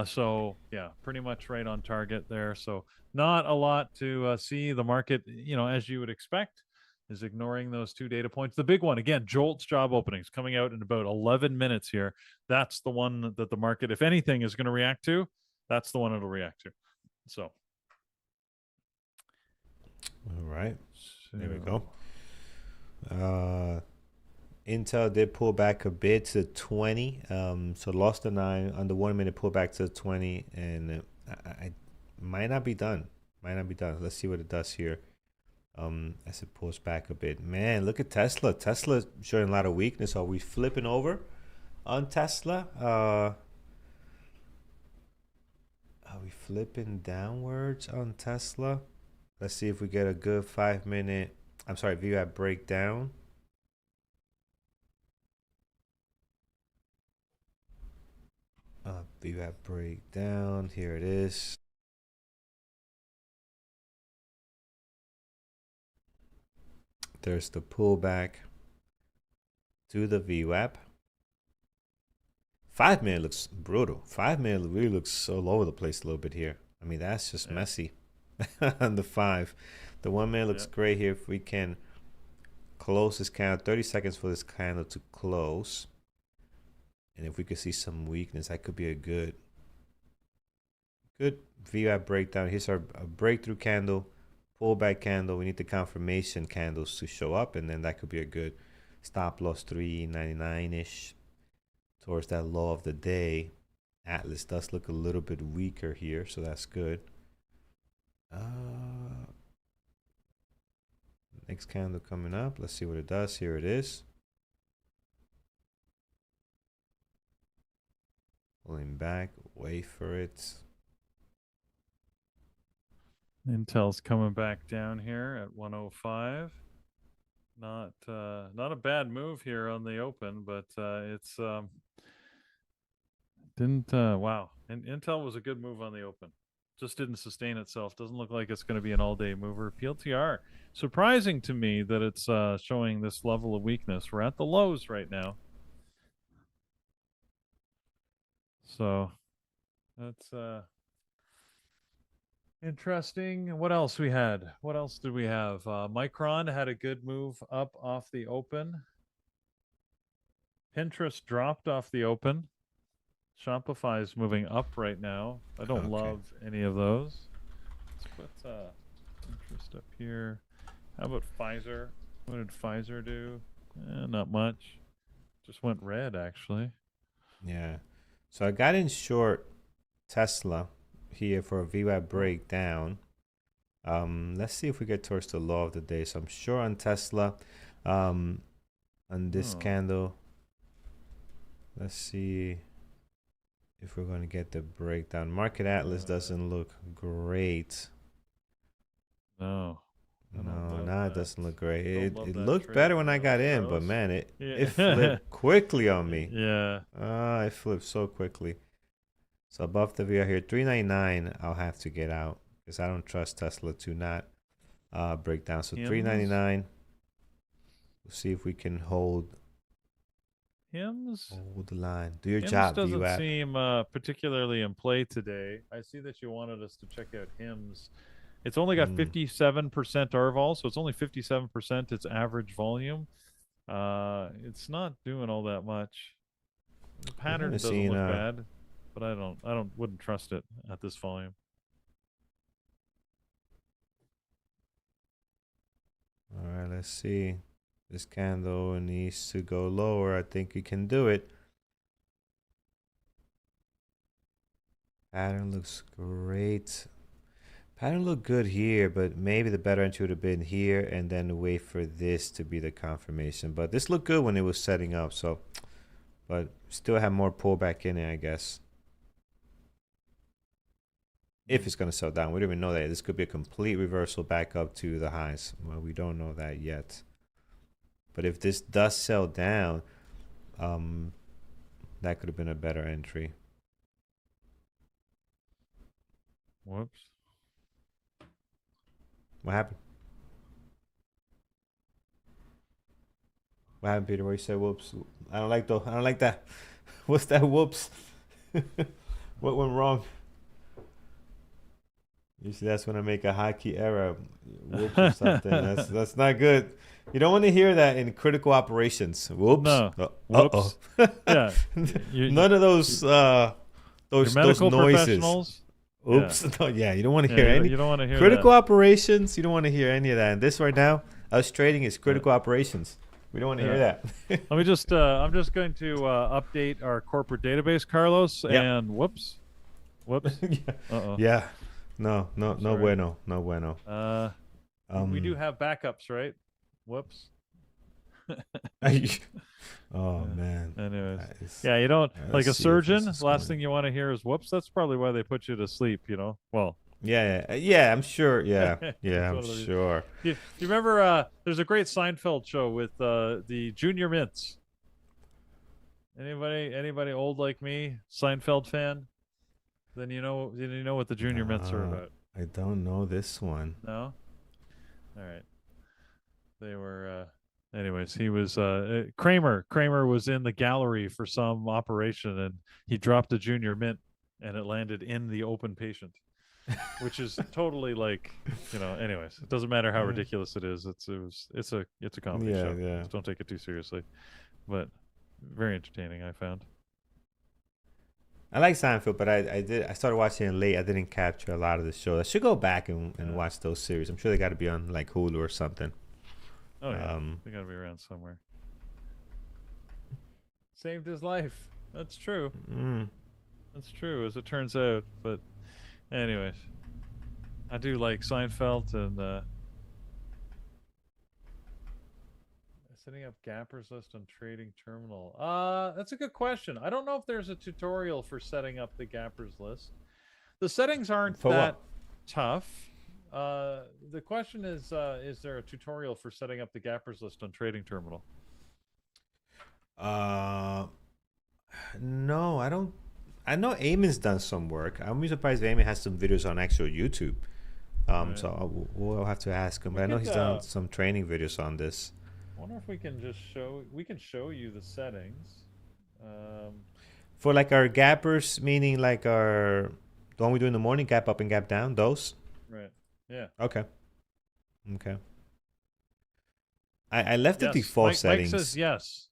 So yeah, pretty much right on target there. So not a lot to see. The market, as you would expect, is ignoring those two data points. The big one, again, Jolt's job openings coming out in about 11 minutes here. That's the one that the market, if anything, is going to react to. That's the one it'll react to. So. All right. There we go. Intel did pull back a bit to 20. So lost the 9 on the 1 minute pullback to 20, and I might not be done. Let's see what it does here. As it pulls back a bit. Man, look at Tesla. Tesla showing a lot of weakness. Are we flipping over on Tesla? Are we flipping downwards on Tesla? Let's see if we get a good 5 minute, VWAP breakdown. VWAP breakdown. Here it is. There's the pullback to the VWAP. 5 minute looks brutal. 5 minute really looks all over the place a little bit here. I mean, that's just messy on the 5. The 1 minute looks great here. If we can close this candle, 30 seconds for this candle to close. And if we could see some weakness, that could be a good VWAP breakdown. Here's our breakthrough candle, pullback candle. We need the confirmation candles to show up, and then that could be a good stop loss 399-ish towards that low of the day. Atlas does look a little bit weaker here, so that's good. Next candle coming up. Let's see what it does. Here it is. Pulling back, wait for it. Intel's coming back down here at 105. Not a bad move here on the open, but it's didn't wow. And Intel was a good move on the open. Just didn't sustain itself. Doesn't look like it's going to be an all-day mover. PLTR, surprising to me that it's showing this level of weakness. We're at the lows right now. So that's interesting. What else we had? What else did we have? Micron had a good move up off the open. Pinterest dropped off the open. Shopify is moving up right now. I don't love any of those. Let's put Pinterest up here. How about Pfizer? What did Pfizer do? Not much. Just went red, actually. Yeah. So I got in short Tesla here for a VWAP breakdown. Let's see if we get towards the low of the day. So I'm short on Tesla on this candle. Let's see if we're going to get the breakdown. Market Atlas doesn't look great. No, it doesn't look great. It looked better when I got in, but man, it flipped quickly on me. Yeah. It flipped so quickly. So above the VWAP here, 399, I'll have to get out because I don't trust Tesla to not break down. So 399. We'll see if we can hold the line. Do your job, doesn't VWAP. seem particularly in play today. I see that you wanted us to check out HIMS. It's only got 57% RVol, so it's only 57% its average volume. It's not doing all that much. The pattern doesn't look bad, but I wouldn't trust it at this volume. All right, let's see. This candle needs to go lower. I think we can do it. Pattern looks great. Pattern looked good here, but maybe the better entry would have been here and then wait for this to be the confirmation. But this looked good when it was setting up, so but still have more pullback in it, I guess. If it's going to sell down. We don't even know that. This could be a complete reversal back up to the highs. Well, we don't know that yet. But if this does sell down, that could have been a better entry. Whoops. What happened? What happened, Peter? Where you said whoops? I don't like though. I don't like that. What's that whoops? What went wrong? Usually that's when I make a hotkey error, whoops or something. That's not good. You don't want to hear that in critical operations. Whoops. No. Uh-oh. Yeah. None of those medical noises. Professionals. Oops. Yeah. No, yeah, you don't want to hear any. You don't want to hear critical that. operations. You don't want to hear any of that. And this right now, us trading is critical operations. We don't want to hear that. Let me just. I'm just going to update our corporate database, Carlos. Yep. And whoops. Uh-oh. Yeah. No bueno. No bueno. We do have backups, right? Whoops. Oh man. Anyways, you don't like a surgeon. Last thing you want to hear is whoops. That's probably why they put you to sleep. Well. Yeah. I'm sure. Yeah. I'm sure. You remember? There's a great Seinfeld show with the Junior Mints. Anybody old like me, Seinfeld fan? Then you know what the Junior Mints are about. I don't know this one. No. All right. They were. Anyways, he was Kramer. Kramer was in the gallery for some operation, and he dropped a Junior Mint, and it landed in the open patient, which is totally like, Anyways, it doesn't matter how ridiculous it is. It's a comedy show. Yeah. Just don't take it too seriously, but very entertaining. I found. I like Seinfeld, but I started watching it late. I didn't capture a lot of the show. I should go back and watch those series. I'm sure they got to be on like Hulu or something. Oh yeah, they gotta be around somewhere. Saved his life. That's true. That's true, as it turns out. But, anyways, I do like Seinfeld and setting up gappers list on trading terminal. That's a good question. I don't know if there's a tutorial for setting up the gappers list. The settings aren't that tough. The question is there a tutorial for setting up the gappers list on trading terminal? No, I don't. I know Eamon's done some work. I'm surprised Eamon has some videos on actual YouTube. Right. So we'll have to ask him. But I know he's done some training videos on this. I wonder if we can just show you the settings. For like our gappers, meaning like the one we do in the morning, gap up and gap down, those? Right. Yeah. Okay. I left the default settings. Mike says yes.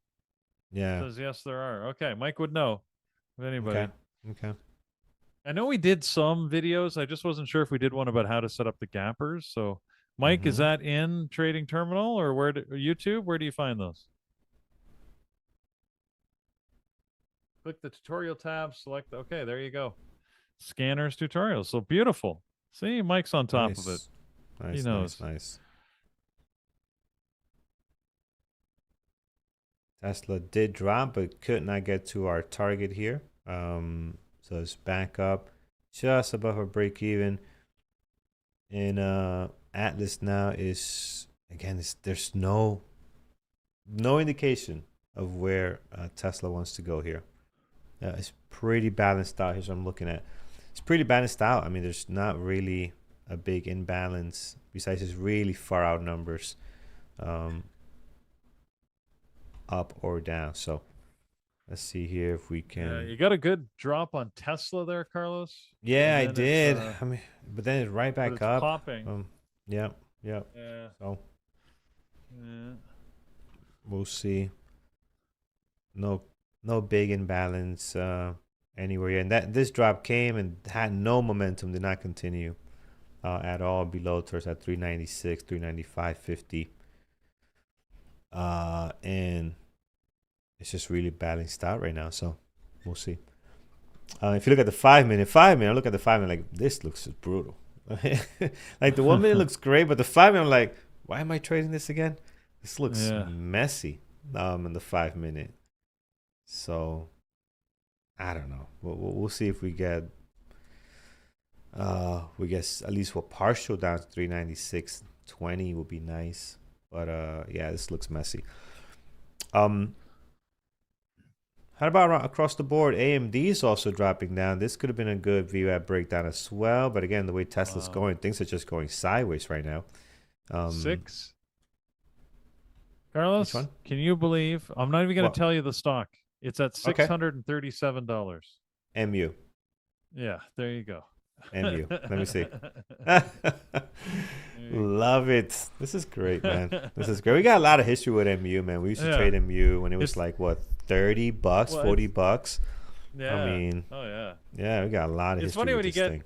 Yeah. Says yes, there are. Okay, Mike would know. If anybody. Okay. I know we did some videos. I just wasn't sure if we did one about how to set up the gappers. So, Mike, is that in Trading Terminal or YouTube? Where do you find those? Click the tutorial tab. Select. Okay, there you go. Scanners tutorials. So beautiful. See, Mike's on top of it. Nice, he knows. Nice. Tesla did drop, but could not get to our target here. So it's back up just above our break even. And Atlas now is again. There's no indication of where Tesla wants to go here. It's pretty balanced out. Here's what I'm looking at. It's pretty balanced out. I mean, there's not really a big imbalance besides just really far out numbers, up or down. So let's see here if we can. Yeah, you got a good drop on Tesla there, Carlos. Yeah, I did. I mean, but then it's right back up. Popping. Yeah. So we'll see. No big imbalance anywhere yet. And this drop came and had no momentum, did not continue at all below towards that 396, 395.50. And it's just really balanced out right now. So we'll see. If you look at the 5 minute, I look at the 5 minute like this looks brutal. Like the 1 minute looks great, but the 5 minute I'm like, why am I trading this again? This looks messy in the 5 minute. So I don't know. We'll see if we get at least a partial down to 396.20 would be nice. But yeah, this looks messy. How How about across the board? AMD is also dropping down. This could have been a good VWAP breakdown as well. But again, the way Tesla's going, things are just going sideways right now. 6. Carlos, Which one? can you believe? I'm not even going to tell you the stock. It's at $637. MU. Yeah, there you go. MU. Let me see. Love it. This is great, man. This is great. We got a lot of history with MU, man. We used to trade MU when it was like what, $30, $40. Yeah. I mean, yeah, we got a lot of history. It's funny when you get.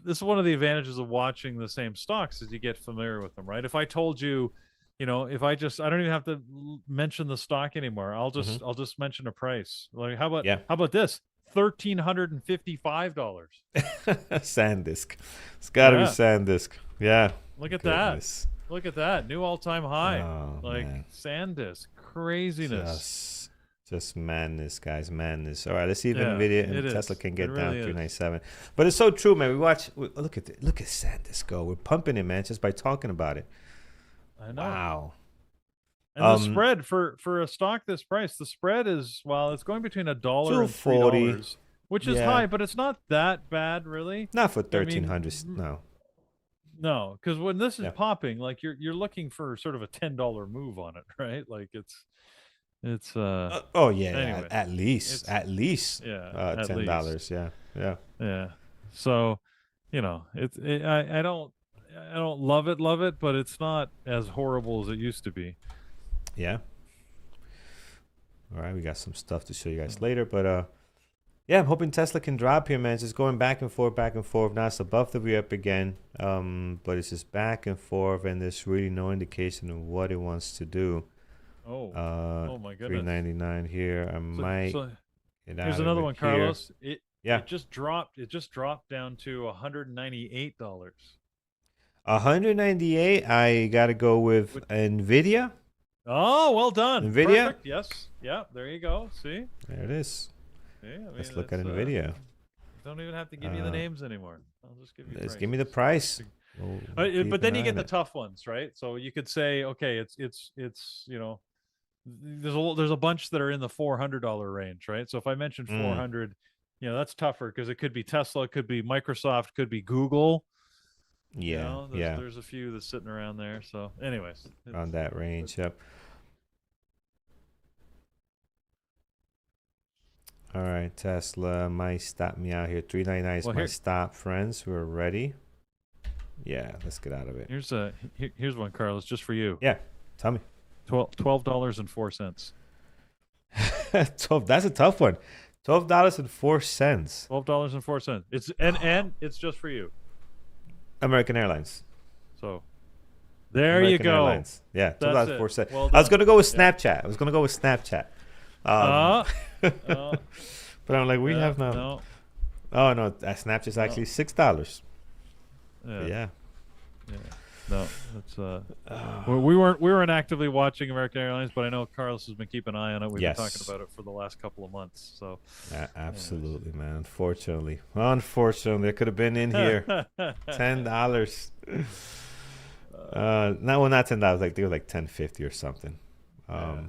This is one of the advantages of watching the same stocks, is you get familiar with them, right? If I told you, if I don't even have to mention the stock anymore. I'll just mention a price. Like how about this? $1,355. SanDisk. It's got to be SanDisk. Yeah. Look at that. Look at that. New all-time high. Man. SanDisk. Craziness. Just madness, guys. Madness. All right, let's see if NVIDIA and Tesla can get down 397. But it's so true, man. Look at SanDisk go. We're pumping it, man, just by talking about it. I know. Wow. And the spread for a stock this price, the spread is, it's going between $1 and $3, which is high, but it's not that bad, really. Not for 1,300. No, because when this is popping, like you're looking for sort of a $10 move on it, right? Like it's anyway, at least $10. Yeah. So, I don't love it, but it's not as horrible as it used to be. Yeah. All right, we got some stuff to show you guys later, but I'm hoping Tesla can drop here, man. It's just going back and forth. Now it's above the re-up again, but it's just back and forth, and there's really no indication of what it wants to do. Oh my goodness. $399 here. I might get out. Here's another one, Carlos. It just dropped down to $198. 198. I gotta go with NVIDIA. Oh, well done. NVIDIA. Perfect. Yes. Yeah. There you go. See. There it is. Yeah, let's look at NVIDIA. Don't even have to give you the names anymore. I'll just give you. Just give me the price. But then you get the tough ones, right? So you could say, okay, it's there's a bunch that are in the $400 range, right? So if I mentioned 400, that's tougher because it could be Tesla, it could be Microsoft, could be Google. There's a few that's sitting around there. So, anyways, around that range, yep. All right, Tesla might stop me out here. 399 is my stop, friends. We're ready. Yeah, let's get out of it. Here's one, Carlos, just for you. Yeah, tell me. $12.04. 12. That's a tough one. $12.04. $12.04. It's just for you. American Airlines. So there American you go. Airlines. Yeah, $12.04. Well, I was gonna go with Snapchat. But I'm like, we have no. Oh no, Snapchat's actually $6. Yeah. No, that's we weren't actively watching American Airlines, but I know Carlos has been keeping an eye on it. We've been talking about it for the last couple of months. So absolutely, man. Unfortunately, it could have been in here. $10. Not $10. Like they were like $10.50 or something. Well,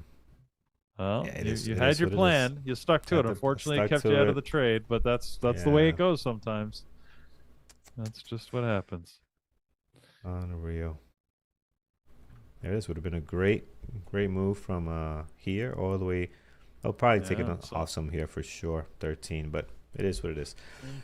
you had your plan. You stuck to it. Unfortunately, it kept you out of the trade, but that's the way it goes sometimes. That's just what happens. Unreal. There it is. Would have been a great move from here all the way. I'll probably take it off some here for sure. 13, but it is what it is.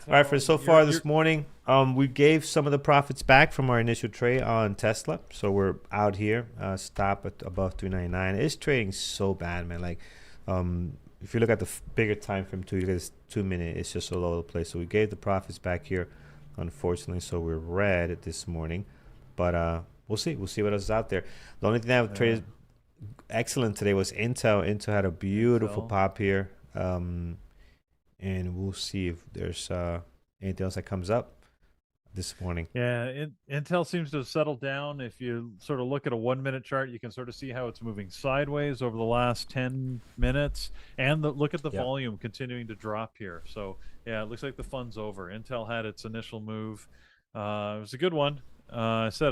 All right, for so far this morning, we gave some of the profits back from our initial trade on Tesla. So we're out here, stop at above 399. It's trading so bad, man. Like, if you look at the bigger time frame, 2 minute, it's just all over the place. So we gave the profits back here, unfortunately. So we're red this morning, but we'll see. We'll see what else is out there. The only thing that traded excellent today was Intel. Intel had a beautiful pop here. And we'll see if there's anything else that comes up this morning. Yeah, Intel seems to have settled down. If you sort of look at a 1 minute chart, you can sort of see how it's moving sideways over the last 10 minutes. And look at the volume continuing to drop here. So, yeah, it looks like the fun's over. Intel had its initial move. It was a good one. I said,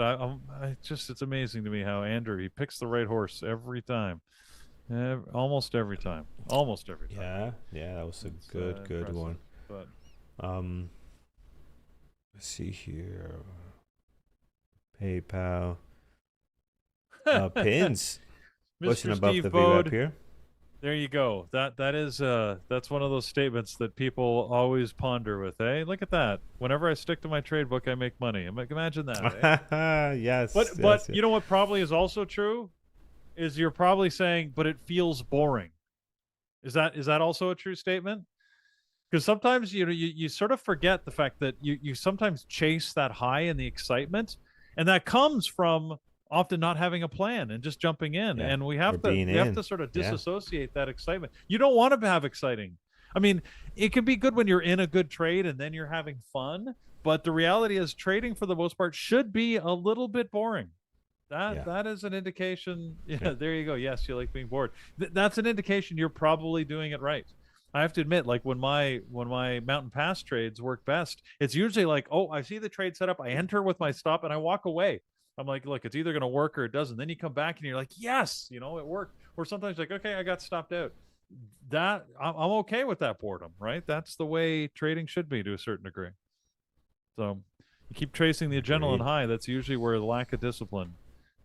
it's amazing to me how Andrew, he picks the right horse every time. Almost every time. Almost every time. Yeah, yeah, that was a good one. But let's see here. PayPal. Pins. Pushing Mr. above Steve the Bode, VWAP here. there you go. That is that's one of those statements that people always ponder with. Hey, look at that. Whenever I stick to my trade book, I make money. I'm like, imagine that. Eh? Yes. But yes. you know what probably is also true is you're probably saying, but it feels boring. Is that also a true statement? Because sometimes you sort of forget the fact that you sometimes chase that high and the excitement, and that comes from often not having a plan and just jumping in. Yeah. And we have to sort of disassociate that excitement. You don't want to have exciting. I mean, it can be good when you're in a good trade and then you're having fun, but the reality is trading for the most part should be a little bit boring. That is an indication. Yeah, there you go. Yes, you like being bored. That's an indication you're probably doing it right. I have to admit, like when my Mountain Pass trades work best, it's usually like, oh, I see the trade set up, I enter with my stop, and I walk away. I'm like, look, it's either going to work or it doesn't. Then you come back and you're like, yes, it worked. Or sometimes like, okay, I got stopped out. That I'm okay with that boredom, right? That's the way trading should be to a certain degree. So you keep tracing the adrenaline high. That's usually where the lack of discipline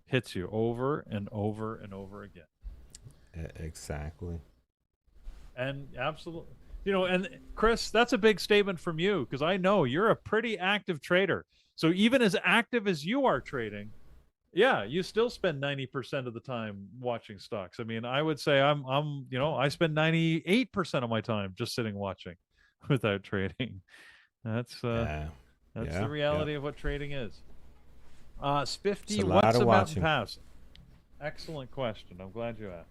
hits you over and over and over again. Exactly. And absolutely, and Chris, that's a big statement from you, because I know you're a pretty active trader. So even as active as you are trading, yeah, you still spend 90% of the time watching stocks. I mean, I would say I spend 98% of my time just sitting watching without trading. That's the reality of what trading is. Spiffy, what's a Mountain Pass? Excellent question. I'm glad you asked.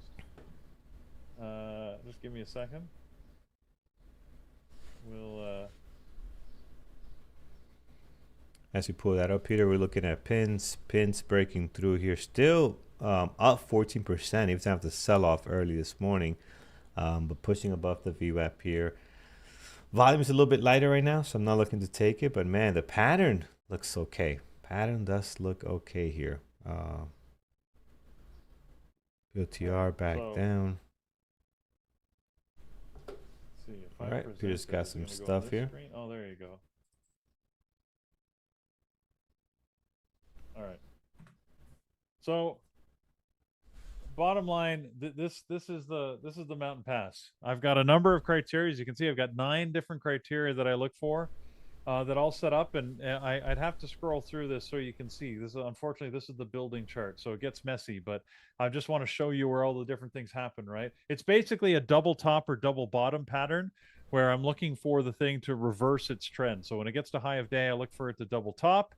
Just give me a second. We'll as we pull that up, Peter, we're looking at pins breaking through here, still up 14%, even after the sell-off early this morning, but pushing above the VWAP here. Volume is a little bit lighter right now, so I'm not looking to take it, but man, the pattern looks okay. Pattern does look okay here. PLTR back down. All right, Peter's got some stuff here. Oh, there you go. All right. So, bottom line, this is the Mountain Pass. I've got a number of criteria. As you can see, I've got 9 different criteria that I look for, that all set up, and I'd have to scroll through this so you can see. Unfortunately, this is the building chart, so it gets messy, but I just want to show you where all the different things happen, right? It's basically a double top or double bottom pattern where I'm looking for the thing to reverse its trend. So when it gets to high of day, I look for it to double top,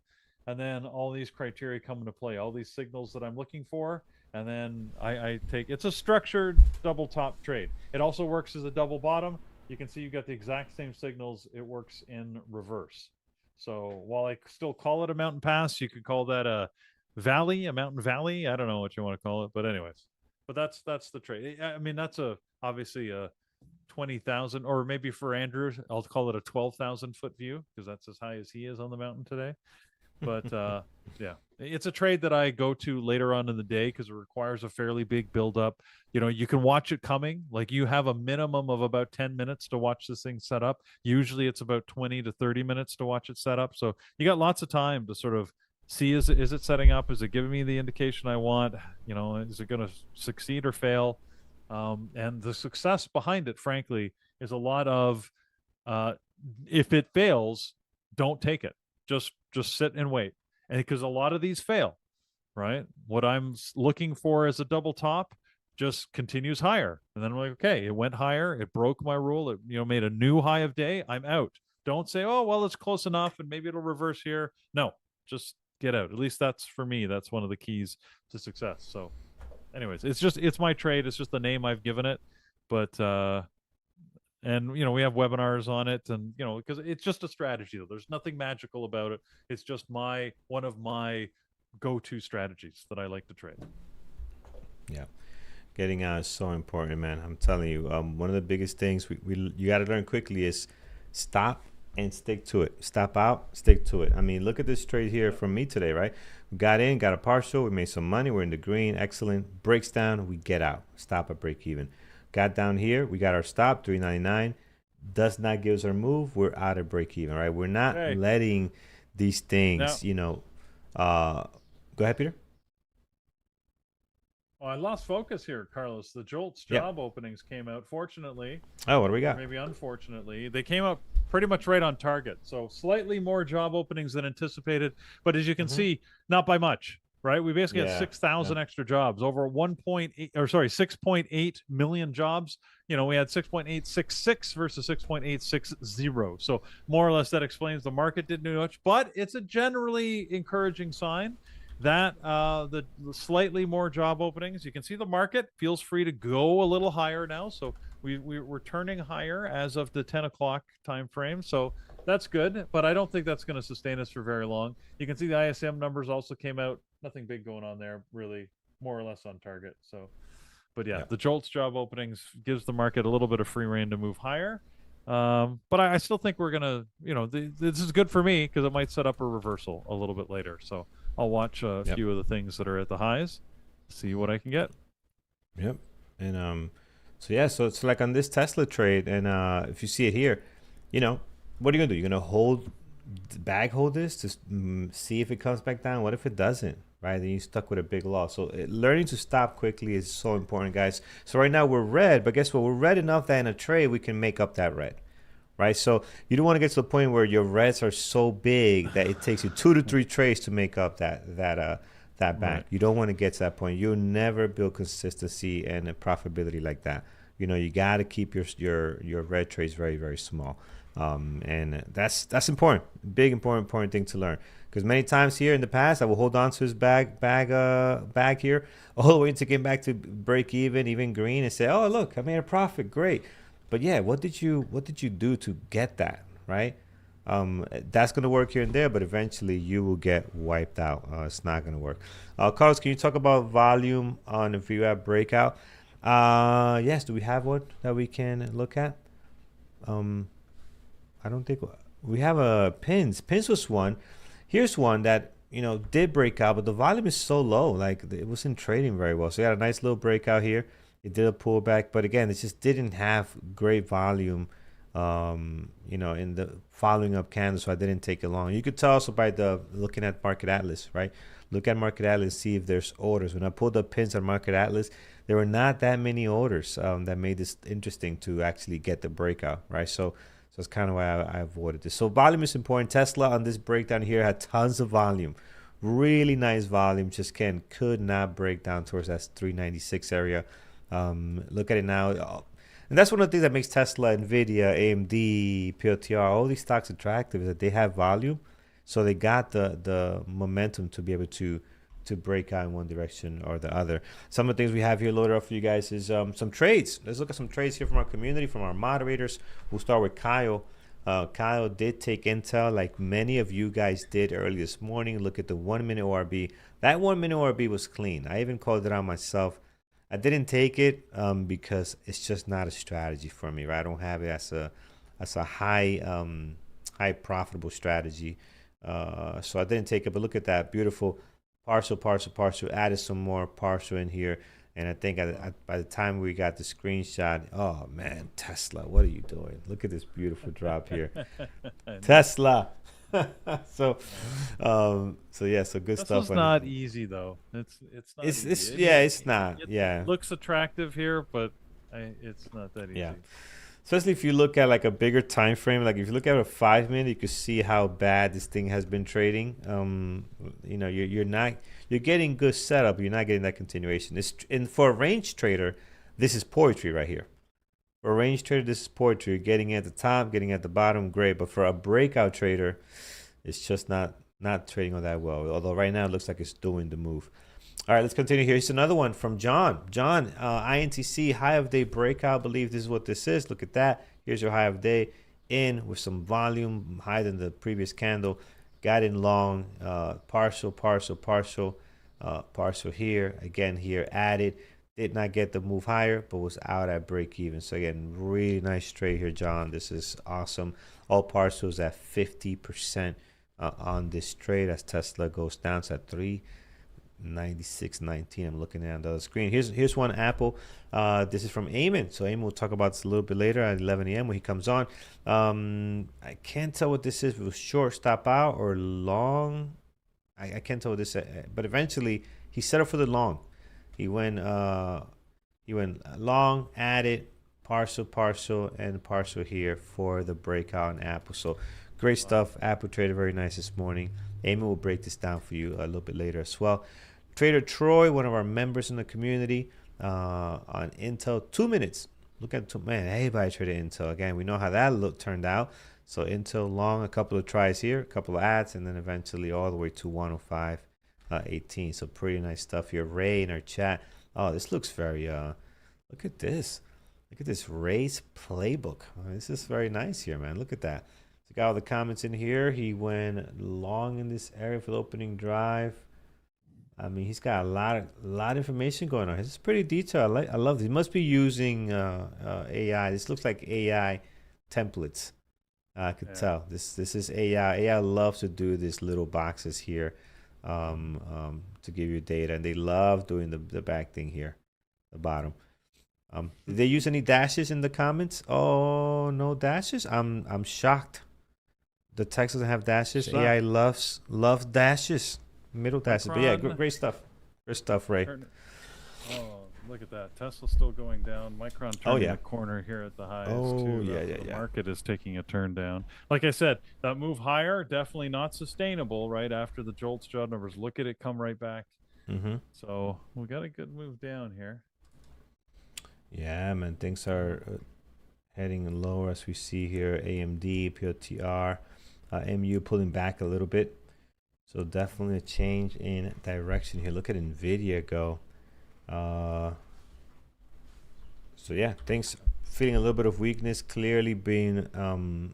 and then all these criteria come into play, all these signals that I'm looking for, and then I take, it's a structured double top trade. It also works as a double bottom. You can see you've got the exact same signals. It works in reverse. So while I still call it a Mountain Pass, you could call that a mountain valley. I don't know what you want to call it, but anyways, but that's the trade. I mean, that's obviously a 20,000, or maybe for Andrew, I'll call it a 12,000 foot view, because that's as high as he is on the mountain today. But yeah, it's a trade that I go to later on in the day because it requires a fairly big build-up. You can watch it coming. Like, you have a minimum of about 10 minutes to watch this thing set up. Usually it's about 20 to 30 minutes to watch it set up. So you got lots of time to sort of see, is it setting up? Is it giving me the indication I want? Is it going to succeed or fail? And the success behind it, frankly, is a lot of, if it fails, don't take it. Just sit and wait. And because a lot of these fail, right? What I'm looking for as a double top just continues higher. And then I'm like, okay, it went higher. It broke my rule. It, made a new high of day. I'm out. Don't say, oh, well, it's close enough and maybe it'll reverse here. No, just get out. At least that's, for me, that's one of the keys to success. So anyways, it's my trade. It's just the name I've given it. But, and we have webinars on it, and because it's just a strategy, though. There's nothing magical about it. It's just one of my go-to strategies that I like to trade. Yeah, getting out is so important, man. I'm telling you, one of the biggest things you got to learn quickly is stop and stick to it. Stop out, stick to it. I mean, look at this trade here from me today, right? We got in, got a partial, we made some money, we're in the green, excellent. Breaks down, we get out. Stop at break even. Got down here, we got our stop, 399. Does not give us our move, we're out of break even, right? We're not letting these things, you know, go ahead, Peter. Oh, I lost focus here, Carlos. The JOLTS job openings came out. Fortunately. Oh, what do we got? Maybe unfortunately. They came up pretty much right on target. So slightly more job openings than anticipated. But as you can see, not by much, right? We basically had 6,000 extra jobs, over 6.8 million jobs. You know, we had 6.866 versus 6.860. So more or less that explains the market didn't do much. But it's a generally encouraging sign that the slightly more job openings. You can see the market feels free to go a little higher now. So we're turning higher as of the 10 o'clock time frame. So that's good, but I don't think that's going to sustain us for very long. You can see the ISM numbers also came out. Nothing big going on there, really, more or less on target. So, but yeah, the JOLTS job openings gives the market a little bit of free rein to move higher. But I still think we're gonna, you know, this is good for me because it might set up a reversal a little bit later. So I'll watch a few of the things that are at the highs, see what I can get. Yep. And so yeah, so it's like on this Tesla trade, and if you see it here, you know, what are you gonna do? You're gonna hold this to see if it comes back down. What if it doesn't? Right, then you're stuck with a big loss. So learning to stop quickly is so important, guys. So right now we're red, but guess what? We're red enough that in a trade we can make up that red, right? So you don't want to get to the point where your reds are so big that it takes you 2 to 3 trades to make up that back. Right. You don't want to get to that point. You'll never build consistency and a profitability like that. You know, you got to keep your red trades very, very small. And that's important, big important thing to learn, because many times here in the past I will hold on to his bag here all the way to get back to break even green, and say, oh look, I made a profit, great. But yeah, what did you do to get that, right? That's going to work here and there, but eventually you will get wiped out. It's not going to work. Carlos, can you talk about volume on if you have breakout? Yes, do we have one that we can look at? I don't think we have a pins. Pins was one. Here's one that, you know, did break out, but the volume is so low. Like, it wasn't trading very well. So we had a nice little breakout here. It did a pullback, but again, it just didn't have great volume, you know, in the following up candles. So I didn't take it long. You could tell also by looking at Market Atlas, right? Look at Market Atlas, see if there's orders. When I pulled up pins on Market Atlas, there were not that many orders that made this interesting to actually get the breakout, right? So that's kind of why I avoided this. So volume is important. Tesla on this breakdown here had tons of volume. Really nice volume. Just could not break down towards that 396 area. Look at it now. And that's one of the things that makes Tesla, NVDA, AMD, PLTR, all these stocks attractive, is that they have volume. So they got the momentum to be able to break out in one direction or the other. Some of the things we have here loaded up for you guys is some trades. Let's look at some trades here from our community, from our moderators. We'll start with Kyle. Kyle did take Intel like many of you guys did early this morning. Look at the 1 minute ORB. That 1 minute ORB was clean. I even called it out myself. I didn't take it because it's just not a strategy for me, right? I don't have it as a high profitable strategy. So I didn't take it, but look at that beautiful partial, added some more partial in here. And I think by the time we got the screenshot, oh man, Tesla, what are you doing? Look at this beautiful drop here. Tesla. So yeah, so good stuff. It's not easy though. It's not easy. It's not. It looks attractive here, but it's not that easy. Yeah. Especially if you look at like a bigger time frame, like if you look at a 5 minute, you can see how bad this thing has been trading. You know, you're getting good setup, you're not getting that continuation. And for a range trader, this is poetry right here. For a range trader, this is poetry. You're getting at the top, getting at the bottom, great. But for a breakout trader, it's just not trading all that well. Although right now it looks like it's doing the move. All right, let's continue here. Here's another one from John. John, INTC, high of day breakout. I believe this is what this is. Look at that. Here's your high of day in with some volume higher than the previous candle. Got in long, partial here. Again here, added. Did not get the move higher, but was out at break even. So again, really nice trade here, John. This is awesome. All parcels at 50% on this trade as Tesla goes down to 396.19. I'm looking at the other screen. Here's one Apple. This is from Eamon. So Eamon will talk about this a little bit later at 11 a.m. when he comes on. I can't tell what this is. If it was short, stop out, or long. I can't tell what this is. But eventually, he set up for the long. He went long, added parcel, and parcel here for the breakout in Apple. So great stuff. Apple traded very nice this morning. Eamon will break this down for you a little bit later as well. Trader Troy, one of our members in the community, on Intel, 2 minutes. Look at man, everybody traded Intel. Again, we know how that turned out. So Intel long, a couple of tries here, a couple of ads, and then eventually all the way to 105.18. So pretty nice stuff here. Ray in our chat. Oh, this looks very look at this. Look at this Ray's playbook. This is very nice here, man. Look at that. So got all the comments in here. He went long in this area for the opening drive. I mean, he's got a lot of information going on. This is pretty detailed. I love this. He must be using AI. This looks like AI templates. I could tell. This is AI. AI loves to do these little boxes here to give you data, and they love doing the back thing here, the bottom. Did they use any dashes in the comments? Oh, no dashes. I'm shocked. The text doesn't have dashes. AI loves dashes, middle dashes. But yeah, great stuff. Great stuff, Ray. Oh, look at that. Tesla's still going down. Micron turning a corner here at the highs too. The market is taking a turn down. Like I said, that move higher, definitely not sustainable right after the JOLTS job numbers. Look at it come right back. So we got a good move down here. Yeah, man, things are heading lower as we see here. AMD, PLTR, MU pulling back a little bit. So definitely a change in direction here. Look at NVIDIA go. So yeah, things feeling a little bit of weakness, clearly being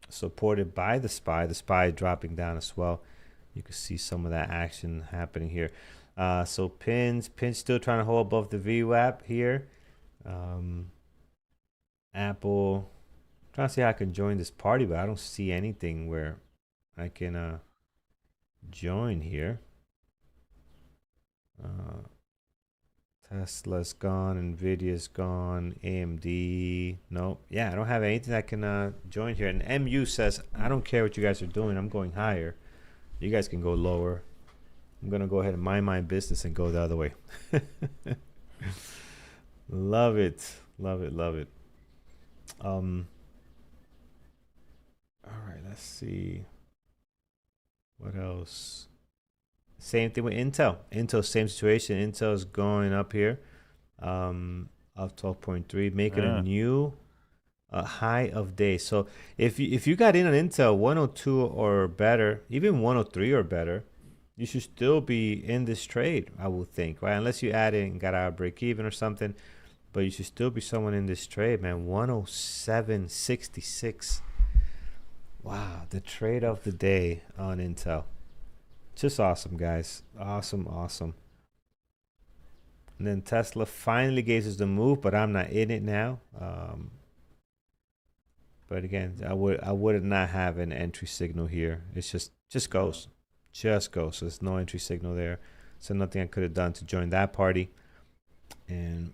supported by the SPY. The SPY dropping down as well. You can see some of that action happening here. So pins still trying to hold above the VWAP here. Apple, trying to see how I can join this party, but I don't see anything where I can join here. Tesla's gone, Nvidia's gone, AMD, nope. Yeah, I don't have anything I can join here. And MU says, I don't care what you guys are doing, I'm going higher. You guys can go lower. I'm gonna go ahead and mind my business and go the other way. Love it. All right, let's see. What else? Same thing with Intel. Intel, same situation. Intel is going up here, up 12.3, making a new high of day. So if you got in on Intel 102 or better, even 103 or better, you should still be in this trade, I would think, right? Unless you add in, got out break even or something, but you should still be someone in this trade, man. 107.66. Wow, the trade of the day on Intel. Just awesome, guys. Awesome. And then Tesla finally gave us the move, but I'm not in it now. But again, I would not have an entry signal here. It's just goes. So there's no entry signal there. So nothing I could have done to join that party. And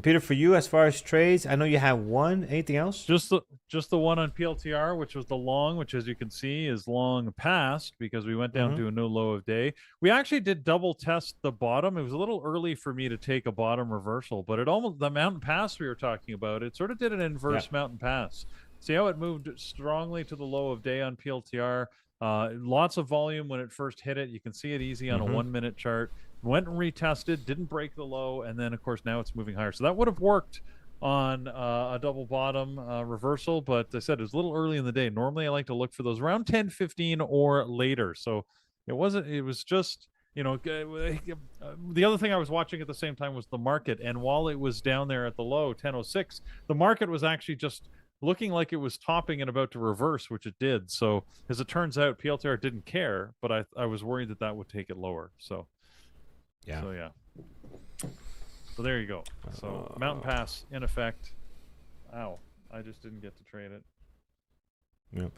Peter, for you, as far as trades, I know you have one. Anything else? Just the one on PLTR, which was the long, which as you can see is long past because we went down to a new low of day. We actually did double test the bottom. It was a little early for me to take a bottom reversal, but it almost, the mountain pass we were talking about, it sort of did an inverse mountain pass. See how it moved strongly to the low of day on PLTR. Lots of volume when it first hit it. You can see it easy on a 1 minute chart. Went and retested, didn't break the low, and then of course now it's moving higher. So that would have worked on a double bottom reversal, but I said it was a little early in the day. Normally I like to look for those around 10:15 or later. So it was just, you know, the other thing I was watching at the same time was the market, and while it was down there at the low 10:06, the market was actually just looking like it was topping and about to reverse, which it did. So as it turns out, PLTR didn't care, but I was worried that would take it lower. So yeah. So there you go. So Mountain Pass in effect. Ow, I just didn't get to trade it. Yep.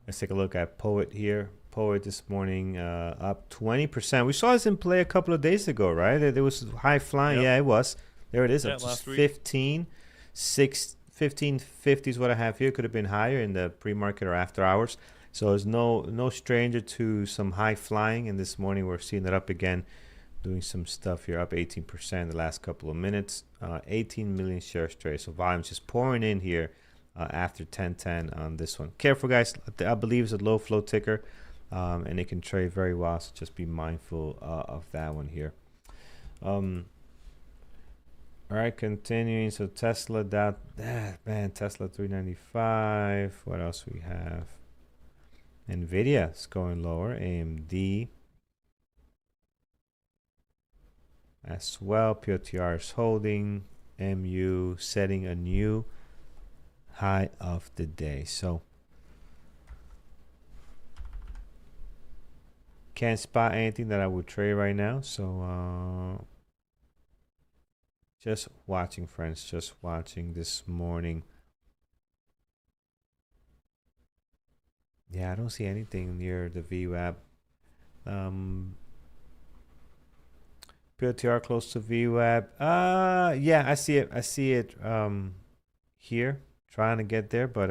Let's take a look at Poet here. Poet this morning up 20%. We saw this in play a couple of days ago, right? There was high flying. Yep. Yeah, it was. There it is. Yeah, up to last 15. 1550 is what I have here. Could have been higher in the pre-market or after hours. So it's no stranger to some high flying. And this morning we're seeing it up again, doing some stuff here, up 18% the last couple of minutes. 18 million shares trade. So volume's just pouring in here after 10:10 on this one. Careful, guys. I believe it's a low flow ticker, and it can trade very well. So just be mindful of that one here. All right, continuing. So Tesla, Tesla 395. What else we have? NVDA is going lower. AMD as well. PLTR is holding. MU setting a new high of the day. So can't spot anything that I would trade right now. So just watching, friends. Just watching this morning. Yeah, I don't see anything near the VWAP. PLTR close to VWAP. Yeah, I see it. I see it here, trying to get there, but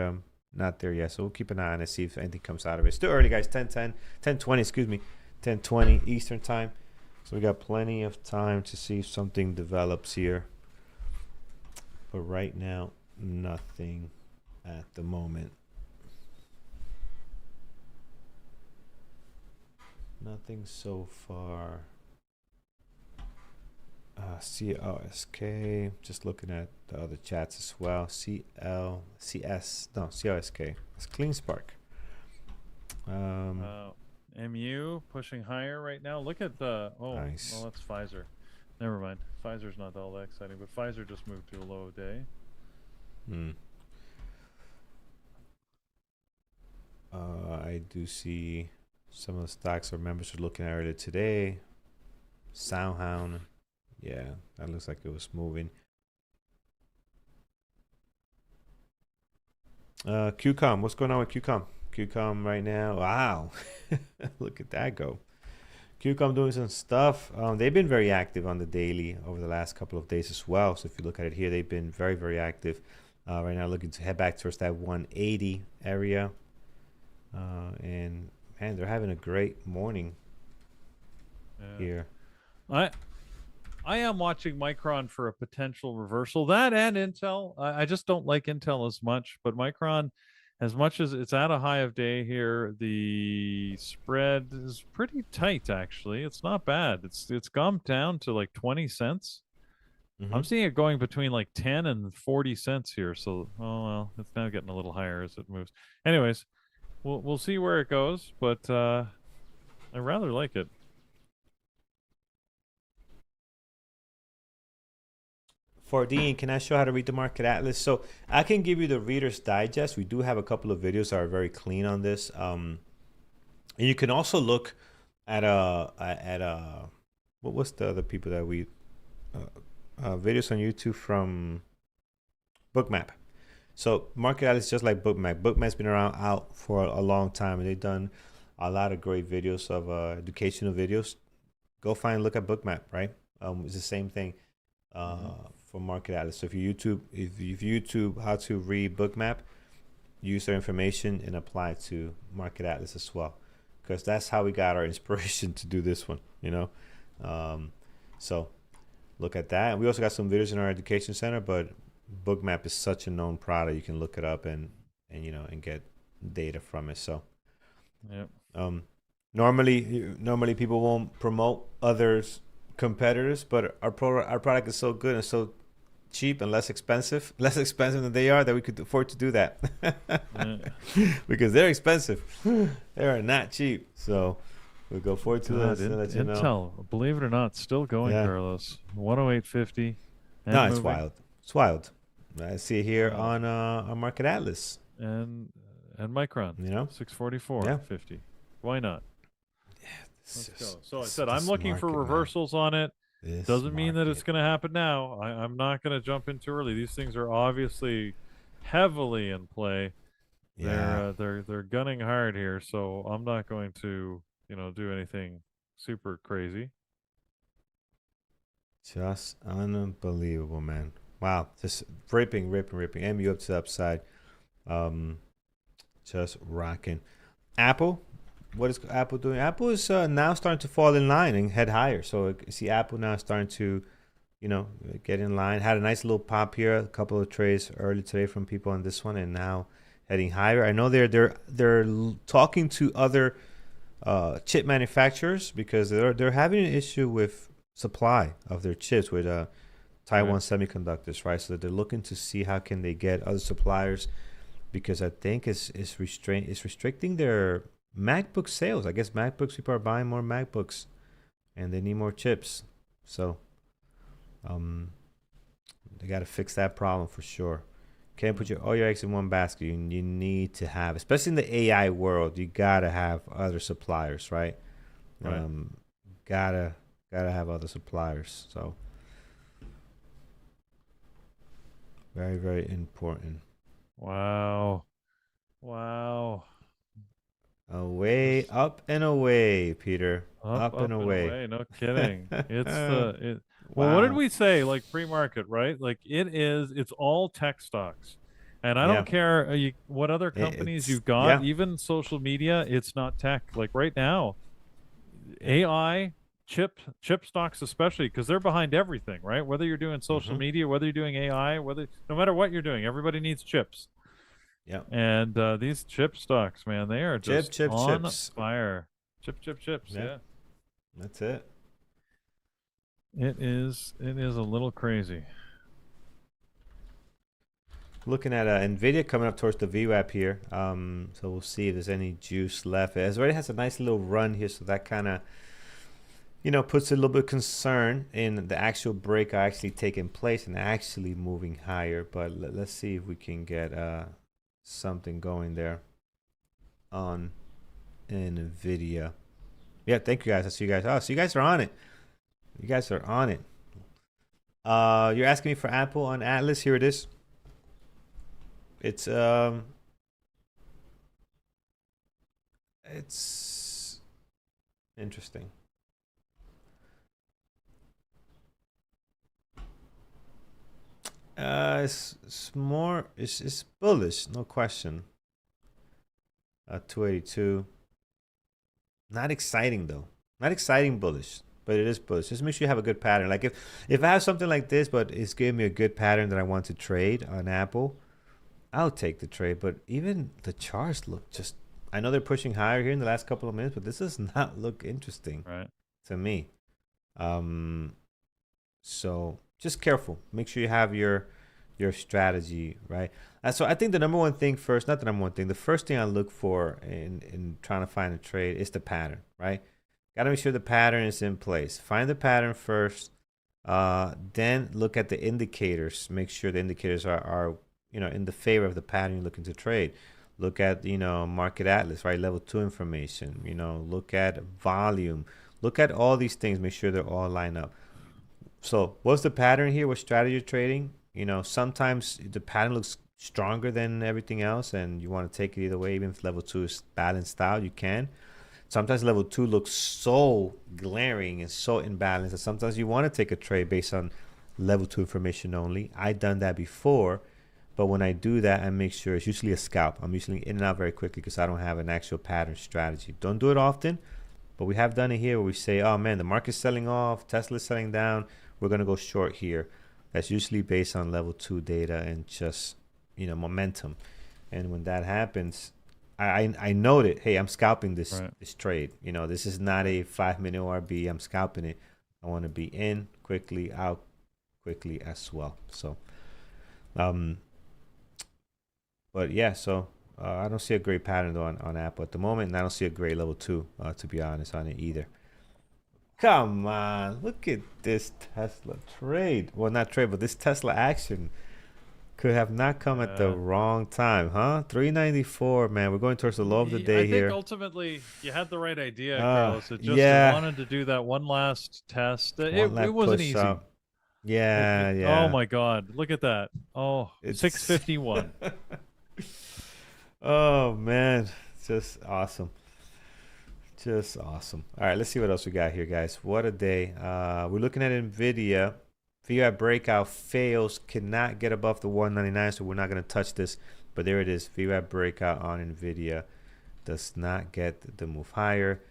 not there yet. So we'll keep an eye on it, see if anything comes out of it. Still early, guys. 10:20, excuse me, 10:20 Eastern time. So we got plenty of time to see if something develops here. But right now, nothing at the moment. Nothing so far. CLSK, just looking at the other chats as well. CLSK. It's Clean Spark. MU pushing higher right now. Look at the nice. Well, that's Pfizer. Never mind. Pfizer's not all that exciting, but Pfizer just moved to a low day. I do see some of the stocks our members are looking at earlier today. Soundhound. Yeah, that looks like it was moving. QCOM, what's going on with QCOM? QCOM right now, wow. Look at that go. QCOM doing some stuff. They've been very active on the daily over the last couple of days as well. So if you look at it here, they've been very, very active. Right now looking to head back towards that 180 area. And man, they're having a great morning here. I am watching Micron for a potential reversal. That and Intel. I just don't like Intel as much, but Micron, as much as it's at a high of day here, the spread is pretty tight, actually. It's not bad. It's gone down to like 20 cents. I'm seeing it going between like 10 and 40 cents here. So, oh well, it's now getting a little higher as it moves. Anyways, we'll see where it goes, but I rather like it. For Dean, can I show how to read the market atlas? So I can give you the Reader's Digest. We do have a couple of videos that are very clean on this. And you can also look at what was the other people that we videos on YouTube from Bookmap. So market atlas is just like Bookmap. Bookmap's been out for a long time, and they've done a lot of great videos of educational videos. Go look at Bookmap, right? It's the same thing. For market atlas. So if you YouTube how to read Bookmap, use their information and apply it to market atlas as well, because that's how we got our inspiration to do this one, you know. So look at that. We also got some videos in our education center, but Bookmap is such a known product, you can look it up and you know, and get data from it. So normally people won't promote others competitors, but our product is so good and so cheap and less expensive than they are, that we could afford to do that. Because they're expensive. They are not cheap. So we go forward to this and let you know. Intel, believe it or not, still going, Carlos. 108.50. No, it's wild. It's wild. I see it here on Market Atlas. And Micron, you know, 644.50. Why not? Let's go. So I said I'm looking for reversals on it. Doesn't mean that it's going to happen now. I'm not going to jump in too early. These things are obviously heavily in play. Yeah. They're gunning hard here, so I'm not going to, do anything super crazy. Just unbelievable, man. Wow. Just ripping. MU up to the upside. Just rocking. Apple. What is Apple doing? Apple is now starting to fall in line and head higher. So you see Apple now starting to, get in line. Had a nice little pop here. A couple of trades early today from people on this one, and now heading higher. I know they're talking to other chip manufacturers because they're having an issue with supply of their chips with Taiwan Semiconductors, right? So they're looking to see how can they get other suppliers, because I think it's restricting their MacBook sales. I guess people are buying more MacBooks, and they need more chips. So, they got to fix that problem for sure. Can't put all your eggs in one basket. You need to have, especially in the AI world, you gotta have other suppliers, right? Gotta have other suppliers. So, very, very important. Wow. Away, up and away, Peter. Up and away. No kidding. It's well, what did we say? Like pre-market, right? Like it's all tech stocks. And I don't care what other companies you've got, even social media, it's not tech. Like right now, AI, chip stocks especially, because they're behind everything, right? Whether you're doing social media, whether you're doing AI, no matter what you're doing, everybody needs chips. Yeah. And these chip stocks, man, they are just on fire. Chips. Yeah. That's it. It is a little crazy. Looking at NVIDIA coming up towards the VWAP here. So we'll see if there's any juice left. It already has a nice little run here, so that kind of, puts a little bit of concern in the actual break actually taking place and actually moving higher. But let's see if we can get something going there on NVIDIA. Yeah, thank you guys. I see you guys. Oh, so you guys are on it. You guys are on it. You're asking me for Apple on Atlas. Here it is. It's interesting. It's bullish, no question. 282. Not exciting though. Not exciting bullish, but it is bullish. Just make sure you have a good pattern. Like if I have something like this, but it's giving me a good pattern that I want to trade on Apple, I'll take the trade. But even the charts look just, I know they're pushing higher here in the last couple of minutes, but this does not look interesting to me. So just careful. Make sure you have your strategy right. So I think the number one thing first, not the number one thing, the first thing I look for in trying to find a trade is the pattern, right? Got to make sure the pattern is in place. Find the pattern first, then look at the indicators. Make sure the indicators are in the favor of the pattern you're looking to trade. Look at market atlas, right? Level 2 information. Look at volume. Look at all these things. Make sure they're all lined up. So what's the pattern here? What strategy you're trading? Sometimes the pattern looks stronger than everything else, and you want to take it either way. Even if level 2 is balanced out, you can. Sometimes level 2 looks so glaring and so imbalanced that sometimes you want to take a trade based on level 2 information only. I've done that before, but when I do that, I make sure it's usually a scalp. I'm usually in and out very quickly because I don't have an actual pattern strategy. Don't do it often, but we have done it here where we say, oh man, the market's selling off, Tesla's selling down, we're going to go short here. That's usually based on level 2 data and just, momentum. And when that happens, I note it. Hey, I'm scalping this trade. This is not a 5-minute ORB. I'm scalping it. I want to be in quickly, out quickly as well. So, but yeah, so I don't see a great pattern though on Apple at the moment, and I don't see a great level 2, to be honest, on it either. Come on, look at this Tesla trade. Well, not trade, but this Tesla action. Could have not come at the wrong time, huh? 394, man. We're going towards the low of the day here. I think ultimately you had the right idea, Carlos. It just yeah. wanted to do that one last test. One last It wasn't push easy. up. Yeah, yeah. Oh my God, look at that. Oh, it's 651. Oh man, just awesome. Just awesome. All right, let's see what else we got here, guys. What a day. We're looking at NVIDIA. VWAP breakout fails, cannot get above the 199, so we're not going to touch this. But there it is. VWAP breakout on NVIDIA does not get the move higher.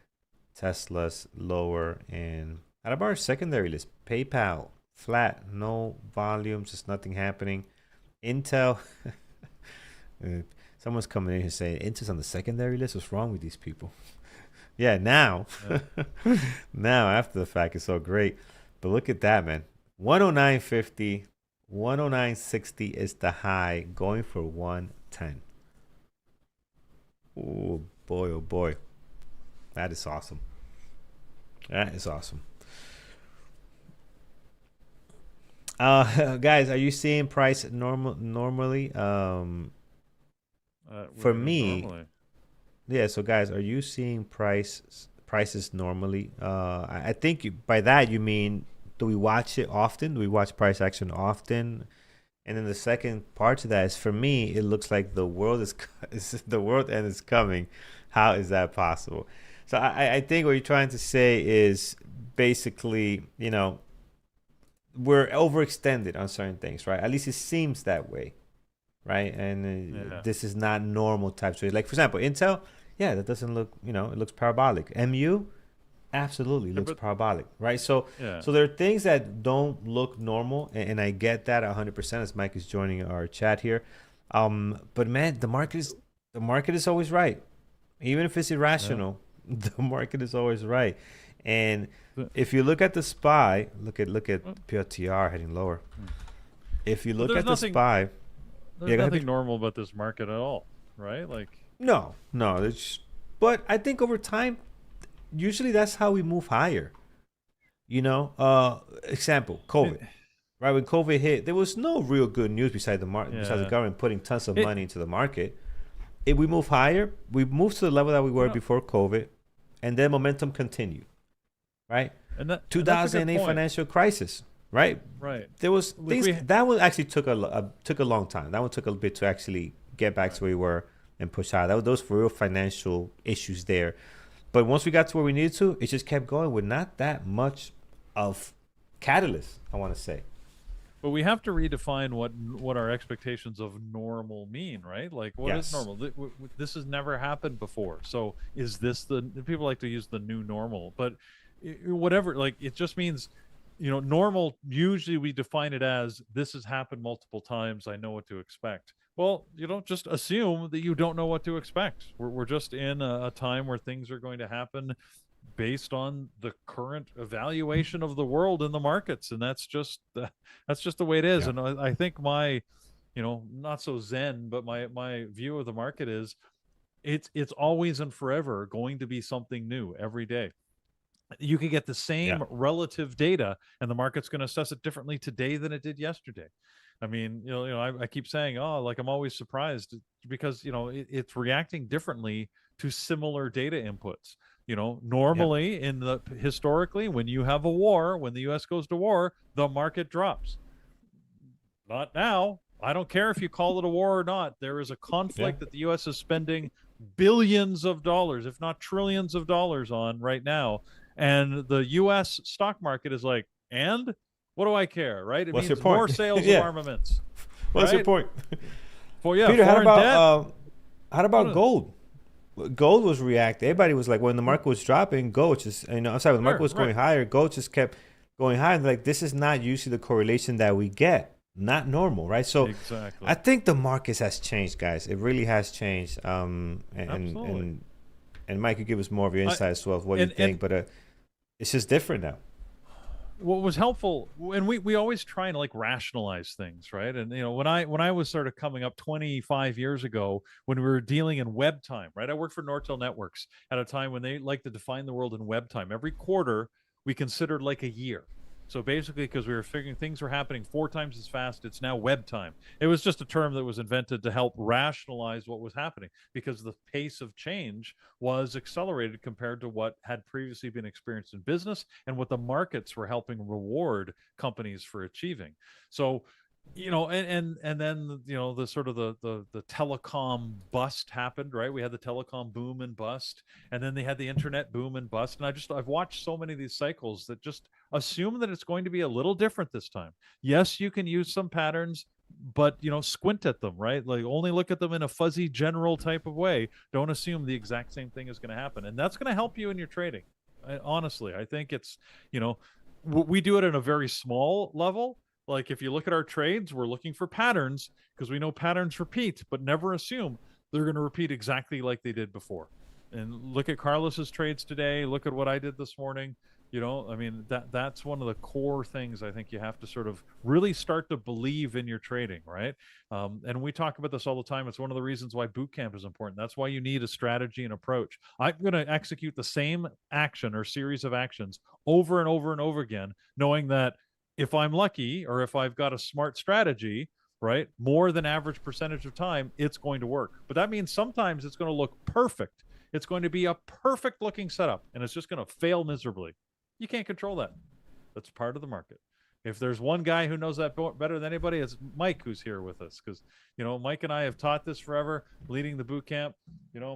Tesla's lower. And out of our secondary list, PayPal, flat, no volume, just nothing happening. Intel, someone's coming in here saying, Intel's on the secondary list? What's wrong with these people? Yeah, now. Now, after the fact, it's so great. But look at that, man. 109.50, 109.60 is the high, going for 110. Oh boy. That is awesome. That is awesome. Guys, are you seeing price normally? For me, normally? Yeah, so guys, are you seeing prices normally? I think by that you mean, do we watch it often? Do we watch price action often? And then the second part to that is, for me, it looks like the world the world end is coming. How is that possible? So I think what you're trying to say is basically, we're overextended on certain things, right? At least it seems that way, right? And this is not normal type trade. Like, for example, Intel, yeah, that doesn't look, it looks parabolic. MU, absolutely looks parabolic, right? So so there are things that don't look normal, and I get that 100% as Mike is joining our chat here. But man, the market is always right. Even if it's irrational, the market is always right. And if you look at the SPY, look at PLTR heading lower. If you look at the SPY, there's nothing normal about this market at all, right? Like no, but I think over time, usually that's how we move higher. Example, COVID. Right, when COVID hit, there was no real good news besides besides the government putting tons of money into the market. If we move higher, we move to the level that we were before COVID, and then momentum continued. Right, and 2008 financial crisis. Right. There was things that one actually took a long time. That one took a bit to actually get back to where we were and push out. Those were real financial issues there. But once we got to where we needed to, it just kept going with not that much of catalyst, I want to say. But we have to redefine what our expectations of normal mean, right? Like, what is normal? This has never happened before. So is this people like to use the new normal, but whatever, like, it just means, normal, usually we define it as, this has happened multiple times, I know what to expect. Well, you don't just assume that you don't know what to expect. We're just in a time where things are going to happen based on the current evaluation of the world and the markets, and that's just the way it is. And I think my, not so zen, but my view of the market is, it's always and forever going to be something new every day. You can get the same relative data, and the market's going to assess it differently today than it did yesterday. I mean, I keep saying, like, I'm always surprised because, it's reacting differently to similar data inputs. Normally historically, when you have a war, when the U.S. goes to war, the market drops. Not now. I don't care if you call it a war or not. There is a conflict that the U.S. is spending billions of dollars, if not trillions of dollars on right now. And the U.S. stock market is like, and what do I care, right? It What's means your point? more sales of armaments. What's your point? Peter, how about gold? Gold was reacting. Everybody was like, when the market was dropping, gold just, when the market was going higher, gold just kept going higher. Like, this is not usually the correlation that we get. Not normal, right? So I think the markets has changed, guys. It really has changed. And Mike, you give us more of your insights as well of what you think, but it's just different now. What was helpful, and we always try and like rationalize things, right? And when I was sort of coming up 25 years ago, when we were dealing in web time, right? I worked for Nortel Networks at a time when they like to define the world in web time. Every quarter we considered like a year. So basically, because we were figuring things were happening 4 times as fast, it's now web time. It was just a term that was invented to help rationalize what was happening, because the pace of change was accelerated compared to what had previously been experienced in business and what the markets were helping reward companies for achieving. So, and then the sort of the telecom bust happened, right? We had the telecom boom and bust, and then they had the internet boom and bust. And I've watched so many of these cycles that just assume that it's going to be a little different this time. Yes, you can use some patterns, but squint at them, right? Like, only look at them in a fuzzy general type of way. Don't assume the exact same thing is going to happen, and that's going to help you in your trading. Honestly, I think it's we do it at a very small level. Like, if you look at our trades, we're looking for patterns because we know patterns repeat, but never assume they're going to repeat exactly like they did before. And look at Carlos's trades today. Look at what I did this morning. I mean, that's one of the core things I think you have to sort of really start to believe in your trading, right? And we talk about this all the time. It's one of the reasons why boot camp is important. That's why you need a strategy and approach. I'm going to execute the same action or series of actions over and over and over again, knowing that if I'm lucky, or if I've got a smart strategy, right, more than average percentage of time, it's going to work. But that means sometimes it's going to look perfect. It's going to be a perfect looking setup, and it's just going to fail miserably. You can't control that. That's part of the market. If there's one guy who knows that better than anybody, it's Mike, who's here with us, because Mike and I have taught this forever, leading the boot camp.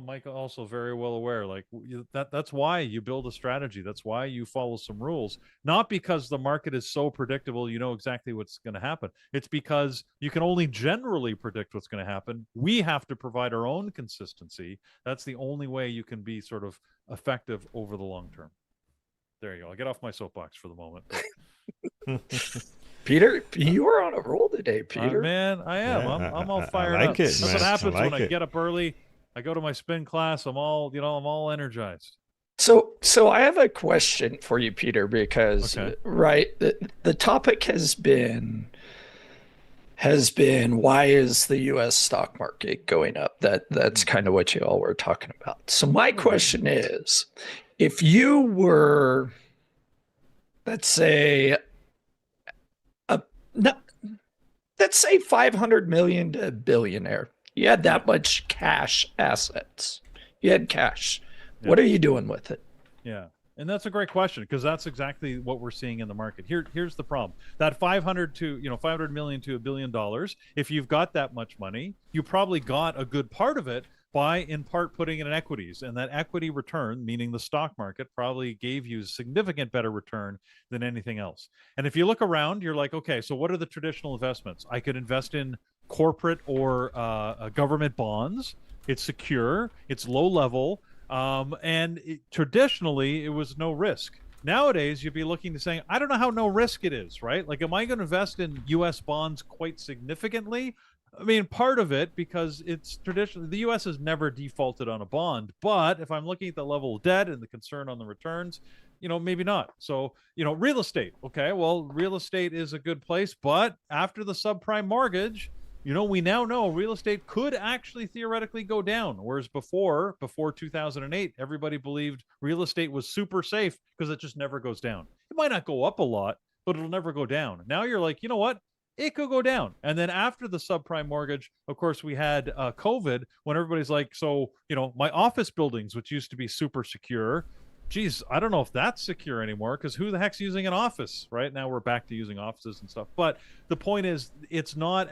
Mike also very well aware, like, that's why you build a strategy. That's why you follow some rules, not because the market is so predictable you know exactly what's going to happen. It's because you can only generally predict what's going to happen. We have to provide our own consistency. That's the only way you can be sort of effective over the long term. There you go. I'll get off my soapbox for the moment. Peter, you are on a roll today, Peter. Man, I am. Yeah, I'm all fired up. That's what happens when I get up early. I go to my spin class. I'm all energized. So I have a question for you, Peter, because right, the topic has been why is the U.S. stock market going up? That's kind of what you all were talking about. So my question is, if you were, let's say 500 million to a billionaire, you had that much cash assets, you had cash. Yeah. What are you doing with it? Yeah. And that's a great question, because that's exactly what we're seeing in the market. Here's the problem. That 500 million to $1 billion, if you've got that much money, you probably got a good part of it by in part putting it in equities. And that equity return, meaning the stock market, probably gave you a significant better return than anything else. And if you look around, you're like, okay, so what are the traditional investments? I could invest in corporate or government bonds. It's secure, it's low level. Traditionally, it was no risk. Nowadays, you'd be looking to saying, I don't know how no risk it is, right? Like, am I going to invest in U.S. bonds quite significantly? I mean, part of it, because it's traditionally, the U.S. has never defaulted on a bond. But if I'm looking at the level of debt and the concern on the returns, maybe not. So, real estate. Okay, well, real estate is a good place. But after the subprime mortgage, we now know real estate could actually theoretically go down. Whereas before 2008, everybody believed real estate was super safe because it just never goes down. It might not go up a lot, but it'll never go down. Now you're like, you know what? It could go down. And then after the subprime mortgage, of course, we had COVID, when everybody's like, so, my office buildings, which used to be super secure, geez, I don't know if that's secure anymore, because who the heck's using an office? Right now we're back to using offices and stuff. But the point is, it's not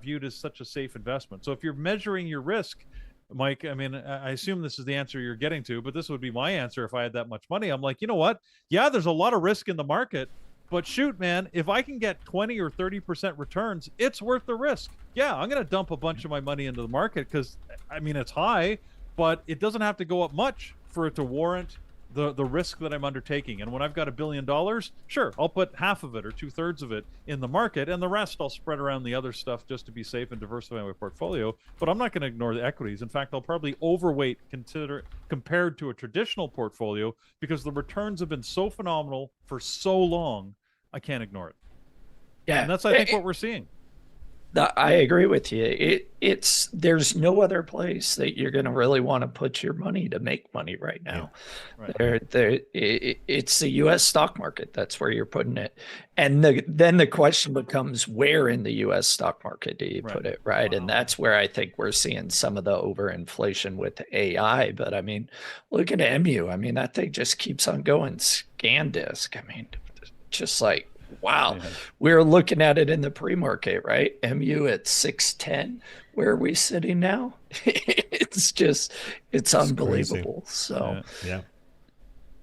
viewed as such a safe investment. So if you're measuring your risk, Mike, I mean, I assume this is the answer you're getting to, but this would be my answer if I had that much money. I'm like, you know what? Yeah, there's a lot of risk in the market, but shoot, man, if I can get 20 or 30% returns, it's worth the risk. Yeah, I'm going to dump a bunch of my money into the market because, I mean, it's high, but it doesn't have to go up much for it to warrant the risk that I'm undertaking. And when I've got $1 billion, sure, I'll put half of it or 2/3 of it in the market, and the rest I'll spread around the other stuff just to be safe and diversify my portfolio. But I'm not going to ignore the equities. In fact, I'll probably overweight compared to a traditional portfolio, because the returns have been so phenomenal for so long, I can't ignore it. Yeah, and that's, I think, what we're seeing. I agree with you. There's no other place that you're going to really want to put your money to make money right now. Yeah. Right. It's the U.S. stock market. That's where you're putting it. And then the question becomes, where in the U.S. stock market do you put it, right? And that's where I think we're seeing some of the overinflation with AI. But I mean, look at MU. I mean, that thing just keeps on going. SanDisk. I mean, just like, wow. Yeah. We're looking at it in the pre-market, right? MU at 610. Where are we sitting now? It's unbelievable. Crazy. So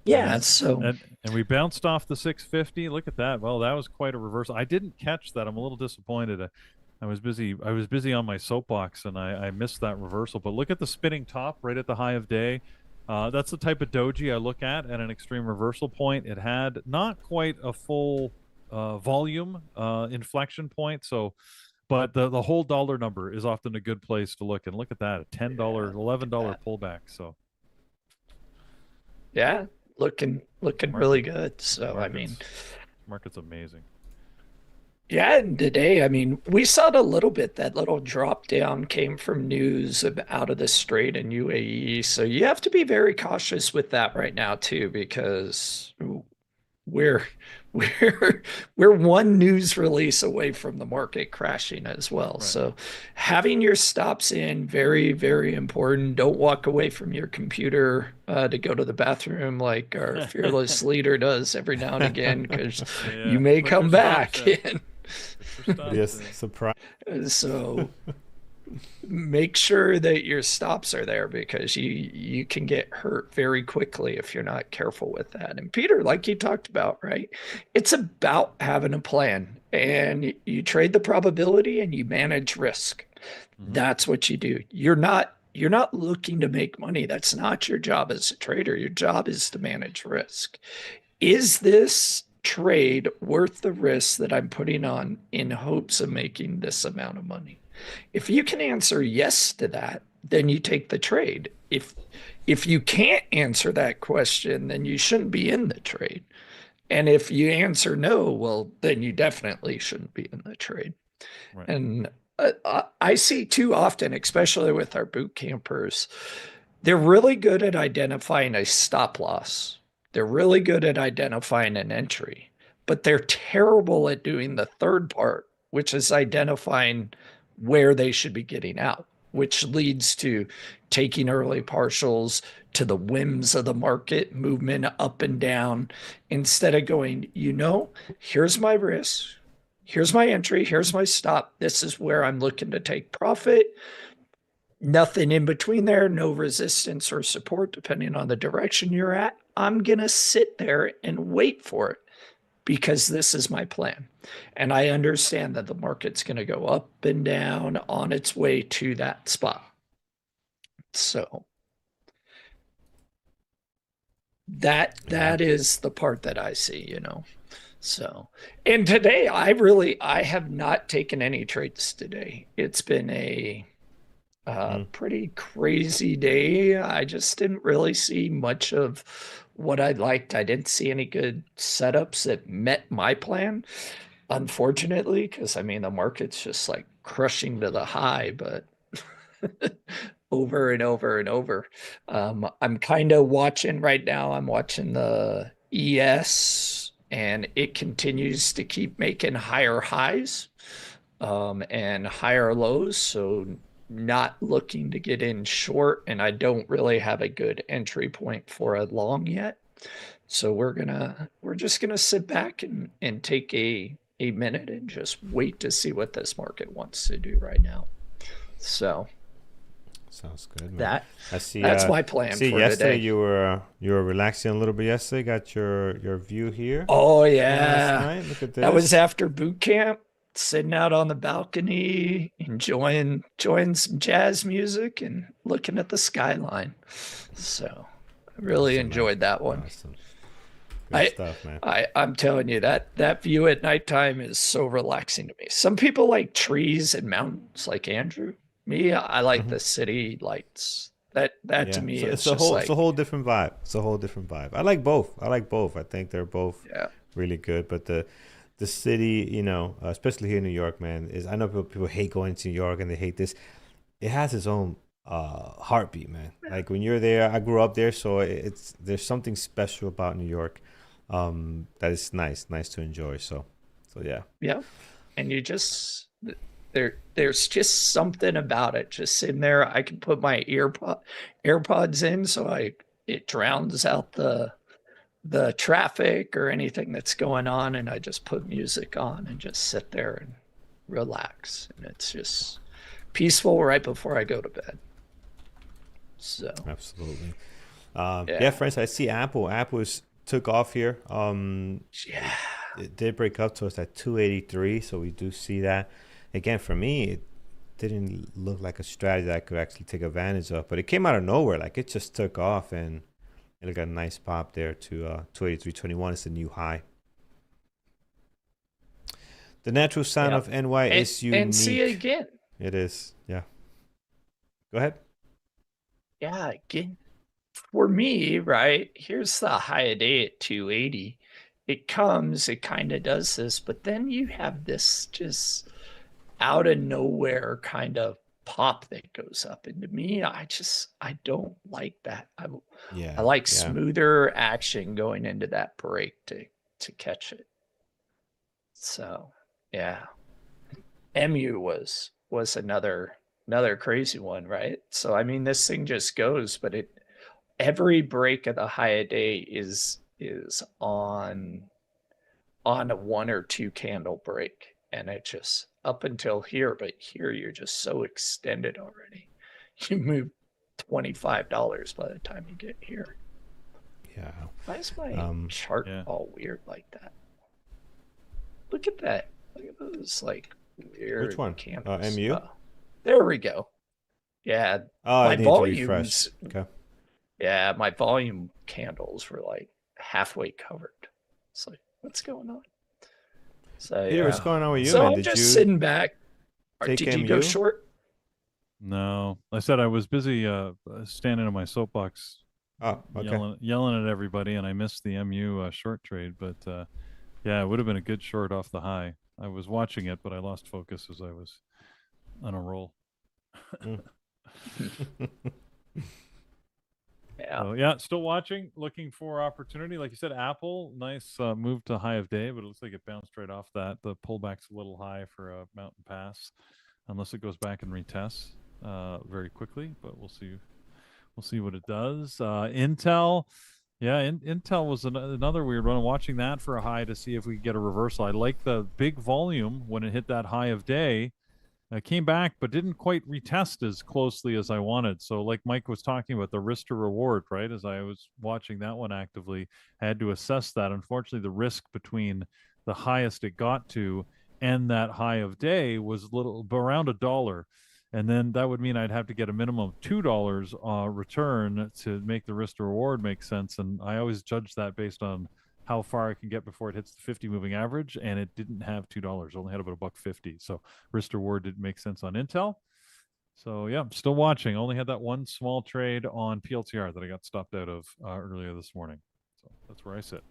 yeah. So and we bounced off the 650. Look at that. Well, that was quite a reversal. I didn't catch that. I'm a little disappointed. I was busy on my soapbox, and I missed that reversal. But look at the spinning top right at the high of day. That's the type of doji I look at an extreme reversal point. It had not quite a full volume inflection point, but the whole dollar number is often a good place to look. And look at that, a $10, $11 pullback. So yeah, looking really good. So I mean, market's amazing. Yeah, and today, I mean, we saw it a little bit. That little drop down came from news out of the Strait in UAE. So you have to be very cautious with that right now too, because we're one news release away from the market crashing as well. Right. So having your stops in, very, very important. Don't walk away from your computer to go to the bathroom like our fearless leader does every now and again, because you may come back. Yes, surprise. So make sure that your stops are there, because you can get hurt very quickly if you're not careful with that. And Peter, like you talked about, right? It's about having a plan, and you trade the probability and you manage risk. Mm-hmm. That's what you do. You're not looking to make money. That's not your job as a trader. Your job is to manage risk. Is this trade worth the risk that I'm putting on in hopes of making this amount of money? If you can answer yes to that, then you take the trade. If you can't answer that question, then you shouldn't be in the trade. And if you answer no, well, then you definitely shouldn't be in the trade. Right. And I see too often, especially with our boot campers, they're really good at identifying a stop loss. They're really good at identifying an entry, but they're terrible at doing the third part, which is identifying where they should be getting out, which leads to taking early partials, to the whims of the market movement up and down, instead of going, here's my risk, here's my entry, here's my stop. This is where I'm looking to take profit. Nothing in between there, no resistance or support, depending on the direction you're at. I'm going to sit there and wait for it, because this is my plan. And I understand that the market's going to go up and down on its way to that spot. So that is the part that I see, So, and today I have not taken any trades today. It's been a pretty crazy day. I just didn't really see much of what I liked. I didn't see any good setups that met my plan, unfortunately, because the market's just like crushing to the high, but over and over and over. I'm kind of watching right now. I'm watching the ES, and it continues to keep making higher highs and higher lows. So not looking to get in short, and I don't really have a good entry point for a long yet. So we're just gonna sit back and take a minute and just wait to see what this market wants to do right now. So sounds good, man. That's my plan for yesterday today. you were relaxing a little bit yesterday. Got your view here. Oh yeah, look at this. That was after boot camp. Sitting out on the balcony, enjoying some jazz music and looking at the skyline. So I really enjoyed that one. Awesome. Good stuff, man. I'm telling you, that view at nighttime is so relaxing to me. Some people like trees and mountains, like Andrew. Me, I like the city lights. That to me is it's a whole different vibe. It's a whole different vibe. I like both. I think they're both really good. But the city, you know, especially here in New York, man, is I know people hate going to New York and they hate this. It has its own heartbeat, man. Like when you're there, I grew up there, so there's something special about New York that is nice to enjoy. So yeah. Yeah. And you just there's just something about it. Just sitting there, I can put my AirPods in, so it drowns out the traffic or anything that's going on, and I just put music on and just sit there and relax. And it's just peaceful right before I go to bed. So absolutely. Yeah, friends, I see Apple took off here. Yeah, it did break up to us at 283, so we do see that. Again, for me, it didn't look like a strategy that I could actually take advantage of, but it came out of nowhere. Like it just took off, and it got a nice pop there to 283.21. It's a new high. The natural sign of NY is unique. And see it again. It is, yeah. Go ahead. Yeah, again, for me, right, here's the high of day at 280. It kind of does this, but then you have this just out of nowhere kind of pop that goes up. And to me, I don't like that. I like smoother action going into that break to catch it. So yeah, MU was another crazy one, right? So I mean, this thing just goes, but every break of the high of day is on a 1 or 2 candle break, and it just up until here, but here you're just so extended already. You move $25 by the time you get here. Yeah. Why is my chart all weird like that? Look at that. Look at those like weird. Which one? Candles. MU? There we go. Yeah. My volumes. Okay. Yeah, my volume candles were like halfway covered. It's like, what's going on? So Peter, what's going on with you, so man? I'm just sitting back. Did you go short? No, I said I was busy standing on my soapbox, yelling at everybody, and I missed the MU short trade. But yeah, it would have been a good short off the high. I was watching it, but I lost focus as I was on a roll. Yeah. So, yeah, still watching, looking for opportunity. Like you said, Apple, nice move to high of day, but it looks like it bounced right off that. The pullback's a little high for a mountain pass, unless it goes back and retests very quickly. But we'll see. We'll see what it does. Intel, Intel was another weird one. I'm watching that for a high to see if we get a reversal. I like the big volume when it hit that high of day. Came back, but didn't quite retest as closely as I wanted. So like Mike was talking about, the risk to reward, right? As I was watching that one actively, I had to assess that. Unfortunately, the risk between the highest it got to and that high of day was around $1. And then that would mean I'd have to get a minimum of $2 return to make the risk to reward make sense. And I always judge that based on how far I can get before it hits the 50 moving average, and it didn't have $2. Only had about $1.50. So risk to reward didn't make sense on Intel. So yeah, I'm still watching. Only had that one small trade on PLTR that I got stopped out of earlier this morning. So that's where I sit.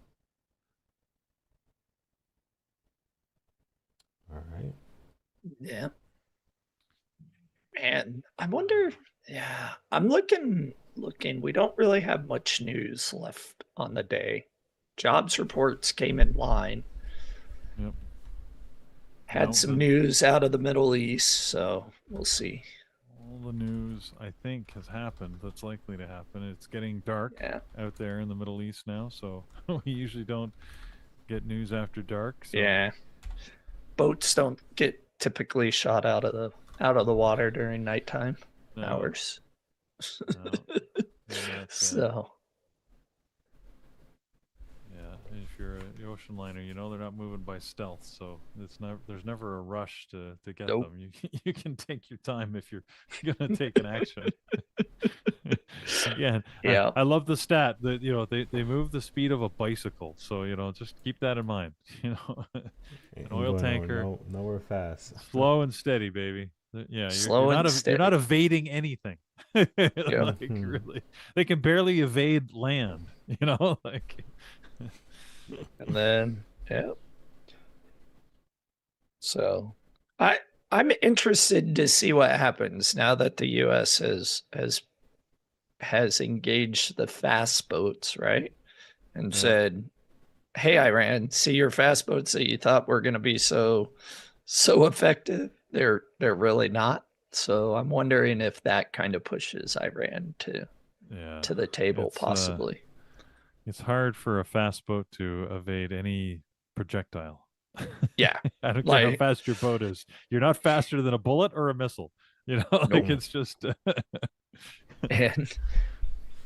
All right. Yeah. And I wonder. Yeah, I'm looking. We don't really have much news left on the day. Jobs reports came in line. Yep. Had some news out of the Middle East, so we'll see. All the news, I think, has happened. That's likely to happen. It's getting dark out there in the Middle East now, so we usually don't get news after dark. So. Yeah. Boats don't get typically shot out of the water during nighttime hours. No. So. If you're an ocean liner, you know they're not moving by stealth, so there's never a rush to get them. You can take your time if you're gonna take an action. Again, yeah. I love the stat that they move the speed of a bicycle, so just keep that in mind. An oil tanker, nowhere fast, slow and steady, baby. Yeah, you're not evading anything. Really, they can barely evade land. And then, So I'm interested to see what happens now that the US has engaged the fast boats, right? And said, hey, Iran, see your fast boats that you thought were going to be so effective. They're really not. So I'm wondering if that kind of pushes Iran to the table, possibly. It's hard for a fast boat to evade any projectile. Yeah. I don't care how fast your boat is. You're not faster than a bullet or a missile. You know, like it's just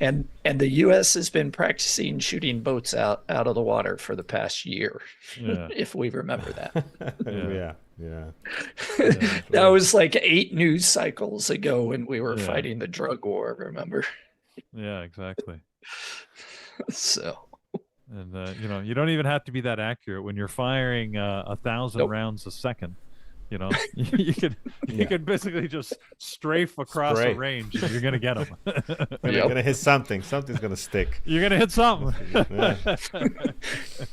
and the US has been practicing shooting boats out of the water for the past year. If we remember that. Yeah. That was like 8 news cycles ago when we were fighting the drug war, remember? Yeah, exactly. So, and you know, you don't even have to be that accurate when you're firing 1,000 rounds a second. You know, you could basically just strafe across a range and you're gonna get them. You're gonna hit something. Something's gonna stick. You're gonna hit something.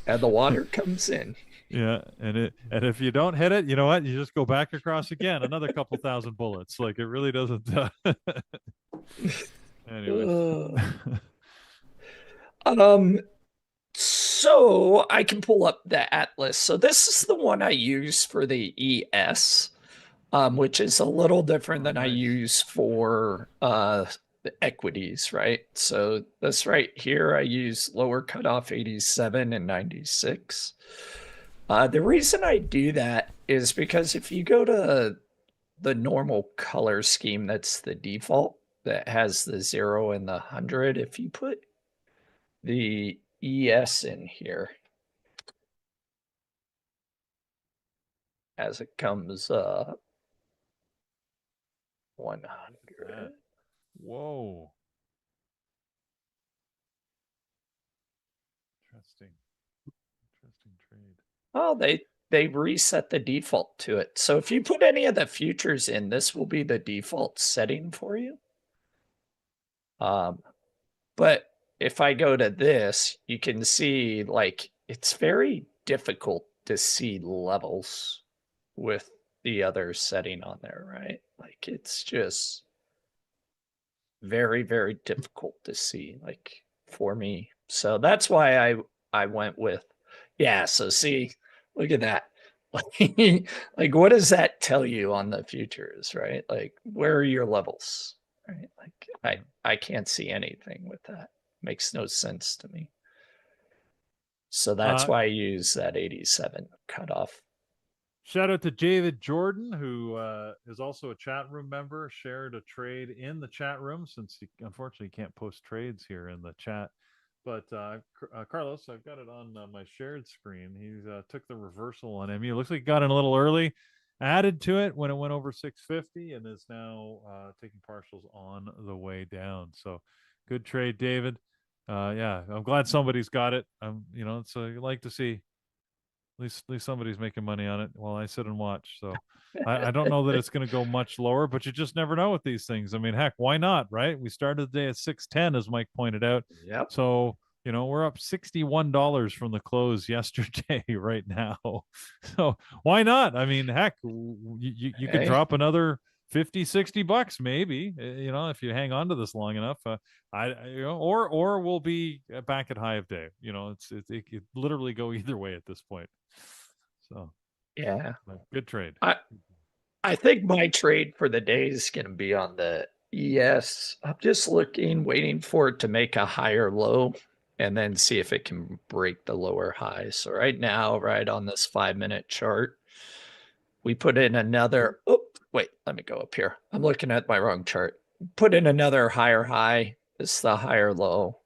And the water comes in. Yeah, and if you don't hit it, you know what? You just go back across again, another couple thousand bullets. Like it really doesn't. Anyway. So I can pull up the Atlas. So this is the one I use for the ES, which is a little different than I use for the equities, right? So this right here, I use lower cutoff 87 and 96. The reason I do that is because if you go to the normal color scheme, that's the default, that has the 0 and the 100. If you put the ES in here as it comes up, 100. Whoa. Interesting trade. Oh, they reset the default to it. So if you put any of the futures in, this will be the default setting for you. But if I go to this, you can see like it's very difficult to see levels with the other setting on there, right? Like it's just very, very difficult to see, like for me. So that's why I went with, so see, look at that. Like what does that tell you on the futures, right? Like where are your levels, right? Like I can't see anything with that. Makes no sense to me. So that's why I use that 87 cutoff. Shout out to David Jordan, who is also a chat room member, shared a trade in the chat room since he unfortunately can't post trades here in the chat. But Carlos, I've got it on my shared screen. He took the reversal on MU. Looks like he got in a little early, added to it when it went over 650, and is now taking partials on the way down. So good trade, David. I'm glad somebody's got it. You know, it's you like to see at least somebody's making money on it while I sit and watch. So I don't know that it's going to go much lower, but you just never know with these things. I mean, heck, why not, right? We started the day at 610, as Mike pointed out. Yep. So, you know, we're up $61 from the close yesterday right now. So why not? I mean, heck, you could drop another 50, 60 bucks maybe, you know, if you hang on to this long enough. Or we'll be back at high of day. You know, it could literally go either way at this point. So good trade. I think my trade for the day is going to be on the ES. I'm just waiting for it to make a higher low and then see if it can break the lower high. So right now, right on this 5-minute chart, we put in another, wait, let me go up here. I'm looking at my wrong chart. Put in another higher high. This is the higher low.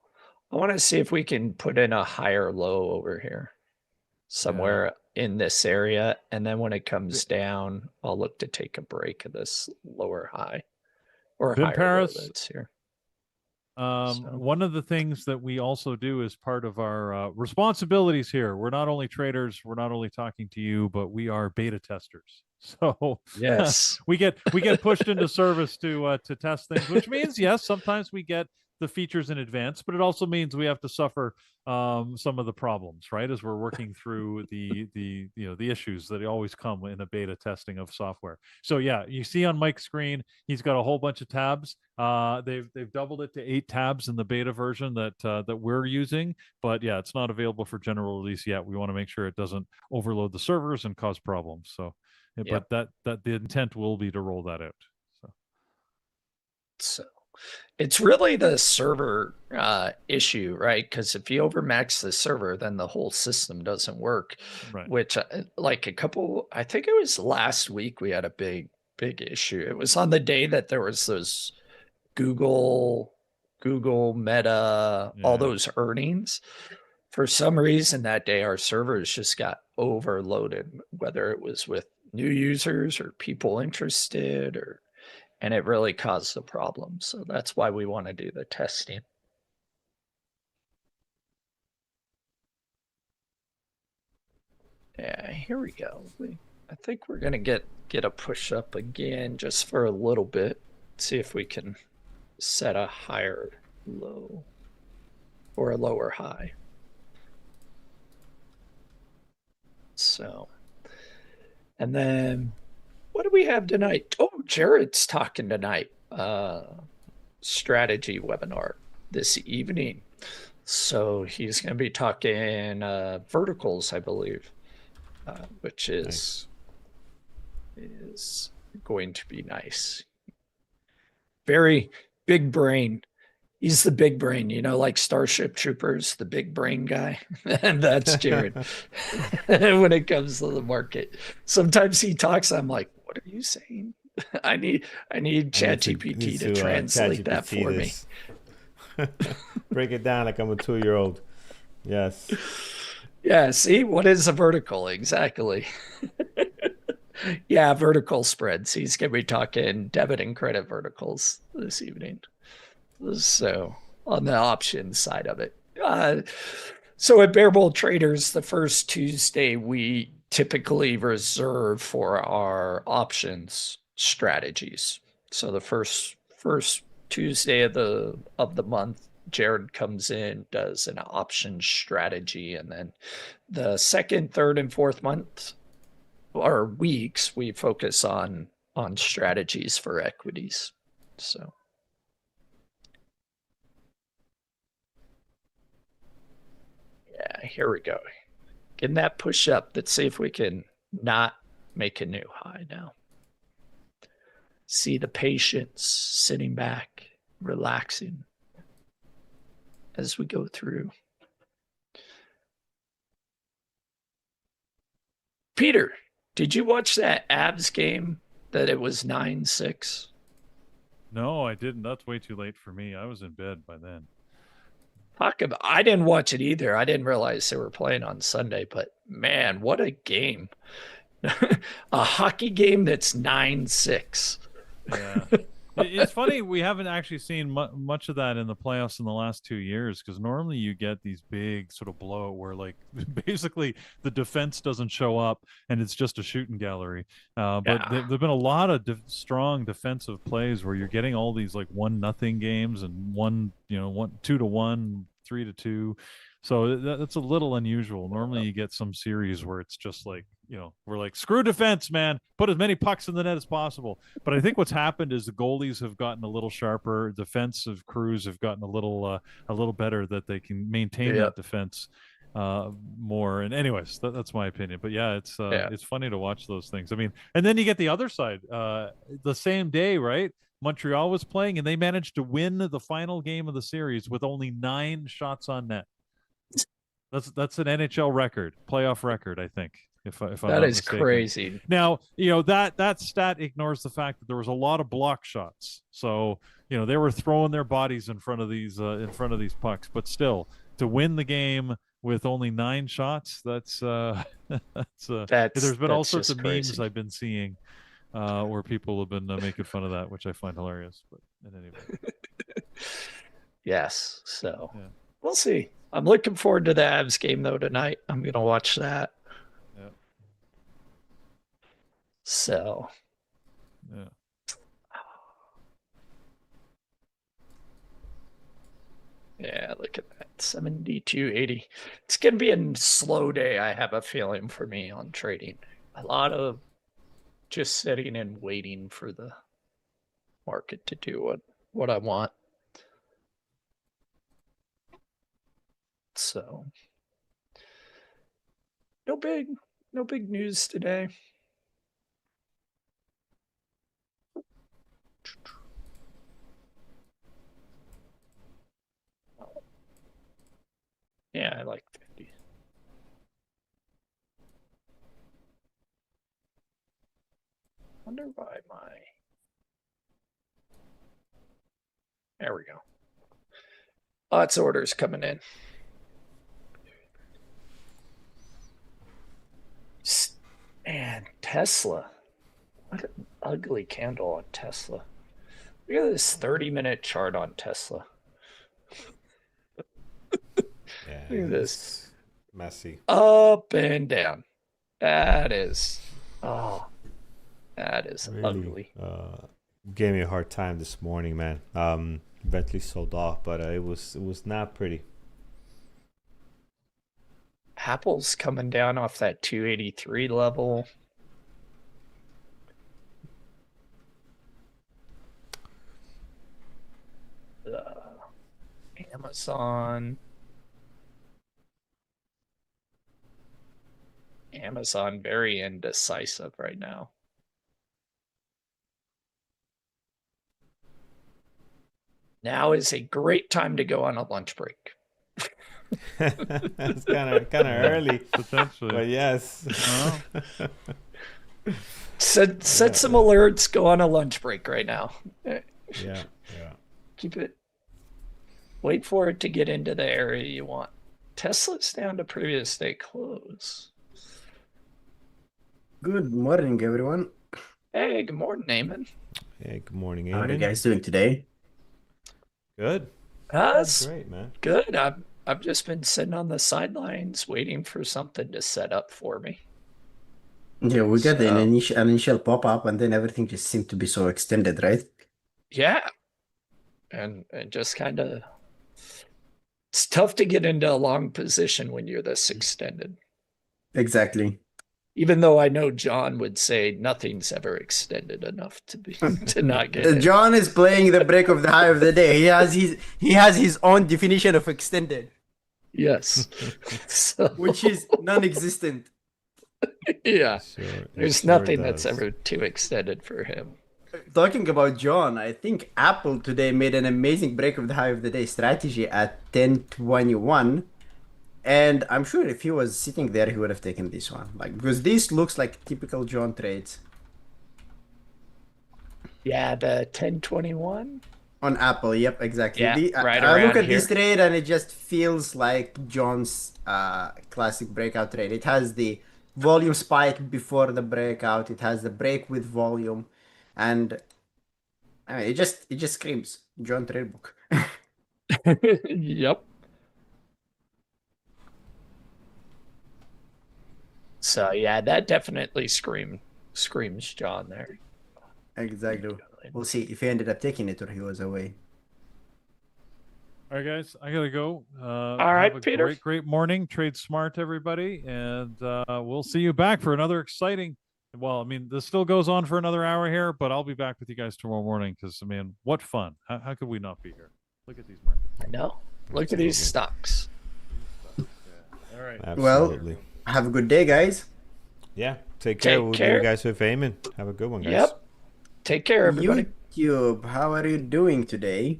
I want to see if we can put in a higher low over here somewhere in this area. And then when it comes down, I'll look to take a break of this lower high or higher low that's here. One of the things that we also do as part of our responsibilities here, we're not only traders, we're not only talking to you, but we are beta testers. So yes, we get pushed into service to test things, which means yes, sometimes we get the features in advance, but it also means we have to suffer some of the problems, right? As we're working through the issues that always come in a beta testing of software. So yeah, you see on Mike's screen, he's got a whole bunch of tabs. They've doubled it to 8 tabs in the beta version that we're using, but yeah, it's not available for general release yet. We want to make sure it doesn't overload the servers and cause problems. So, but that the intent will be to roll that out. So it's really the server issue, right? Because if you overmax the server, then the whole system doesn't work. Right. Which, like I think it was last week, we had a big issue. It was on the day that there was those Google, Meta, all those earnings. For some reason that day, our servers just got overloaded, whether it was with new users or people interested, and it really caused a problem. So that's why we want to do the testing. Yeah, here we go. I think we're gonna get a push up again just for a little bit. See if we can set a higher low or a lower high. So, and then what do we have tonight? Oh, Jared's talking tonight. Strategy webinar this evening. So he's going to be talking verticals, I believe, which is going to be nice. Very big brain. He's the big brain, like Starship Troopers, the big brain guy. And that's Jared when it comes to the market. Sometimes he talks, I'm like, what are you saying? I need ChatGPT to translate that for me. Break it down like I'm a 2-year-old. Yes. Yeah, see, what is a vertical? Exactly. Yeah, vertical spreads. He's going to be talking debit and credit verticals this evening. So on the options side of it. So at Bear Bull Traders, the first Tuesday we typically reserve for our options strategies. So the first Tuesday of the month, Jared comes in, does an option strategy, and then the second, third, and fourth month or weeks we focus on strategies for equities. So yeah, here we go. Getting that push up. Let's see if we can not make a new high now. See the patience sitting back, relaxing as we go through. Peter, did you watch that Avs game that it was 9-6? No, I didn't. That's way too late for me. I was in bed by then. I didn't watch it either. I didn't realize they were playing on Sunday, but man, what a game. A hockey game that's 9-6. Yeah. It's funny, we haven't actually seen much of that in the playoffs in the last 2 years, because normally you get these big sort of blowout where like basically the defense doesn't show up and it's just a shooting gallery. But there've been a lot of strong defensive plays where you're getting all these like 1-0 games and 2-1, 3-2. So that's a little unusual. Normally you get some series where it's just like, we're like, screw defense, man. Put as many pucks in the net as possible. But I think what's happened is the goalies have gotten a little sharper. Defensive crews have gotten a little better, that they can maintain that defense more. And anyways, that's my opinion. But yeah, it's funny to watch those things. I mean, and then you get the other side. The same day, right? Montreal was playing and they managed to win the final game of the series with only 9 shots on net. That's an NHL record, playoff record, I think. If I'm that is mistaken. Crazy. Now, that stat ignores the fact that there was a lot of block shots. So, they were throwing their bodies in front of these pucks, but still to win the game with only 9 shots, there's been all sorts of memes I've been seeing where people have been making fun of that, which I find hilarious. But at any rate. Yes. So we'll see. I'm looking forward to the Avs game though tonight. I'm gonna watch that. Yeah. So. Yeah. Yeah, look at that. 72.80. It's going to be a slow day, I have a feeling, for me on trading. A lot of just sitting and waiting for the market to do what I want. So no big news today. Yeah, I like 50. Wonder why there we go. Lots of orders coming in. Man, Tesla. What an ugly candle on Tesla. Look at this 30-minute chart on Tesla. Yeah, Look at this. Messy. Up and down. That is really ugly. Gave me a hard time this morning, man. Eventually sold off, but it was not pretty. Apple's coming down off that 283 level. Amazon very indecisive right now. Now is a great time to go on a lunch break. It's kind of early, potentially, but yes. Set some alerts. Go on a lunch break right now. Yeah. Keep it. Wait for it to get into the area you want. Tesla's down to previous day close. Good morning, everyone. Hey, good morning, Eamon. Hey, good morning, Eamon. How are you guys doing today? Good. That's great, man. Good. I've just been sitting on the sidelines waiting for something to set up for me. Yeah, we got an initial pop-up, and then everything just seemed to be so extended, right? Yeah. And just kind of, it's tough to get into a long position when you're this extended. Exactly. Even though I know John would say nothing's ever extended enough to not get in. John is playing the break of the high of the day. He has his own definition of extended. Yes. Which is non-existent. Yeah. There's nothing that's ever too extended for him. Talking about John, I think Apple today made an amazing break of the high of the day strategy at 10:21. And I'm sure if he was sitting there, he would have taken this one. Because this looks like typical John trades. Yeah, the 10:21 on Apple. Yep, exactly. Yeah, I look at this trade and it just feels like John's classic breakout trade. It has the volume spike before the breakout. It has the break with volume, and I mean, it just screams John trade book. Yep. So yeah, that definitely screams John there. Exactly. We'll see if he ended up taking it or he was away. All right, guys, I gotta go. All right, have a Peter. Great morning. Trade smart, everybody, and we'll see you back for another exciting. Well, I mean, this still goes on for another hour here, but I'll be back with you guys tomorrow morning because, I mean, what fun! How could we not be here? Look at these markets. I know. Look at these stocks. Yeah. All right. Absolutely. Well, have a good day, guys. Yeah. Take care. We'll leave you guys with Eamon. Have a good one, guys. Yep. Take care, everybody. YouTube, how are you doing today?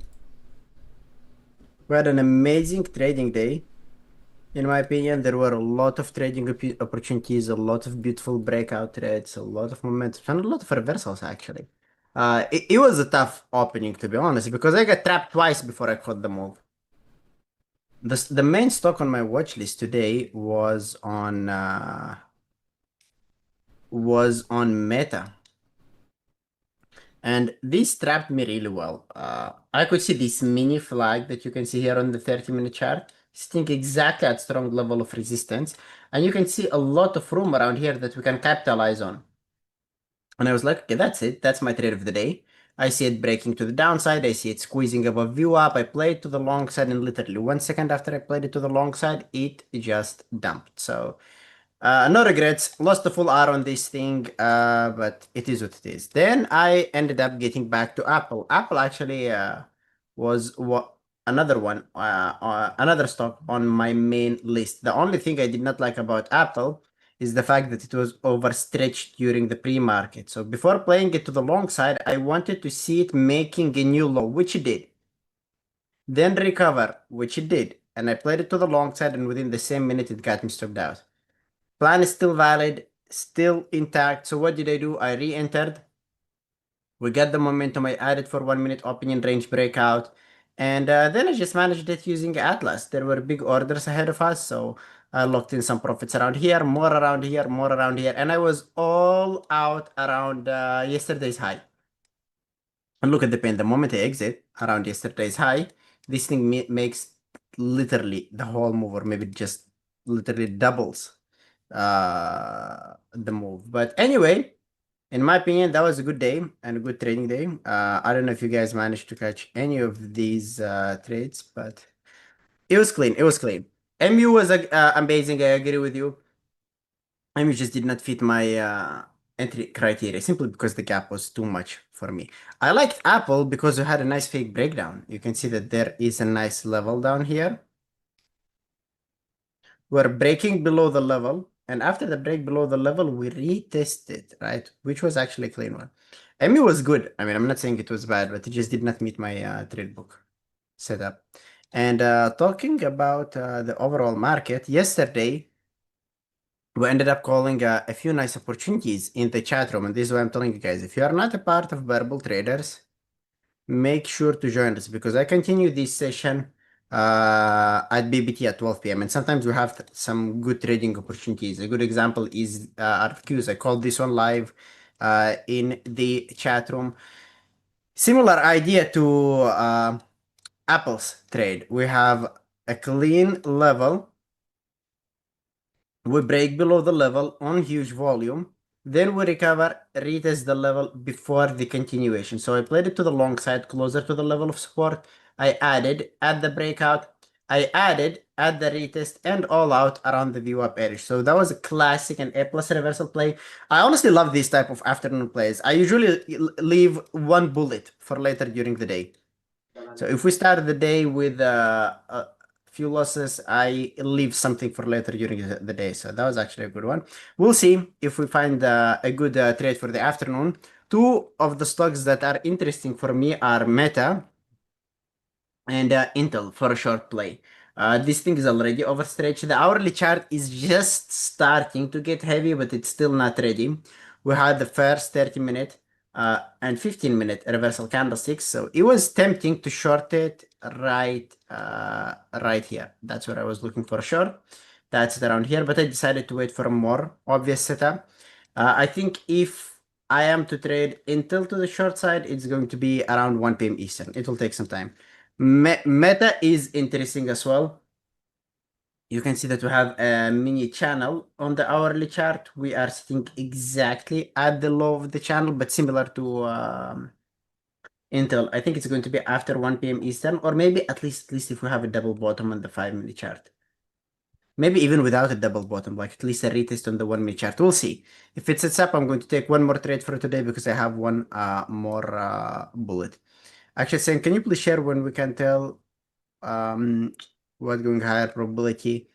We had an amazing trading day. In my opinion, there were a lot of trading opportunities, a lot of beautiful breakout trades, a lot of momentum, and a lot of reversals, actually. It was a tough opening, to be honest, because I got trapped twice before I caught the move. The main stock on my watch list today was on Meta. And this trapped me really well. I could see this mini flag that you can see here on the 30-minute chart, sitting exactly at strong level of resistance. And you can see a lot of room around here that we can capitalize on. And I was like, okay, that's it. That's my trade of the day. I see it breaking to the downside. I see it squeezing above VWAP. I play it to the long side, and literally 1 second after I played it to the long side, it just dumped. So no regrets. Lost the full R on this thing, but it is what it is. Then I ended up getting back to Apple. Apple actually was another stock on my main list. The only thing I did not like about Apple is the fact that it was overstretched during the pre-market. So before playing it to the long side, I wanted to see it making a new low, which it did. Then recover, which it did. And I played it to the long side, and within the same minute, it got me stopped out. Plan is still valid, still intact. So what did I do? I re-entered. We got the momentum. I added for 1 minute opinion range breakout. And then I just managed it using Atlas. There were big orders ahead of us. So I locked in some profits around here, more around here, more around here. And I was all out around yesterday's high. And look at the pen. The moment I exit around yesterday's high, this thing makes literally the whole move, or maybe just literally doubles the move. But anyway, in my opinion, that was a good day and a good trading day. I don't know if you guys managed to catch any of these trades, but it was clean. It was clean. MU was amazing. I agree with you. MU just did not fit my entry criteria simply because the gap was too much for me. I liked Apple because we had a nice fake breakdown. You can see that there is a nice level down here. We're breaking below the level, and after the break below the level, we retested, right? Which was actually a clean one. MU was good. I mean, I'm not saying it was bad, but it just did not meet my trade book setup. And talking about the overall market, yesterday, we ended up calling a few nice opportunities in the chat room. And this is why I'm telling you guys, if you are not a part of Verbal Traders, make sure to join us, because I continue this session at BBT at 12 p.m. And sometimes we have some good trading opportunities. A good example is RFQs. I called this one live in the chat room. Similar idea to Apple's trade. We have a clean level. We break below the level on huge volume. Then we recover, retest the level before the continuation. So I played it to the long side, closer to the level of support. I added at the breakout. I added at the retest and all out around the VWAP edge. So that was a classic and A+ reversal play. I honestly love these type of afternoon plays. I usually leave one bullet for later during the day. So if we start the day with a few losses, I leave something for later during the day. So that was actually a good one. We'll see if we find a good trade for the afternoon. Two of the stocks that are interesting for me are Meta and Intel for a short play. This thing is already overstretched. The hourly chart is just starting to get heavy, but it's still not ready. We had the first 30-minute and 15-minute reversal candlesticks, so it was tempting to short it right here. That's where I was looking for a short. That's around here, but I decided to wait for a more obvious setup. I think if I am to trade Intel to the short side, it's going to be around 1 p.m. Eastern. It will take some time. Meta is interesting as well. You can see that we have a mini channel on the hourly chart. We are sitting exactly at the low of the channel, but similar to Intel. I think it's going to be after 1 p.m. Eastern, or maybe at least if we have a double bottom on the 5-minute chart. Maybe even without a double bottom, like at least a retest on the 1-minute chart. We'll see. If it sets up, I'm going to take one more trade for today because I have one more bullet. Actually, Sam, can you please share when we can tell what going higher probability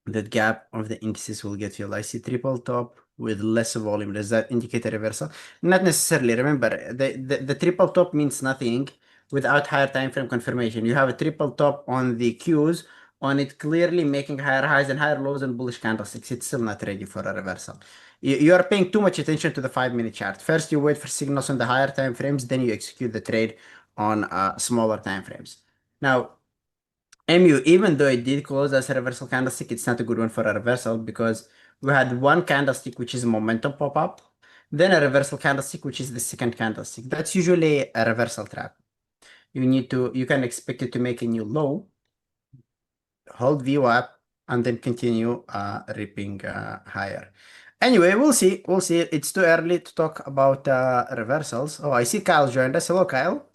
that gap of the indices will get filled? I see triple top with less volume. Does that indicate a reversal? Not necessarily. Remember, the triple top means nothing without higher time frame confirmation. You have a triple top on the Qs, on it clearly making higher highs and higher lows and bullish candlesticks. It's still not ready for a reversal. You are paying too much attention to the 5-minute chart. First, you wait for signals on the higher time frames, then you execute the trade on smaller time frames. Now, MU, even though it did close as a reversal candlestick, it's not a good one for a reversal because we had one candlestick, which is a momentum pop-up, then a reversal candlestick, which is the second candlestick. That's usually a reversal trap. You can expect it to make a new low, hold VWAP, and then continue ripping higher. Anyway, we'll see. We'll see. It's too early to talk about reversals. Oh, I see Kyle joined us. Hello, Kyle.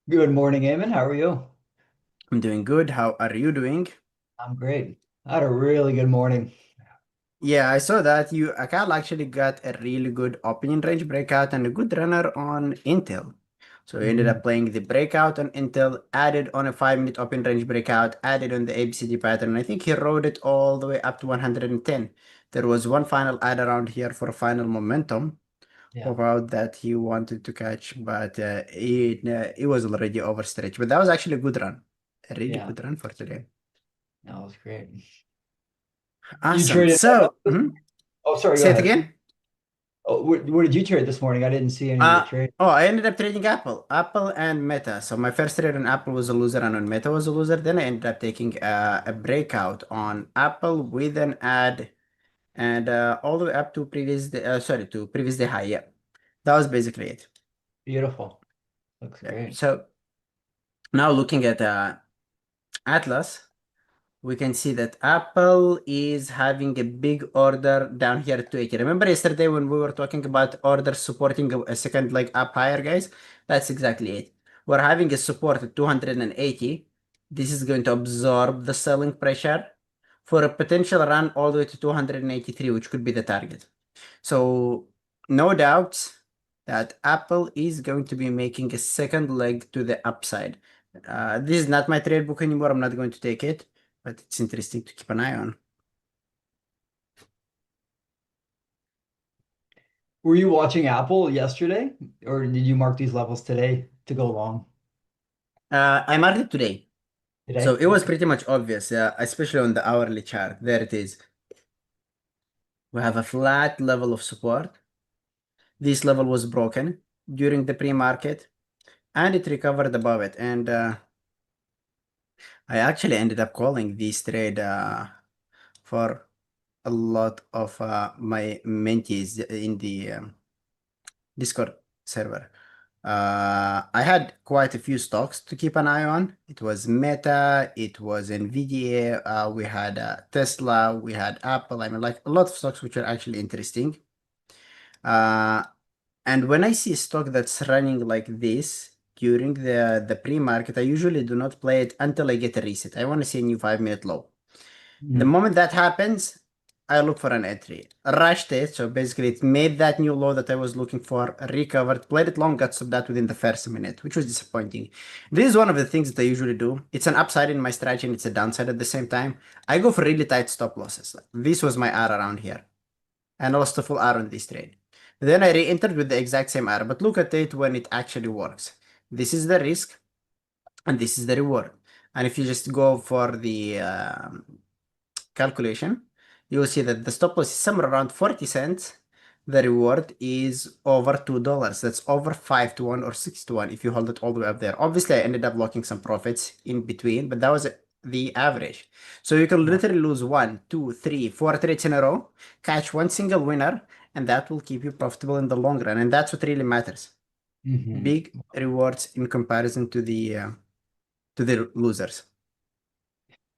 Good morning, Eamon. How are you? I'm doing good. How are you doing? I'm great. I had a really good morning. Yeah, I saw that Kyle actually got a really good opinion range breakout and a good runner on Intel. So he ended up playing the breakout on Intel, added on a 5-minute open range breakout, added on the ABCD pattern. I think he rode it all the way up to 110. There was one final add around here for a final momentum. Yeah, About that he wanted to catch, but it was already overstretched. But that was actually a good run, a really yeah, good run for today. that was great. You Awesome. traded. So, Oh, sorry. Go say it ahead. again. Oh, what did you trade this morning? I didn't see any of your trade. Oh, I ended up trading Apple and Meta. So my first trade on Apple was a loser, and on Meta was a loser. Then I ended up taking a breakout on Apple with an add, and all the way up to previous day, to previous day high. Yeah, that was basically it. Beautiful. Looks Yeah. great. So now looking at Atlas, we can see that Apple is having a big order down here at 280. Remember yesterday when we were talking about orders supporting a second leg up higher, guys? That's exactly it. We're having a support at 280. This is going to absorb the selling pressure for a potential run all the way to 283, which could be the target. So no doubts that Apple is going to be making a second leg to the upside. This is not my trade book anymore. I'm not going to take it, but it's interesting to keep an eye on. Were you watching Apple yesterday, or did you mark these levels today to go long? I marked it today. Today? So it was Okay. pretty much obvious, especially on the hourly chart. There it is. We have a flat level of support. This level was broken during the pre-market, and it recovered above it. And I actually ended up calling this trade for a lot of my mentees in the Discord server. I had quite a few stocks to keep an eye on. It was Meta, it was NVDA, we had Tesla, we had Apple. I mean, like a lot of stocks which are actually interesting. And when I see a stock that's running like this during the pre-market, I usually do not play it until I get a reset. I want to see a new 5-minute low. The moment that happens, I look for an entry. Rushed it, so basically it made that new low that I was looking for, recovered, played it long, got stopped out within the first minute, which was disappointing. This is one of the things that I usually do. It's an upside in my strategy and it's a downside at the same time. I go for really tight stop losses. This was my R around here. And I lost a full R on this trade. Then I re-entered with the exact same R, but look at it when it actually works. This is the risk, and this is the reward. And if you just go for the calculation, you will see that the stop loss is somewhere around 40 cents. The reward is over $2. That's over 5 to 1 or 6 to 1 if you hold it all the way up there. Obviously, I ended up locking some profits in between, but that was the average. So you can literally lose 1, 2, 3, 4 trades in a row, catch one single winner, and that will keep you profitable in the long run. And that's what really matters. Big rewards in comparison to the losers.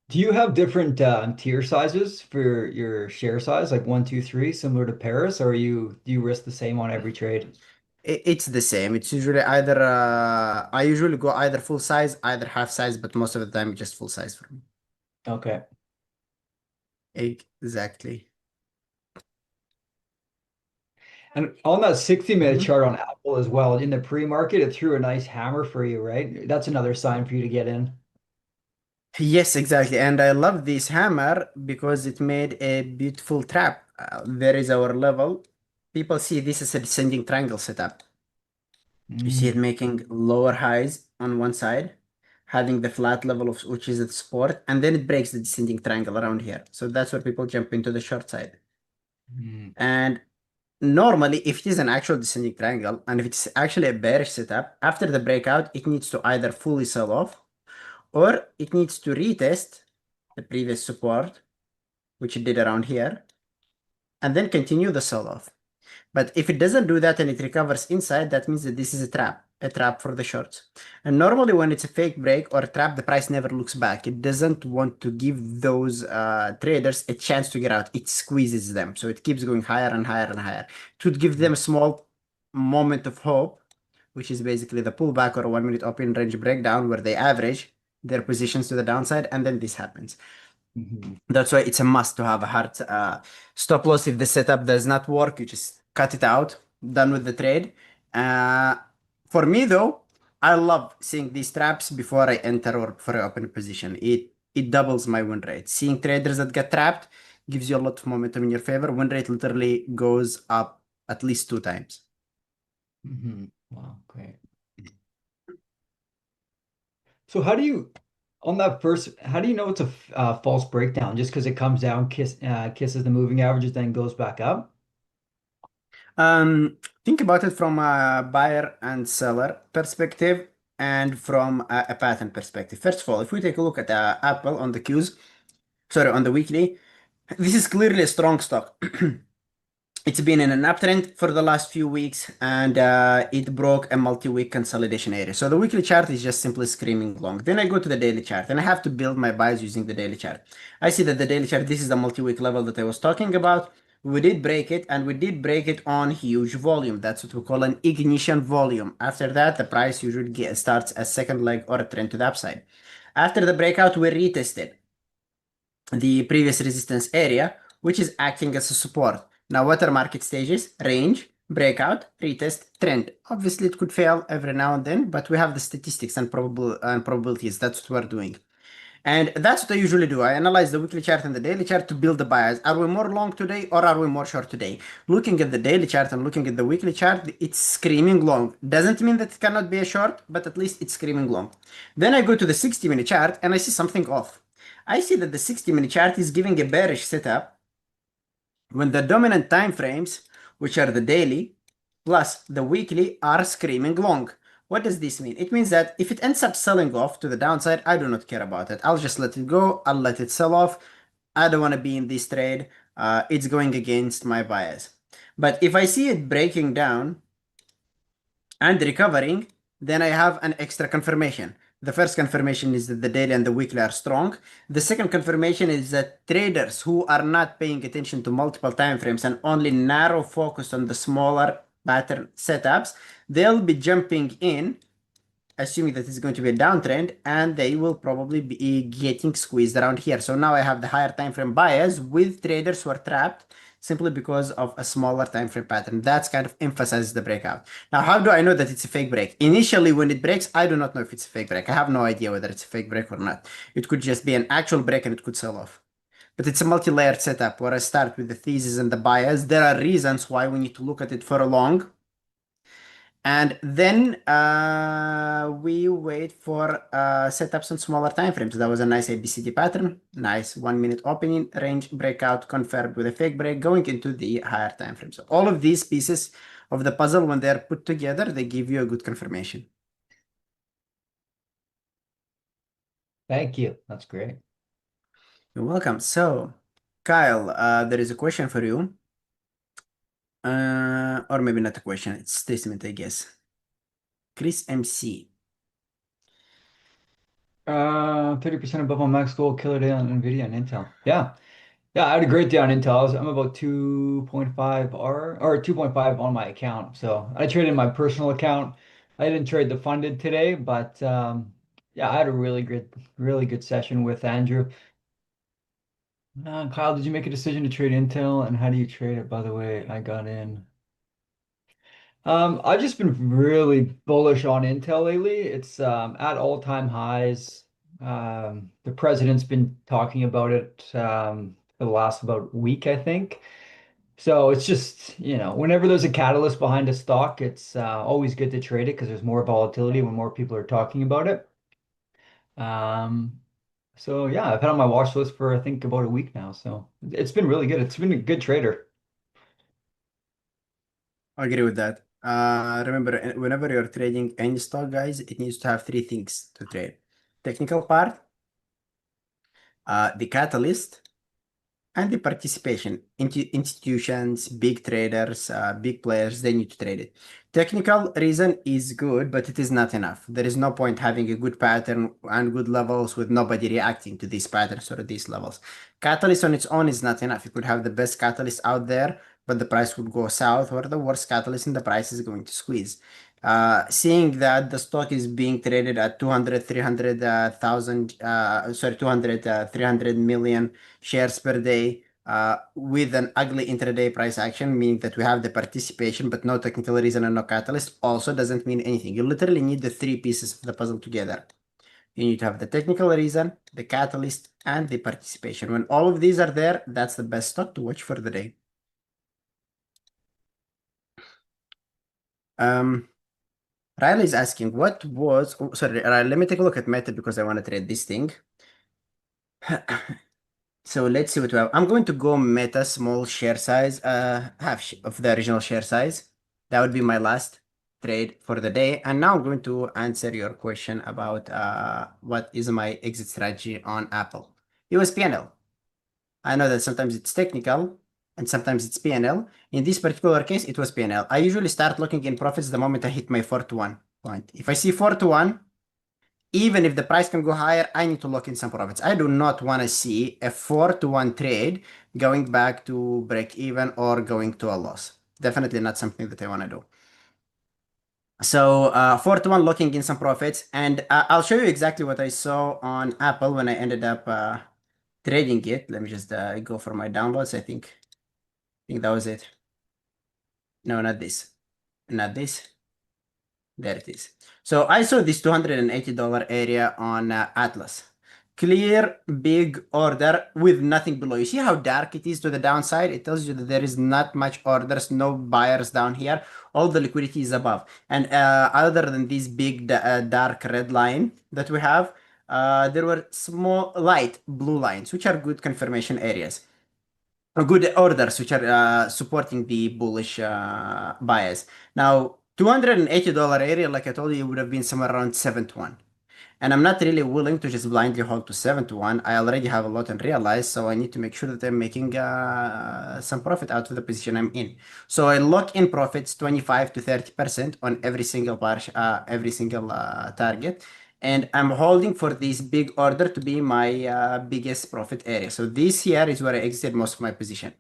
Do you have different tier sizes for your share size, like 1, 2, 3, similar to Paris, or do you risk the same on every trade? It's the same. It's usually either I usually go either full size, either half size, but most of the time it's just full size for me. Okay. Exactly. And on that 60-minute chart on Apple as well, in the pre-market, it threw a nice hammer for you, right? That's another sign for you to get in. Yes, exactly. And I love this hammer because it made a beautiful trap. There is our level. People see this as a descending triangle setup. You see it making lower highs on one side, having the flat level of which is at support, and then it breaks the descending triangle around here. So that's where people jump into the short side. And normally, if it is an actual descending triangle, and if it's actually a bearish setup, after the breakout, it needs to either fully sell off, or it needs to retest the previous support, which it did around here, and then continue the sell off. But if it doesn't do that and it recovers inside, that means that this is a trap. a trap for the shorts. And normally when it's a fake break or a trap, the price never looks back. It doesn't want to give those traders a chance to get out. It squeezes them. So it keeps going higher and higher and higher. It would give them a small moment of hope, which is basically the pullback or a 1 minute open range breakdown where they average their positions to the downside, and then this happens. That's why it's a must to have a hard stop loss. If the setup does not work, you just cut it out, done with the trade. For me though, I love seeing these traps before I enter or before I open a position. It doubles my win rate. Seeing traders that get trapped gives you a lot of momentum in your favor. Win rate literally goes up at least 2 times. Wow, great. So how do you, on that first, how do you know it's a false breakdown? Just because it comes down, kisses the moving averages, then goes back up? Think about it from a buyer and seller perspective and from a pattern perspective. First of all, if we take a look at Apple on the Qs, sorry, on the weekly, this is clearly a strong stock. It's been in an uptrend for the last few weeks, and it broke a multi-week consolidation area. So the weekly chart is just simply screaming long. Then I go to the daily chart, and I have to build my buys using the daily chart. I see that the daily chart, this is the multi-week level that I was talking about. We did break it, and we did break it on huge volume. That's what we call an ignition volume. After that, the price usually starts a second leg or a trend to the upside. After the breakout, we retested the previous resistance area, which is acting as a support. Now, what are market stages? Range, breakout, retest, trend. Obviously, it could fail every now and then, but we have the statistics and probabilities. That's what we're doing. And that's what I usually do. I analyze the weekly chart and the daily chart to build the bias. Are we more long today or are we more short today? Looking at the daily chart and looking at the weekly chart, it's screaming long. Doesn't mean that it cannot be a short, but at least it's screaming long. Then I go to the 60-minute chart and I see something off. I see that the 60-minute chart is giving a bearish setup when the dominant time frames, which are the daily plus the weekly, are screaming long. What does this mean? It means that if it ends up selling off to the downside, I do not care about it. I'll just let it go. I'll let it sell off. I don't want to be in this trade. It's going against my bias. But if I see it breaking down and recovering, then I have an extra confirmation. The first confirmation is that the daily and the weekly are strong. The second confirmation is that traders who are not paying attention to multiple time frames and only narrow focus on the smaller pattern setups, they'll be jumping in, assuming that it's going to be a downtrend, and they will probably be getting squeezed around here. So now I have the higher time frame bias with traders who are trapped simply because of a smaller time frame pattern. That's kind of emphasizes the breakout. Now, how do I know that it's a fake break? Initially, when it breaks, I do not know if it's a fake break. I have no idea whether it's a fake break or not. It could just be an actual break and it could sell off. But it's a multi-layered setup where I start with the thesis and the bias. There are reasons why we need to look at it for a long. And then we wait for setups on smaller time frames. That was a nice ABCD pattern. Nice 1 minute opening, range breakout confirmed with a fake break going into the higher time frame. So all of these pieces of the puzzle, when they're put together, they give you a good confirmation. Thank you. That's great. You're welcome. So, Kyle, there is a question for you. Or maybe not a question, it's a statement, I guess. Chris MC. 30% above on max goal, killer day on NVIDIA and Intel. Yeah. Yeah, I had a great day on Intel. I'm about 2.5 R or 2.5 on my account. So I traded my personal account. I didn't trade the funded today, but yeah, I had a really good session with Andrew. Kyle, did you make a decision to trade Intel, and how do you trade it, by the way? I got in. I've just been really bullish on Intel lately. It's at all-time highs. The president's been talking about it for the last about week, I think. So it's just, whenever there's a catalyst behind a stock, it's always good to trade it because there's more volatility when more people are talking about it. So yeah, I've had on my watch list for I think about a week now. So it's been really good. It's been a good trader. I agree with that. Remember, whenever you're trading any stock, guys, it needs to have 3 things to trade. Technical part, the catalyst, and the participation. Institutions, big traders, big players, they need to trade it. Technical reason is good, but it is not enough. There is no point having a good pattern and good levels with nobody reacting to these patterns or these levels. Catalyst on its own is not enough. You could have the best catalyst out there, but the price would go south, or the worst catalyst and the price is going to squeeze. Seeing that the stock is being traded at 200, 300 million shares per day, with an ugly intraday price action, meaning that we have the participation but no technical reason and no catalyst, also doesn't mean anything. You literally need the three pieces of the puzzle together. You need to have the technical reason, the catalyst, and the participation. When all of these are there, that's the best stock to watch for the day. Riley is asking, what was... Oh, sorry, let me take a look at Meta because I want to trade this thing. So let's see what we have. I'm going to go Meta small share size, half of the original share size. That would be my last trade for the day. And now I'm going to answer your question about what is my exit strategy on Apple. It was PNL. I know that sometimes it's technical and sometimes it's PNL. In this particular case, it was PNL. I usually start looking in profits the moment I hit my 4-to-1 point. If I see 4-to-1, even if the price can go higher, I need to lock in some profits. I do not want to see a 4-to-1 trade going back to break even or going to a loss. Definitely not something that I want to do. So 4-to-1 locking in some profits. And I'll show you exactly what I saw on Apple when I ended up trading it. Let me just go for my downloads. I think that was it. No, not this. Not this. There it is. So I saw this $280 area on Atlas. Clear, big order with nothing below. You see how dark it is to the downside? It tells you that there is not much orders, no buyers down here. All the liquidity is above. And other than this big dark red line that we have, there were small light blue lines, which are good confirmation areas. Good orders, which are supporting the bullish bias. Now, $280 area, like I told you, would have been somewhere around 7-to-1. And I'm not really willing to just blindly hold to 7-to-1. I already have a lot and realize, so I need to make sure that I'm making some profit out of the position I'm in. So I lock in profits 25 to 30% on every single target. And I'm holding for this big order to be my biggest profit area. So this here is where I exited most of my position.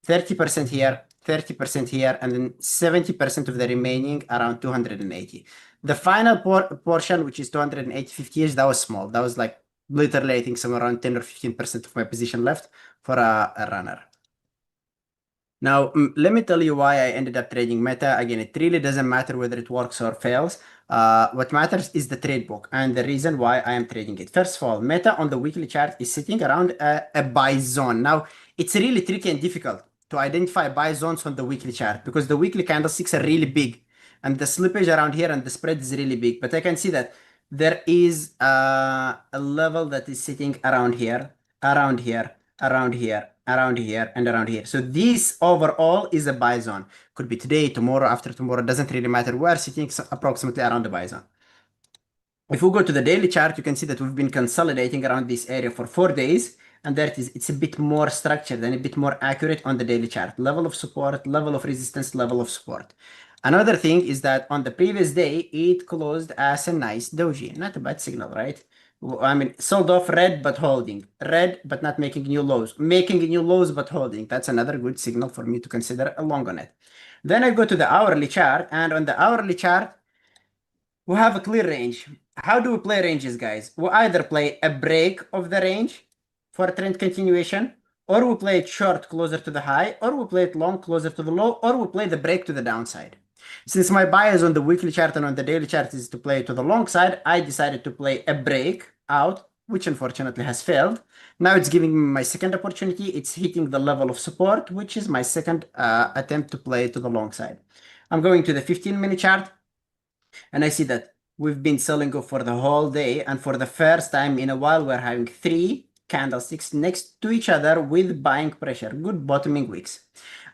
30% here, 30% here, and then 70% of the remaining around 280. The final portion, which is 280.50, that was small. That was like literally, I think, somewhere around 10 or 15% of my position left for a runner. Now, let me tell you why I ended up trading Meta. Again, it really doesn't matter whether it works or fails. What matters is the trade book and the reason why I am trading it. First of all, Meta on the weekly chart is sitting around a buy zone. Now, it's really tricky and difficult to identify buy zones on the weekly chart because the weekly candlesticks are really big and the slippage around here and the spread is really big. But I can see that there is a level that is sitting around here, around here, around here, around here, and around here. So this overall is a buy zone. Could be today, tomorrow, after tomorrow, doesn't really matter. We're sitting approximately around the buy zone. If we go to the daily chart, you can see that we've been consolidating around this area for 4 days. And there it is. It's a bit more structured and a bit more accurate on the daily chart. Level of support, level of resistance, level of support. Another thing is that on the previous day, it closed as a nice doji. Not a bad signal, right? I mean, sold off red but holding. Red but not making new lows. Making new lows but holding. That's another good signal for me to consider a long on it. Then I go to the hourly chart, and on the hourly chart, we have a clear range. How do we play ranges, guys? We either play a break of the range for trend continuation, or we play it short closer to the high, or we play it long closer to the low, or we play the break to the downside. Since my bias on the weekly chart and on the daily chart is to play to the long side, I decided to play a break out, which unfortunately has failed. Now it's giving me my second opportunity. It's hitting the level of support, which is my second attempt to play to the long side. I'm going to the 15-minute chart, and I see that we've been selling off for the whole day, and for the first time in a while, we're having 3 candlesticks next to each other with buying pressure, good bottoming wicks.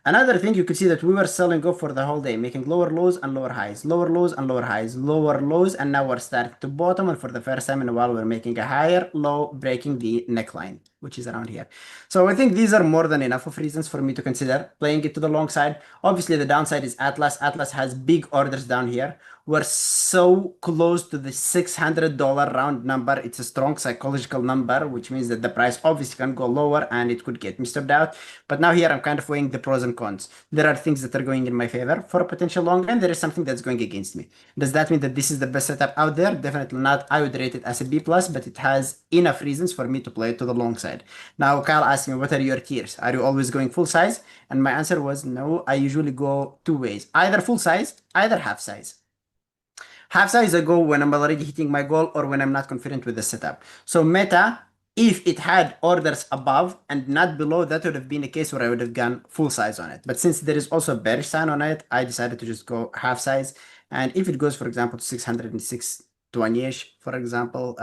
Another thing, you could see that we were selling off for the whole day, making lower lows and lower highs, lower lows and lower highs, lower lows, and now we're starting to bottom, and for the first time in a while, we're making a higher low, breaking the neckline, which is around here. So I think these are more than enough of reasons for me to consider playing it to the long side. Obviously, the downside is Atlas. Atlas has big orders down here. We're so close to the $600 round number. It's a strong psychological number, which means that the price obviously can go lower and it could get me stopped out. But now here I'm kind of weighing the pros and cons. There are things that are going in my favor for a potential long, and there is something that's going against me. Does that mean that this is the best setup out there? Definitely not. I would rate it as a B+, but it has enough reasons for me to play it to the long side. Now, Kyle asked me, what are your tiers? Are you always going full size? And my answer was no, I usually go two ways. Either full size, either half size. Half size I go when I'm already hitting my goal or when I'm not confident with the setup. So meta, if it had orders above and not below, that would have been a case where I would have gone full size on it. But since there is also a bearish sign on it, I decided to just go half size. And if it goes, for example, to 606.20-ish, for example,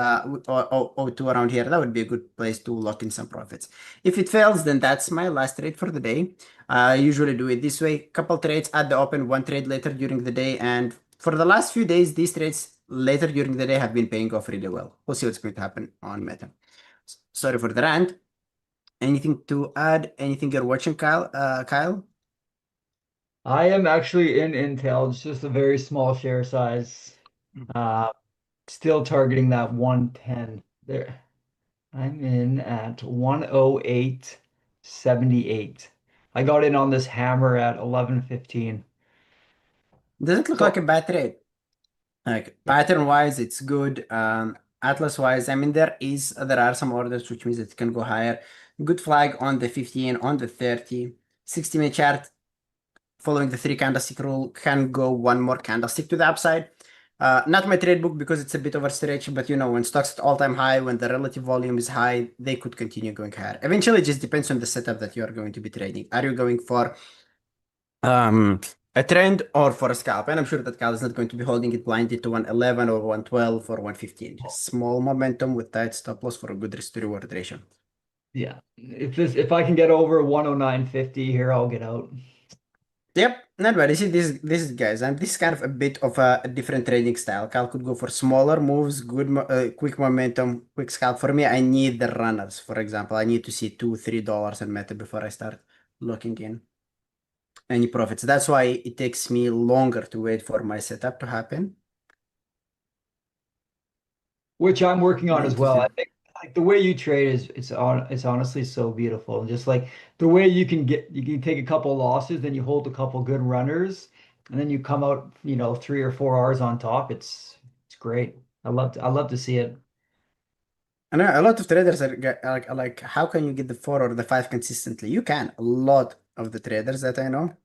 or to around here, that would be a good place to lock in some profits. If it fails, then that's my last trade for the day. I usually do it this way. Couple trades at the open, one trade later during the day, and for the last few days, these trades later during the day have been paying off really well. We'll see what's going to happen on Meta. Sorry for the rant. Anything to add? Anything you're watching, Kyle? Kyle? I am actually in Intel. It's just a very small share size. Still targeting that 110 there. I'm in at 108.78. I got in on this hammer at 11.15. Doesn't look like a bad trade. Like pattern wise, it's good. Atlas wise, I mean, there are some orders, which means it can go higher. Good flag on the 15, on the 30, 60-minute chart. Following the 3 candlestick rule, can go one more candlestick to the upside. Not my trade book because it's a bit overstretched, but you know, when stocks at all-time high, when the relative volume is high, they could continue going higher. Eventually, it just depends on the setup that you are going to be trading. Are you going for a trend or for a scalp? And I'm sure that Cal is not going to be holding it blinded to 111 or 112 or 115. Just small momentum with tight stop loss for a good risk to reward ratio. Yeah, if I can get over 109.50 here, I'll get out. Yep, not bad. You see, this is guys, and this is kind of a bit of a different trading style. Cal could go for smaller moves, good, quick momentum, quick scalp. For me, I need the runners. For example, I need to see $2-3 in Meta before I start looking in any profits. That's why it takes me longer to wait for my setup to happen. Which I'm working on as well. I think like the way you trade it's honestly so beautiful. And just like the way you can take a couple losses, then you hold a couple good runners, and then you come out, 3 or 4 hours on top. It's great. I love to see it. I know a lot of traders are like, how can you get the 4 or the 5 consistently? You can. A lot of the traders that I know,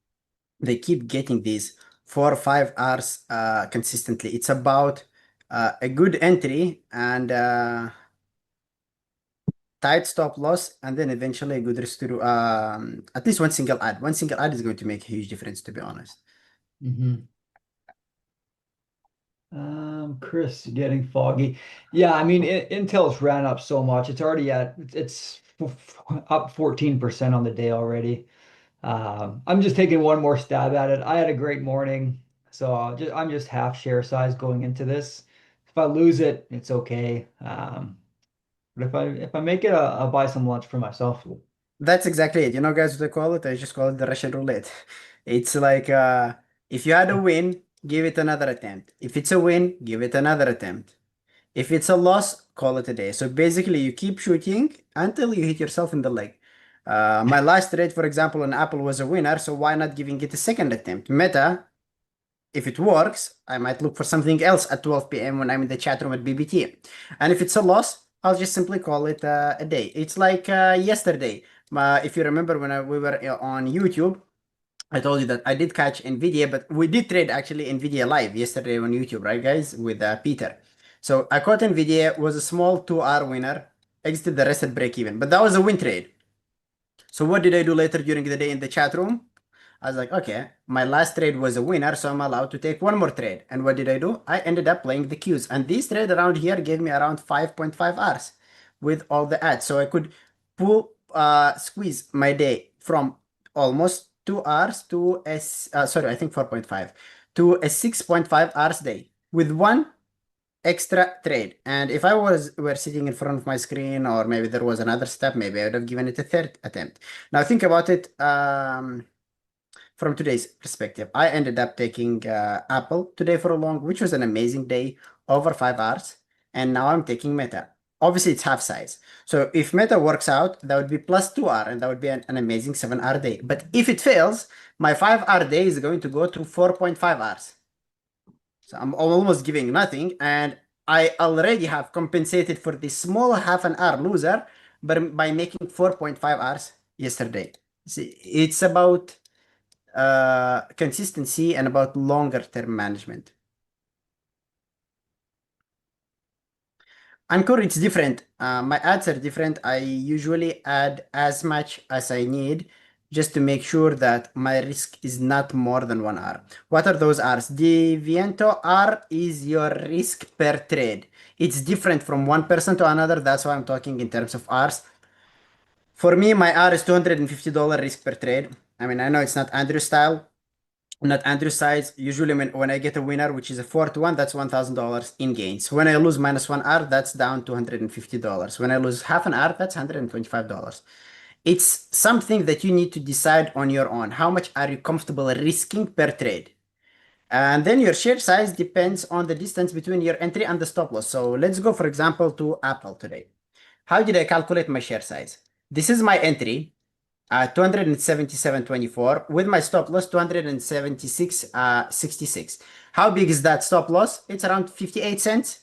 they keep getting these 4 or 5 hours consistently. It's about a good entry and tight stop loss, and then eventually a good risk to at least one single ad. One single ad is going to make a huge difference, to be honest. Chris getting foggy. Yeah, I mean, Intel's ran up so much. It's already it's up 14% on the day already. I'm just taking one more stab at it. I had a great morning, so I'm just half share size going into this. If I lose it, it's okay. But if I make it, I'll buy some lunch for myself. That's exactly it. You know, guys, what I call it? I just call it the Russian roulette. It's like if you had a win, give it another attempt. If it's a win, give it another attempt. If it's a loss, call it a day. So basically, you keep shooting until you hit yourself in the leg. My last trade, for example, on Apple was a winner, so why not giving it a second attempt? Meta, if it works, I might look for something else at 12 p.m. when I'm in the chat room at BBT. And if it's a loss, I'll just simply call it a day. It's like yesterday. If you remember when we were on YouTube, I told you that I did catch NVDA, but we did trade actually NVDA live yesterday on YouTube, right, guys, with Peter. So I caught NVDA, was a small 2-hour winner, exited the rest at break even, but that was a win trade. So what did I do later during the day in the chat room? I was like, okay, my last trade was a winner, so I'm allowed to take one more trade. And what did I do? I ended up playing the queues. And this trade around here gave me around 5.5 hours with all the ads. So I could squeeze my day from almost 2 hours to I think 4.5 to a 6.5 hours day with one extra trade. And if I were sitting in front of my screen, or maybe there was another step, maybe I would have given it a third attempt. Now think about it from today's perspective. I ended up taking Apple today for a long, which was an amazing day, over 5 hours. And now I'm taking Meta. Obviously, it's half size. So if Meta works out, that would be plus 2 hour, and that would be an amazing 7 hour day. But if it fails, my 5 hour day is going to go to 4.5 hours. So I'm almost giving nothing, and I already have compensated for the small half an hour loser by making 4.5 hours yesterday. See, it's about consistency and about longer term management. Anchor, it's different. My ads are different. I usually add as much as I need just to make sure that my risk is not more than 1 hour. What are those R's? The Viento R is your risk per trade. It's different from one person to another. That's why I'm talking in terms of R's. For me, my R is $250 risk per trade. I mean, I know it's not Andrew style, not Andrew size. Usually when I get a winner, which is a 4-1, that's $1,000 in gains. When I lose minus 1 R, that's down $250. When I lose half an R, that's $125. It's something that you need to decide on your own. How much are you comfortable risking per trade? And then your share size depends on the distance between your entry and the stop loss. So let's go, for example, to Apple today. How did I calculate my share size? This is my entry. 277.24 with my stop loss 276.66. How big is that stop loss? It's around 58 cents,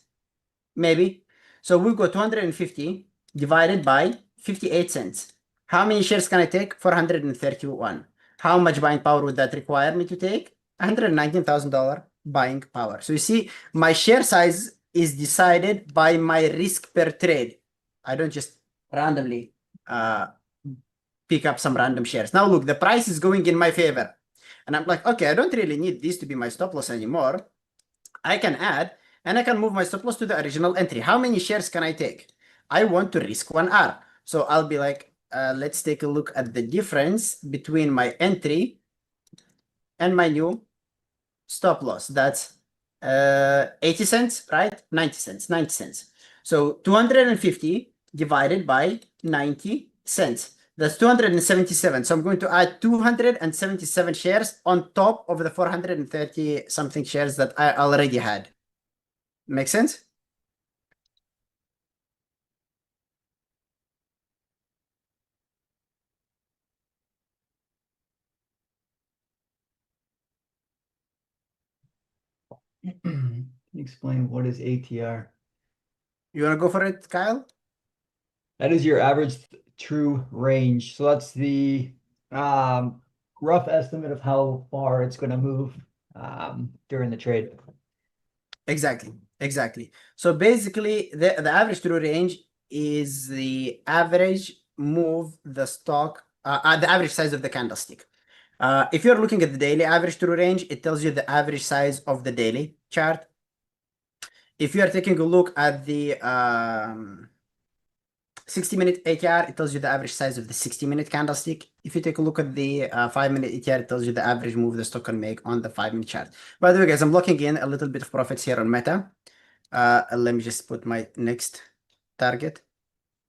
maybe. So we go 250 divided by 58 cents. How many shares can I take? 431. How much buying power would that require me to take? $119,000 buying power. So you see, my share size is decided by my risk per trade. I don't just randomly pick up some random shares. Now look, the price is going in my favor. And I'm like, okay, I don't really need this to be my stop loss anymore. I can add, and I can move my stop loss to the original entry. How many shares can I take? I want to risk 1R. So I'll be like, let's take a look at the difference between my entry and my new stop loss. That's 80 cents, right? 90 cents, 90 cents. So 250 divided by 90 cents. That's 277. So I'm going to add 277 shares on top of the 430 something shares that I already had. Make sense? Explain what is ATR. You want to go for it, Kyle? That is your average true range. So that's the rough estimate of how far it's going to move during the trade. Exactly. So basically, the average true range is the average move the stock, the average size of the candlestick. If you're looking at the daily average true range, it tells you the average size of the daily chart. If you are taking a look at the 60-minute ATR, it tells you the average size of the 60-minute candlestick. If you take a look at the 5-minute ATR, it tells you the average move the stock can make on the 5-minute chart. By the way, guys, I'm locking in a little bit of profits here on Meta. Let me just put my next target.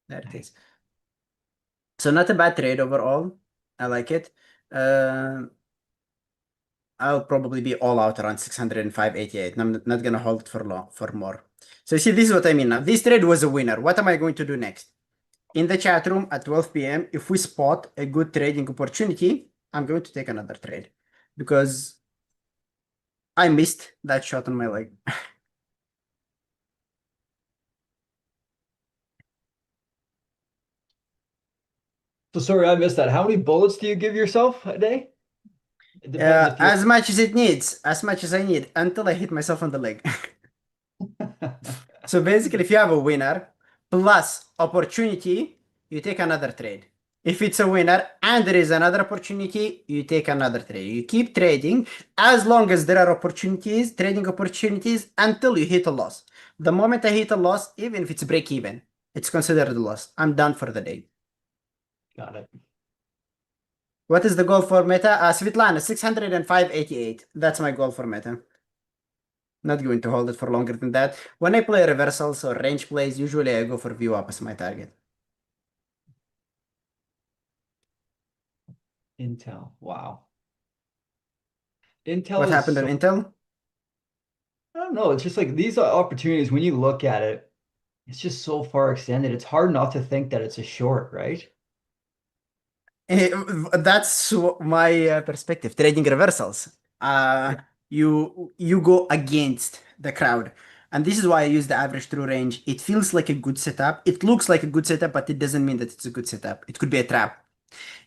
There it is. So not a bad trade overall. I like it. I'll probably be all out around 605.88. I'm not gonna hold it for more. So you see, this is what I mean now. This trade was a winner. What am I going to do next? In the chat room at 12 p.m., if we spot a good trading opportunity, I'm going to take another trade because I missed that shot on my leg. So sorry, I missed that. How many bullets do you give yourself a day? It depends if As much as it needs, as much as I need, until I hit myself on the leg. So basically, if you have a winner plus opportunity, you take another trade. If it's a winner and there is another opportunity, you take another trade. You keep trading as long as there are opportunities, trading opportunities, until you hit a loss. The moment I hit a loss, even if it's break even, it's considered a loss. I'm done for the day. Got it. What is the goal for Meta? Svetlana, 605.88. That's my goal for Meta. Not going to hold it for longer than that. When I play reversals or range plays, usually I go for VWAP as my target. Intel. Wow. Intel What is happened on so, Intel? I don't know. It's just like these are opportunities when you look at it, it's just so far extended. It's hard not to think that it's a short, right? That's my perspective. Trading reversals. You go against the crowd, and this is why I use the average true range. It feels like a good setup. It looks like a good setup, but it doesn't mean that it's a good setup. It could be a trap.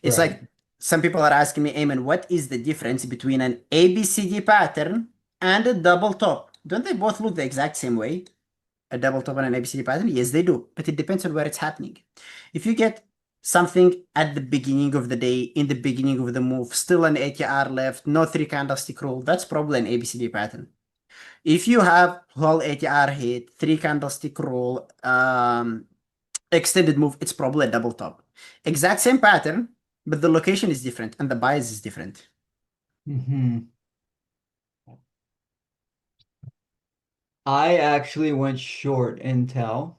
It's Right. like some people are asking me, Eamon, what is the difference between an ABCD pattern and a double top? Don't they both look the exact same way? A double top and an ABCD pattern? Yes, they do, but it depends on where it's happening. If you get something at the beginning of the day, in the beginning of the move, still an ATR left, no three candlestick rule, that's probably an ABCD pattern. If you have whole ATR hit, three candlestick rule, extended move, it's probably a double top. Exact same pattern, but the location is different and the bias is different. Hmm. I actually went short Intel.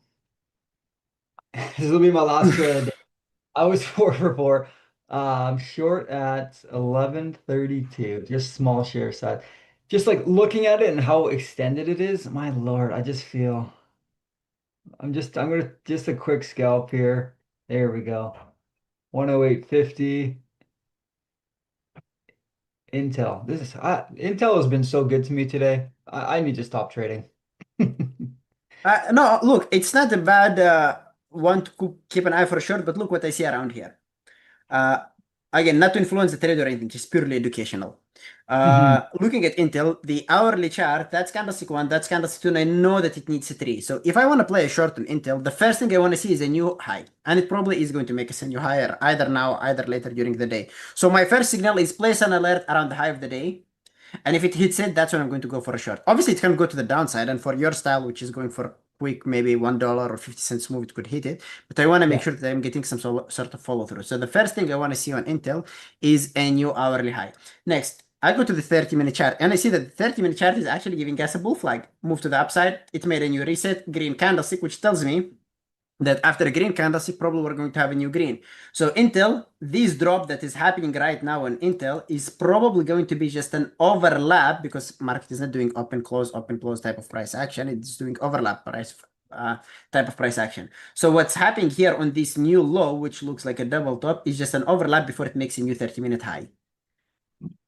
This will be my last trade of the day. I was 4 for 4. Short at 1132. Just small share size. Just like looking at it and how extended it is, my lord, I just feel I'm gonna just a quick scalp here. There we go. 108.50. Intel. Intel has been so good to me today. I need to stop trading. No, look, it's not a bad one to keep an eye for sure, but look what I see around here. Uh, Again, not to influence the trade or anything, just purely educational. Mhm. Looking at Intel, the hourly chart, that's candlestick 1, that's candlestick 2, and I know that it needs a 3. So if I want to play a short on Intel, the first thing I want to see is a new high. And it probably is going to make us a new higher, either now, either later during the day. So my first signal is place an alert around the high of the day. And if it hits it, that's when I'm going to go for a short. Obviously, it can go to the downside, and for your style, which is going for quick, maybe $1 or 50 cents move, it could hit it. But I want to make Yeah. sure that I'm getting some sort of follow through. So the first thing I want to see on Intel is a new hourly high. Next, I go to the 30-minute chart, and I see that the 30-minute chart is actually giving us a bull flag. Move to the upside. It made a new reset, green candlestick, which tells me that after a green candlestick, probably we're going to have a new green. So Intel, this drop that is happening right now on Intel is probably going to be just an overlap because market is not doing open close type of price action. It's doing overlap price type of price action. So what's happening here on this new low, which looks like a double top, is just an overlap before it makes a new 30-minute high.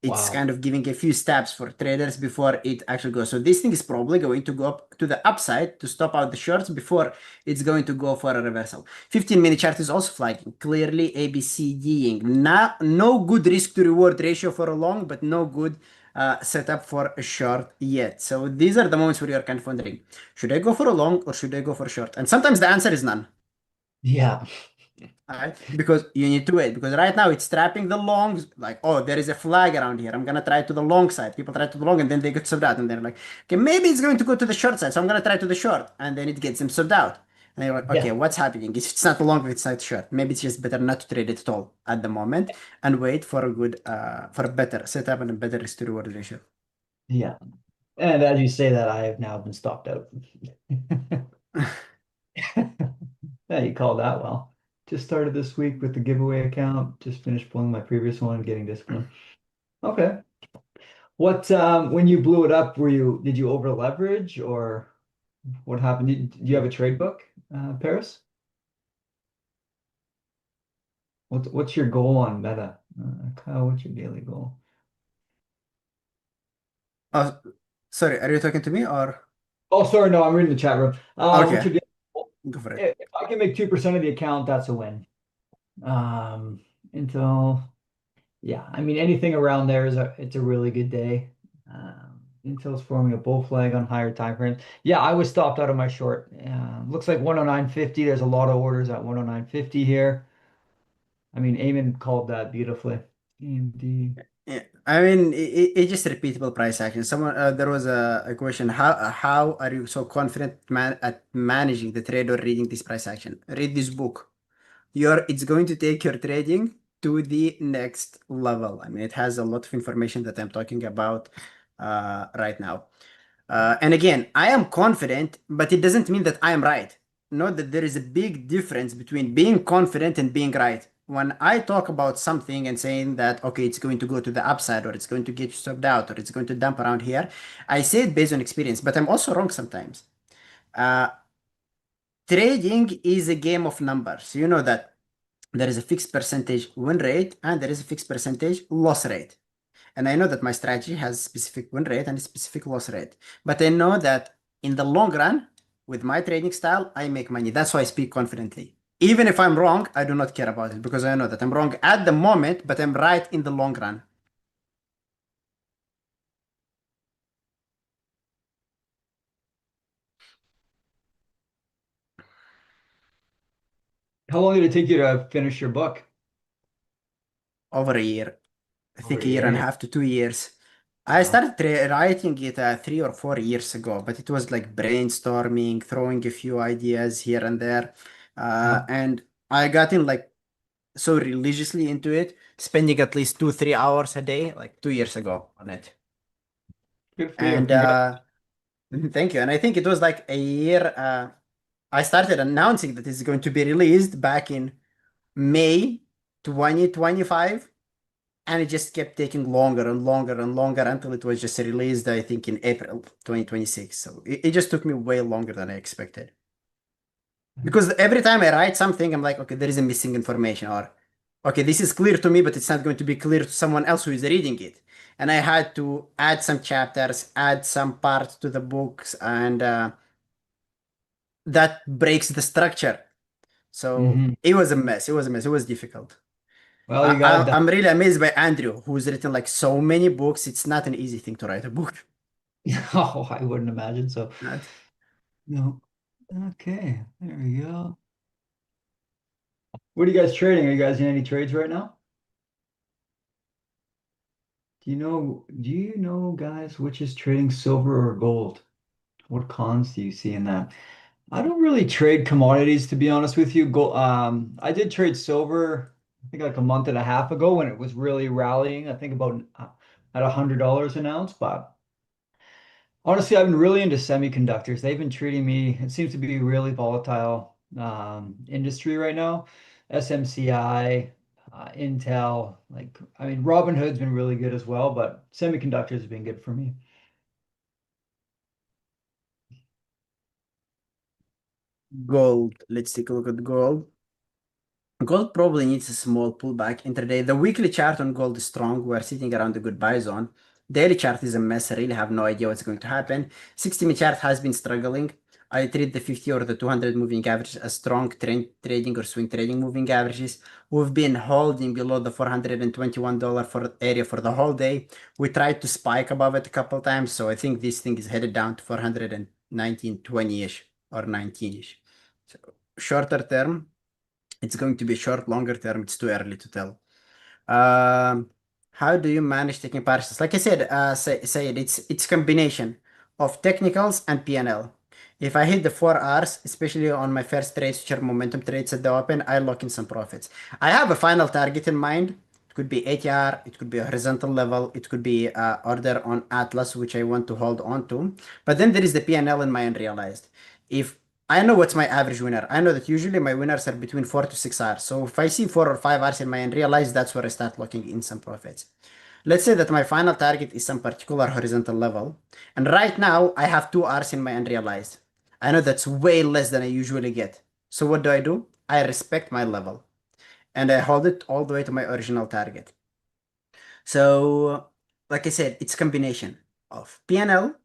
It's Wow. kind of giving a few steps for traders before it actually goes. So this thing is probably going to go up to the upside to stop out the shorts before it's going to go for a reversal. 15-minute chart is also flagging, clearly ABCDing. No good risk to reward ratio for a long, but no good setup for a short yet. So these are the moments where you're kind of wondering, should I go for a long or should I go for a short? And sometimes the answer is none. Yeah. Right? Because you need to wait. Because right now it's trapping the longs. Like, oh, there is a flag around here. I'm gonna try to the long side. People try to the long, and then they get subbed out, and they're like, okay, maybe it's going to go to the short side, so I'm gonna try to the short, and then it gets them subbed out. And you're like, okay, Yeah. what's happening? If it's not a long, if it's not short, maybe it's just better not to trade it at all at the moment and wait for a good, for a better setup and a better risk to reward ratio. Yeah. And as you say that, I have now been stopped out. Yeah, you called that well. Just started this week with the giveaway account. Just finished pulling my previous one, getting disciplined. Okay. What when you blew it up, did you over leverage or what happened? Did you have a trade book, Paris? What's your goal on Meta? Kyle, what's your daily goal? Oh, sorry, are you talking to me or? Oh, sorry, no, I'm reading the chat room. What's Okay, your daily goal? go for it. If I can make 2% of the account, that's a win. Until yeah, I mean anything around there it's a really good day. Intel's forming a bull flag on higher time frames. Yeah, I was stopped out of my short. Looks like 109.50. There's a lot of orders at 109.50 here. I mean, Eamon called that beautifully. AMD. Yeah, I mean, it's just repeatable price action. Someone there was a question: how are you so confident at managing the trade or reading this price action? Read this book. It's going to take your trading to the next level. I mean, it has a lot of information that I'm talking about right now. And again, I am confident, but it doesn't mean that I am right. Note that there is a big difference between being confident and being right. When I talk about something and saying that, okay, it's going to go to the upside, or it's going to get you stopped out, or it's going to dump around here, I say it based on experience, but I'm also wrong sometimes. Uh, Trading is a game of numbers. You know that there is a fixed percentage win rate and there is a fixed percentage loss rate. And I know that my strategy has a specific win rate and a specific loss rate. But I know that in the long run, with my trading style, I make money. That's why I speak confidently. Even if I'm wrong, I do not care about it because I know that I'm wrong at the moment, but I'm right in the long run. How long did it take you to finish your book? Over a year. I think Over a year and a a half to 2 years. I Wow. started writing it 3 or 4 years ago, but it was like brainstorming, throwing a few ideas here and there. Uh, And I got in like so religiously into it, spending at least 2, 3 hours a day, like 2 years ago on it. Good for you. And thank you. And I think it was like a year. I started announcing that it's going to be released back in May 2025. And it just kept taking longer and longer and longer until it was just released, I think, in April 2026. So it just took me way longer than I expected. Because every time I write something, I'm like, okay, there is a missing information, or okay, this is clear to me, but it's not going to be clear to someone else who is reading it. And I had to add some chapters, add some parts to the books, and that breaks the structure. So Mhm. it was a mess. It was a mess. It was difficult. Well, you got it done. I'm really amazed by Andrew, who's written like so many books. It's not an easy thing to write a book. Oh, I wouldn't imagine so. Not. No. Okay, there we go. What are you guys trading? Are you guys in any trades right now? Do you know, guys, which is trading silver or gold? What cons do you see in that? I don't really trade commodities, to be honest with you. I did trade silver, I think like a month and a half ago when it was really rallying. I think about at $100 an ounce. But honestly, I've been really into semiconductors. They've been treating me. It seems to be a really volatile industry right now. SMCI, Intel, like I mean, Robinhood's been really good as well, but semiconductors have been good for me. Gold. Let's take a look at gold. Gold probably needs a small pullback intraday. The weekly chart on gold is strong. We're sitting around the good buy zone. Daily chart is a mess. I really have no idea what's going to happen. 60-minute chart has been struggling. I treat the 50 or the 200 moving average as strong trend trading or swing trading moving averages. We've been holding below the $421 for area for the whole day. We tried to spike above it a couple times, so I think this thing is headed down to 419.20-ish or 19-ish. So shorter term, it's going to be short, longer term. It's too early to tell. Um, how do you manage taking partials? Like I said, say it. It's combination of technicals and PNL. If I hit the 4 Rs, especially on my first trades, which are momentum trades at the open, I lock in some profits. I have a final target in mind. It could be ATR, it could be a horizontal level, it could be order on Atlas, which I want to hold on to. But then there is the PNL in my unrealized. If I know what's my average winner. I know that usually my winners are between 4 to 6 hours. So if I see 4 or 5 hours in my and realize that's where I start locking in some profits. Let's say that my final target is some particular horizontal level. And right now I have 2 hours in my unrealized. I know that's way less than I usually get. So what do? I respect my level and I hold it all the way to my original target. So like I said, it's combination of PNL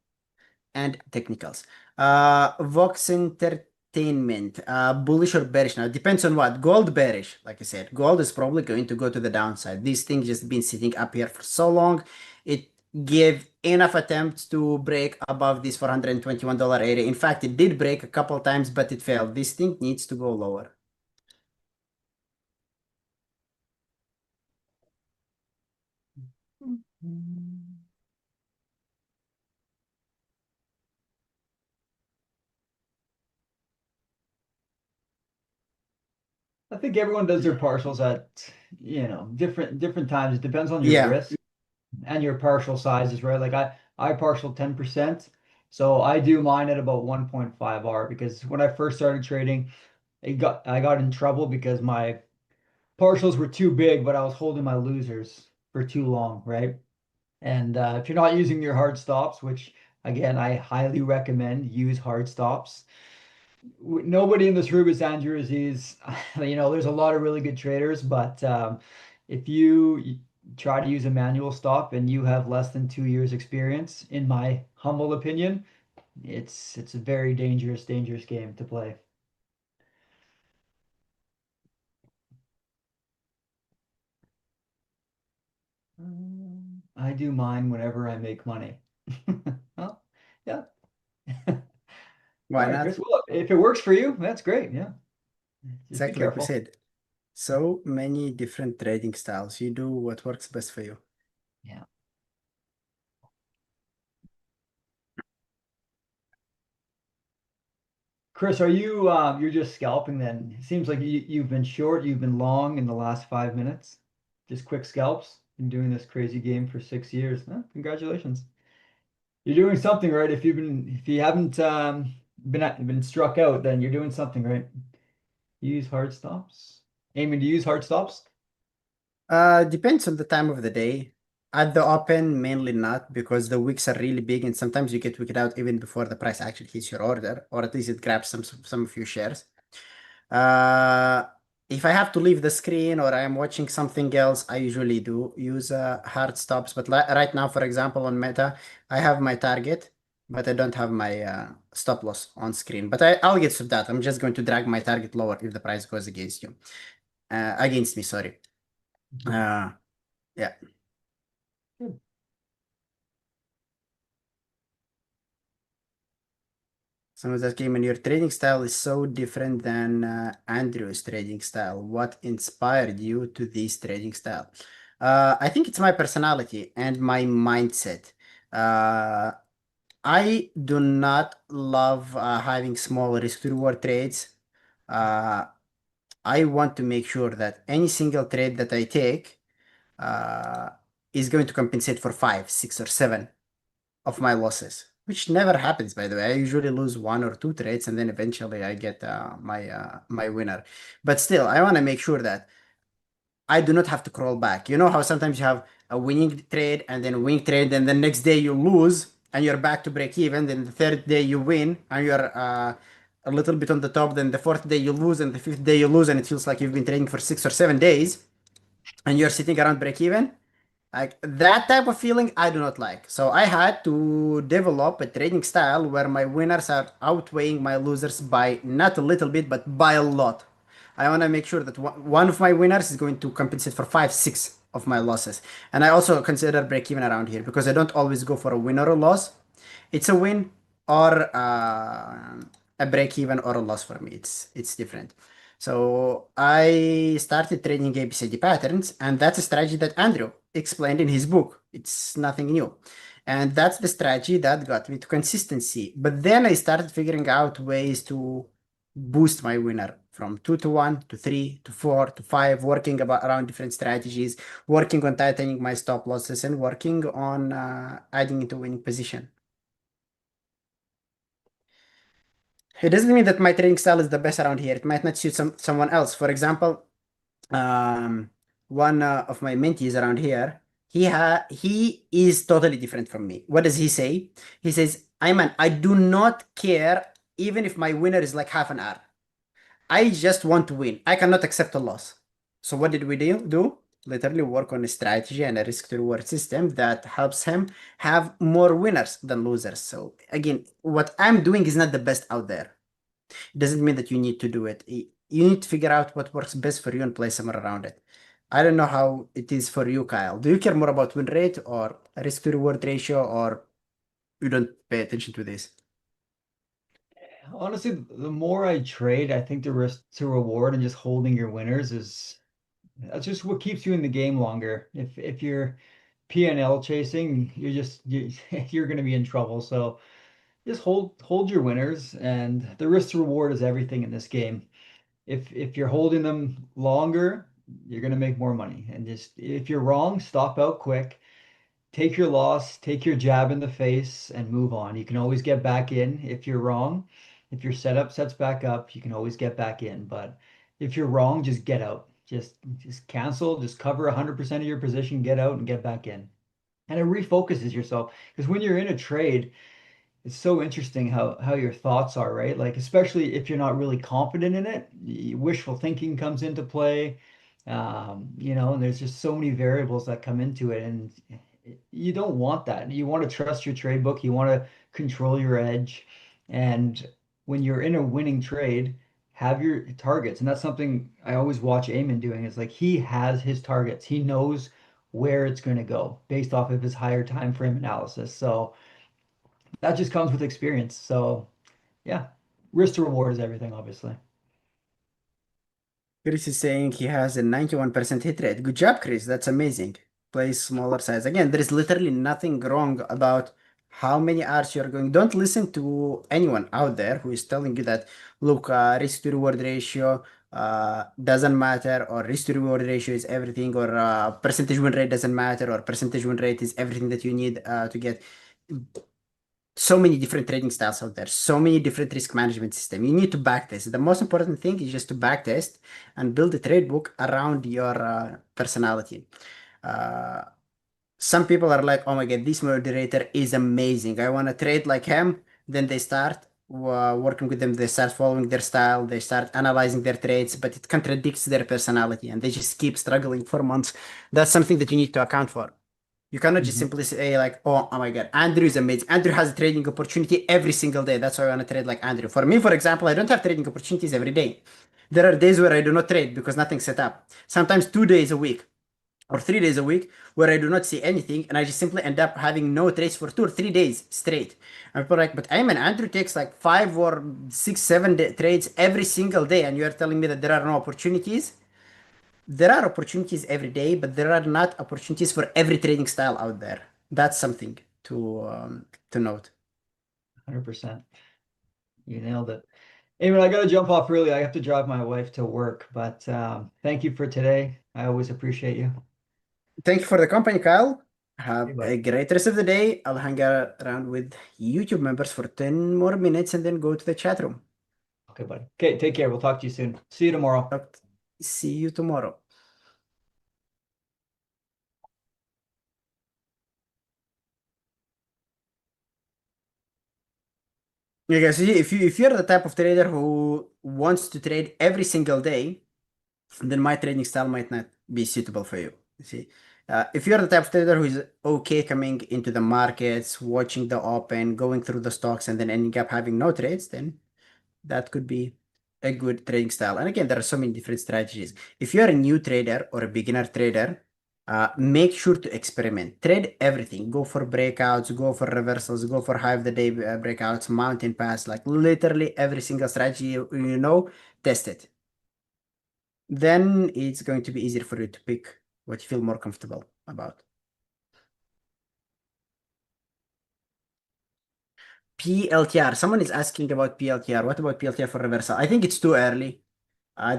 and technicals. Vox Entertainment, bullish or bearish now? Depends on what. Gold bearish, like I said. Gold is probably going to go to the downside. This thing just been sitting up here for so long. It gave enough attempts to break above this $421 area. In fact, it did break a couple times, but it failed. This thing needs to go lower. I think everyone does their partials at, different times. It depends on your Yeah. risk and your partial sizes, right? Like I partial 10%. So I do mine at about 1.5R because when I first started trading, I got in trouble because my partials were too big, but I was holding my losers for too long, right? And if you're not using your hard stops, which again I highly recommend, use hard stops. Nobody in this room is Andrew Aziz. There's a lot of really good traders, but if you try to use a manual stop and you have less than 2 years experience, in my humble opinion, it's a very dangerous game to play. I do mine whenever I make money. Well, yeah. Why All right, not? Chris. Well, if it works for you, that's great. Yeah. Just be Exactly like we careful. said. So many different trading styles. You do what works best for you. Yeah. Chris, are you're just scalping then? It seems like you've been short, you've been long in the last 5 minutes. Just quick scalps. Been doing this crazy game for 6 years. Huh? Congratulations. You're doing something right. If you haven't been struck out, then you're doing something right. Use hard stops. Aiming to use hard stops? Depends on the time of the day. At the open, mainly not because the wicks are really big and sometimes you get wicked out even before the price actually hits your order, or at least it grabs some of your shares. Uh, if I have to leave the screen or I'm watching something else, I usually do use hard stops. But right now, for example, on Meta, I have my target, but I don't have my stop loss on screen. But I'll get to that. I'm just going to drag my target lower if the price goes against you, against me. Sorry. Yeah. Good. Some of that game and your trading style is so different than Andrew's trading style. What inspired you to this trading style? I think it's my personality and my mindset. Uh, I do not love having small risk to reward trades. Uh, I want to make sure that any single trade that I take uh, is going to compensate for five, six, or seven of my losses, which never happens, by the way. I usually lose one or two trades, and then eventually I get my winner. But still, I want to make sure that I do not have to crawl back. You know how sometimes you have a winning trade and then a winning trade, and the next day you lose and you're back to break even. Then the third day you win and you're a little bit on the top. Then the fourth day you lose, and the fifth day you lose, and it feels like you've been trading for 6 or 7 days and you're sitting around break even. Like that type of feeling, I do not like. So I had to develop a trading style where my winners are outweighing my losers by not a little bit, but by a lot. I want to make sure that one of my winners is going to compensate for five, six of my losses. And I also consider break even around here because I don't always go for a win or a loss. It's a win or a break even or a loss for me. It's different. So I started trading ABCD patterns, and that's a strategy that Andrew explained in his book. It's nothing new. And that's the strategy that got me to consistency. But then I started figuring out ways to boost my winner from 2 to 1 to 3 to 4 to 5, working around different strategies, working on tightening my stop losses, and working on adding into winning position. It doesn't mean that my trading style is the best around here. It might not suit someone else. For example, um, one of my mentees around here, he is totally different from me. What does he say? He says, "Ayman, I do not care even if my winner is like half an hour. I just want to win. I cannot accept a loss." So what did we do? Literally work on a strategy and a risk to reward system that helps him have more winners than losers. So again, what I'm doing is not the best out there. It doesn't mean that you need to do it. You need to figure out what works best for you and play somewhere around it. I don't know how it is for you, Kyle. Do you care more about win rate or risk to reward ratio, or you don't pay attention to this? Honestly, the more I trade, I think the risk to reward and just holding your winners that's just what keeps you in the game longer. If you're P&L chasing, you're going to be in trouble. So just hold your winners, and the risk to reward is everything in this game. If you're holding them longer, you're going to make more money. And just if you're wrong, stop out quick. take your loss, take your jab in the face, and move on. You can always get back in if you're wrong. If your setup sets back up, you can always get back in. But if you're wrong, just get out. Just cancel, just cover 100% of your position, get out and get back in. And it refocuses yourself. Because when you're in a trade, it's so interesting how your thoughts are, right? Like especially if you're not really confident in it, wishful thinking comes into play. And there's just so many variables that come into it, and you don't want that. You want to trust your trade book. You want to control your edge, and when you're in a winning trade, have your targets. And that's something I always watch Eamon doing. Is like he has his targets. He knows where it's going to go based off of his higher time frame analysis. So that just comes with experience. So yeah, risk to reward is everything, obviously. Chris is saying he has a 91% hit rate. Good job, Chris. That's amazing. Play smaller size. Again, there is literally nothing wrong about how many hours you're going. Don't listen to anyone out there who is telling you that, look, risk to reward ratio doesn't matter, or risk to reward ratio is everything, or percentage win rate doesn't matter, or percentage win rate is everything that you need to get. So many different trading styles out there, so many different risk management system. You need to backtest. The most important thing is just to backtest and build a trade book around your personality. Uh, some people are like, oh my god, this moderator is amazing. I want to trade like him. Then they start working with them. They start following their style. They start analyzing their trades, but it contradicts their personality, and they just keep struggling for months. That's something that you need to account for. You cannot just Mhm. simply say like, oh my God, Andrew is amazing. Andrew has a trading opportunity every single day. That's why I want to trade like Andrew. For me, for example, I don't have trading opportunities every day. There are days where I do not trade because nothing's set up. Sometimes 2 days a week or 3 days a week where I do not see anything, and I just simply end up having no trades for 2 or 3 days straight. And people are like, but Ayman, Andrew takes like 5 or 6, 7 trades every single day, and you are telling me that there are no opportunities? There are opportunities every day, but there are not opportunities for every trading style out there. That's something to note. 100%. You nailed it. Eamon, I got to jump off early. I have to drive my wife to work, but thank you for today. I always appreciate you. Thank you for the company, Kyle. Hey, Have bud. a great rest of the day. I'll hang out around with YouTube members for 10 more minutes and then go to the chat room. Okay, buddy. Okay, take care. We'll talk to you soon. See you tomorrow. See you tomorrow. You guys see, if you're the type of trader who wants to trade every single day, then my trading style might not be suitable for you. You see, if you're the type of trader who is okay coming into the markets, watching the open, going through the stocks, and then ending up having no trades, then that could be a good trading style. And again, there are so many different strategies. If you're a new trader or a beginner trader, make sure to experiment. Trade everything. Go for breakouts, go for reversals, go for high of the day breakouts, mountain pass, like literally every single strategy test it. Then it's going to be easier for you to pick what you feel more comfortable about. PLTR. Someone is asking about PLTR. What about PLTR for reversal? I think it's too early.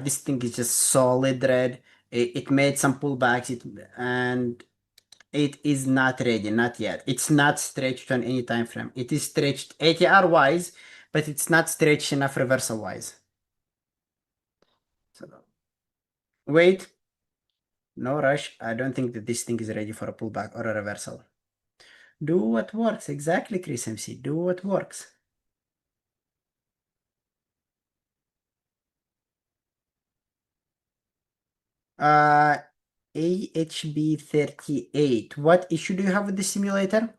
This thing is just solid red. It made some pullbacks, and it is not ready, not yet. It's not stretched on any time frame. It is stretched ATR wise, but it's not stretched enough reversal wise. So wait, no rush. I don't think that this thing is ready for a pullback or a reversal. Do what works. Exactly, Chris MC. Do what works. Uh, AHB38. What issue do you have with the simulator?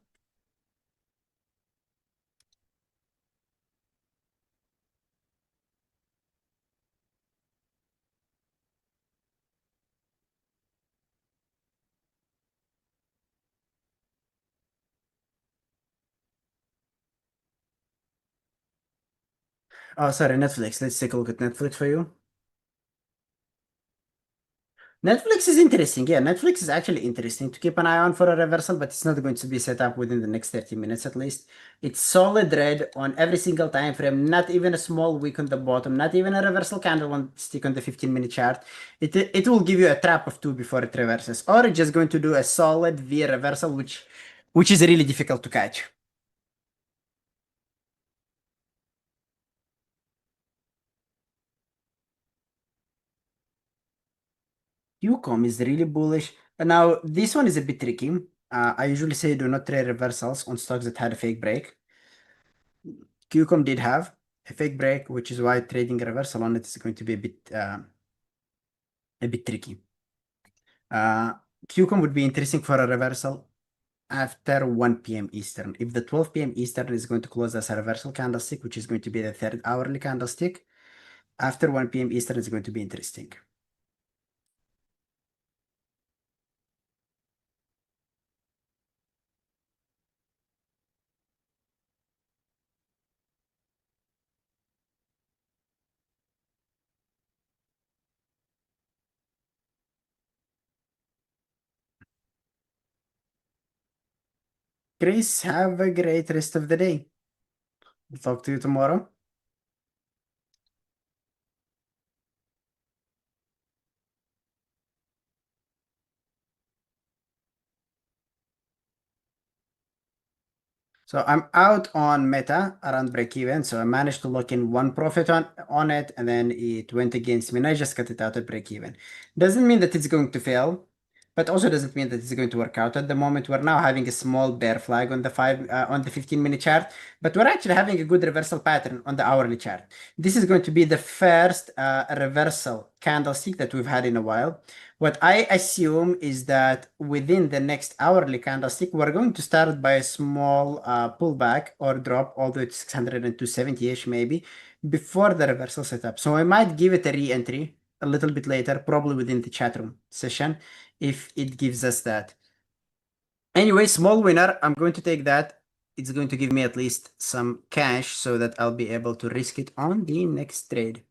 Oh, sorry, Netflix. Let's take a look at Netflix for you. Netflix is interesting. Yeah, Netflix is actually interesting to keep an eye on for a reversal, but it's not going to be set up within the next 30 minutes at least. It's solid red on every single time frame, not even a small wick on the bottom, not even a reversal candle on stick on the 15-minute chart. It will give you a trap of two before it reverses, or it's just going to do a solid V reversal, which is really difficult to catch. Ucom is really bullish. Now, this one is a bit tricky. I usually say do not trade reversals on stocks that had a fake break. Qcom did have a fake break, which is why trading a reversal on it is going to be a bit tricky. Qcom would be interesting for a reversal after 1 p.m. Eastern. If the 12 p.m. Eastern is going to close as a reversal candlestick, which is going to be the third hourly candlestick, after 1 p.m. Eastern is going to be interesting. Chris, have a great rest of the day. We'll talk to you tomorrow. So I'm out on Meta around break even. So I managed to lock in one profit on it, and then it went against me, and I just cut it out at break even. Doesn't mean that it's going to fail, but also doesn't mean that it's going to work out. At the moment, we're now having a small bear flag on the 15-minute chart, but we're actually having a good reversal pattern on the hourly chart. This is going to be the first reversal candlestick that we've had in a while. What I assume is that within the next hourly candlestick, we're going to start by a small pullback or drop all the way to 600 and 270-ish maybe before the reversal setup. So I might give it a re-entry a little bit later, probably within the chat room session, if it gives us that. Anyway, small winner. I'm going to take that. It's going to give me at least some cash so that I'll be able to risk it on the next trade.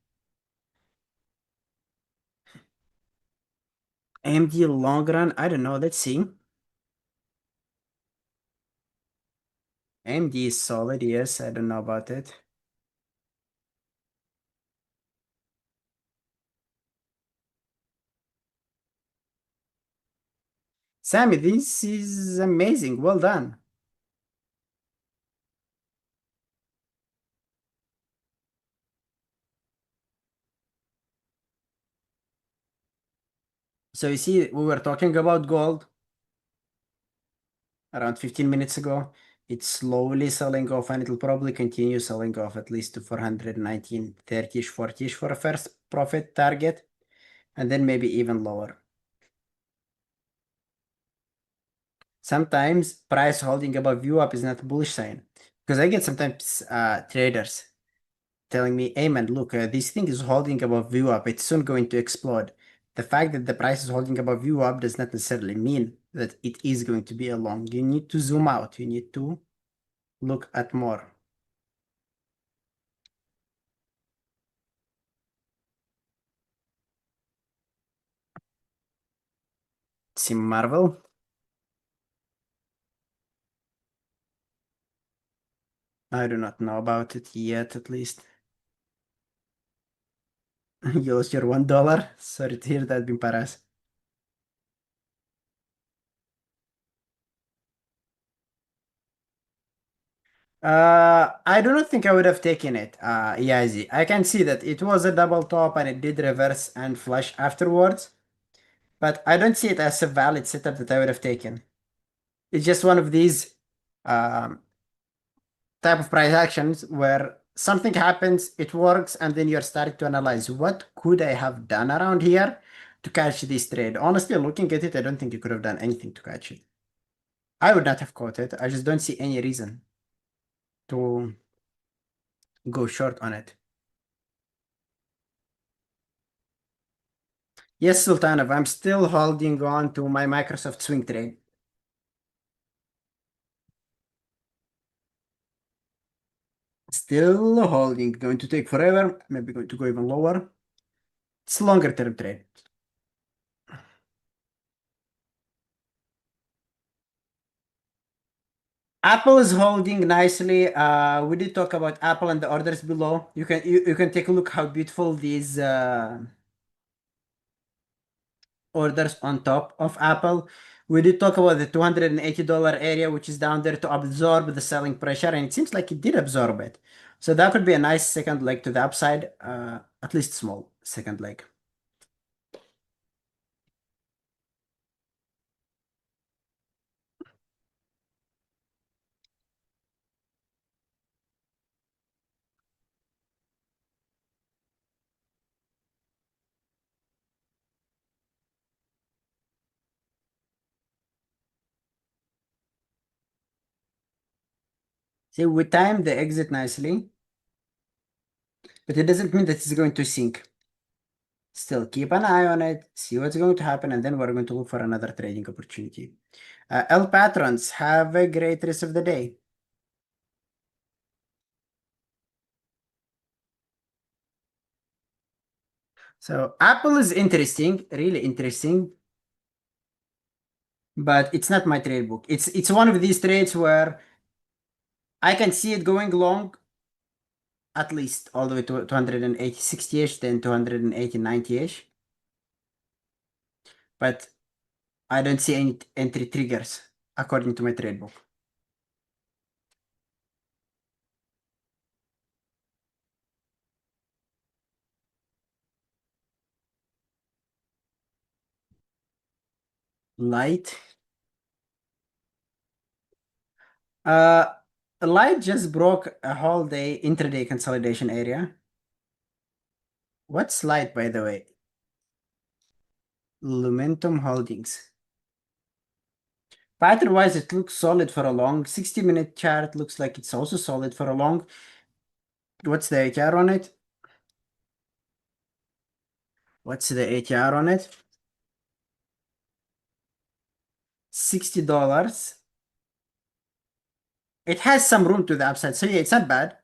AMD long run, I don't know. Let's see. AMD is solid, yes. I don't know about it. Sammy, this is amazing. Well done. So you see, we were talking about gold around 15 minutes ago. It's slowly selling off, and it'll probably continue selling off at least to 419, 30-ish, 40-ish for a first profit target, and then maybe even lower. Sometimes price holding above view up is not a bullish sign, because I get sometimes traders telling me, hey man, look, this thing is holding above view up. It's soon going to explode. The fact that the price is holding above view up does not necessarily mean that it is going to be a long. You need to zoom out. You need to look at more. See Marvel? I do not know about it yet, at least. You lost your $1. Sorry to hear that, Bimparas. I do not think I would have taken it. Yazi. I can see that it was a double top and it did reverse and flush afterwards, but I don't see it as a valid setup that I would have taken. It's just one of these um, type of price actions where something happens, it works, and then you're starting to analyze what could I have done around here to catch this trade. Honestly, looking at it, I don't think you could have done anything to catch it. I would not have caught it. I just don't see any reason to go short on it. Yes, Sultanov, I'm still holding on to my Microsoft swing trade. Still holding. Going to take forever. Maybe going to go even lower. It's longer term trade. Apple is holding nicely. We did talk about Apple and the orders below. You can take a look how beautiful these orders on top of Apple. We did talk about the $280 area, which is down there to absorb the selling pressure, and it seems like it did absorb it. So that could be a nice second leg to the upside, at least small second leg. See, we timed the exit nicely, but it doesn't mean that it's going to sink. Still keep an eye on it, see what's going to happen, and then we're going to look for another trading opportunity. L patrons, have a great rest of the day. So Apple is interesting, really interesting, but it's not my trade book. It's one of these trades where I can see it going long at least all the way to 280, 60-ish, then 280, 90-ish. But I don't see any entry triggers according to my trade book. Light. Light just broke a whole day intraday consolidation area. What's Light, by the way? Lumentum Holdings. Pattern wise, it looks solid for a long. 60-minute chart looks like it's also solid for a long. What's the ATR on it? What's the ATR on it? $60. It has some room to the upside. So yeah, it's not bad.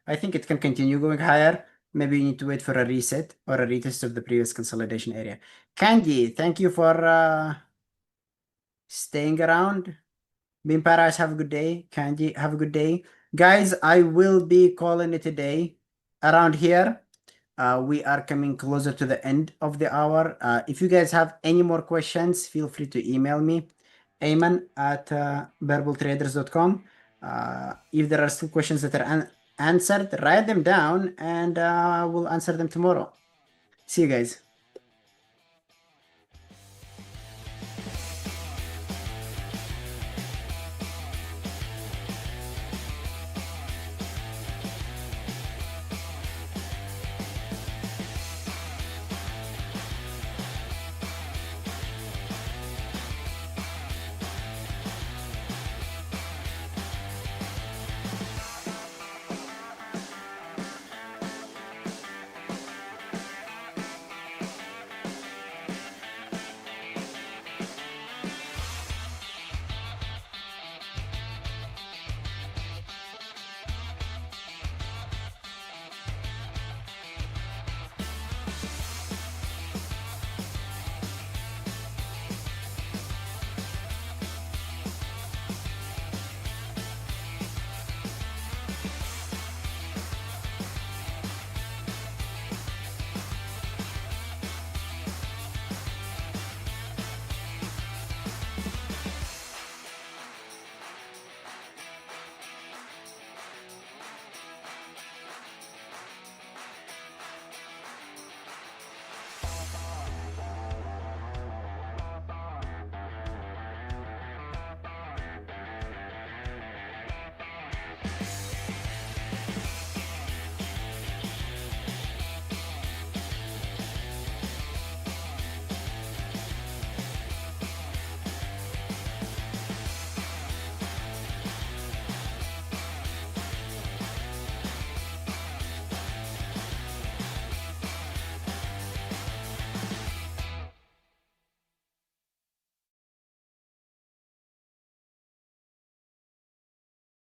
I think it can continue going higher. Maybe you need to wait for a reset or a retest of the previous consolidation area. Candy, thank you for staying around. Bean Paras, have a good day. Candy, have a good day. Guys, I will be calling it a day around here. We are coming closer to the end of the hour. If you guys have any more questions, feel free to email me, Ayman at bearbultraders.com. If there are still questions that are unanswered, write them down and we'll answer them tomorrow. See you guys.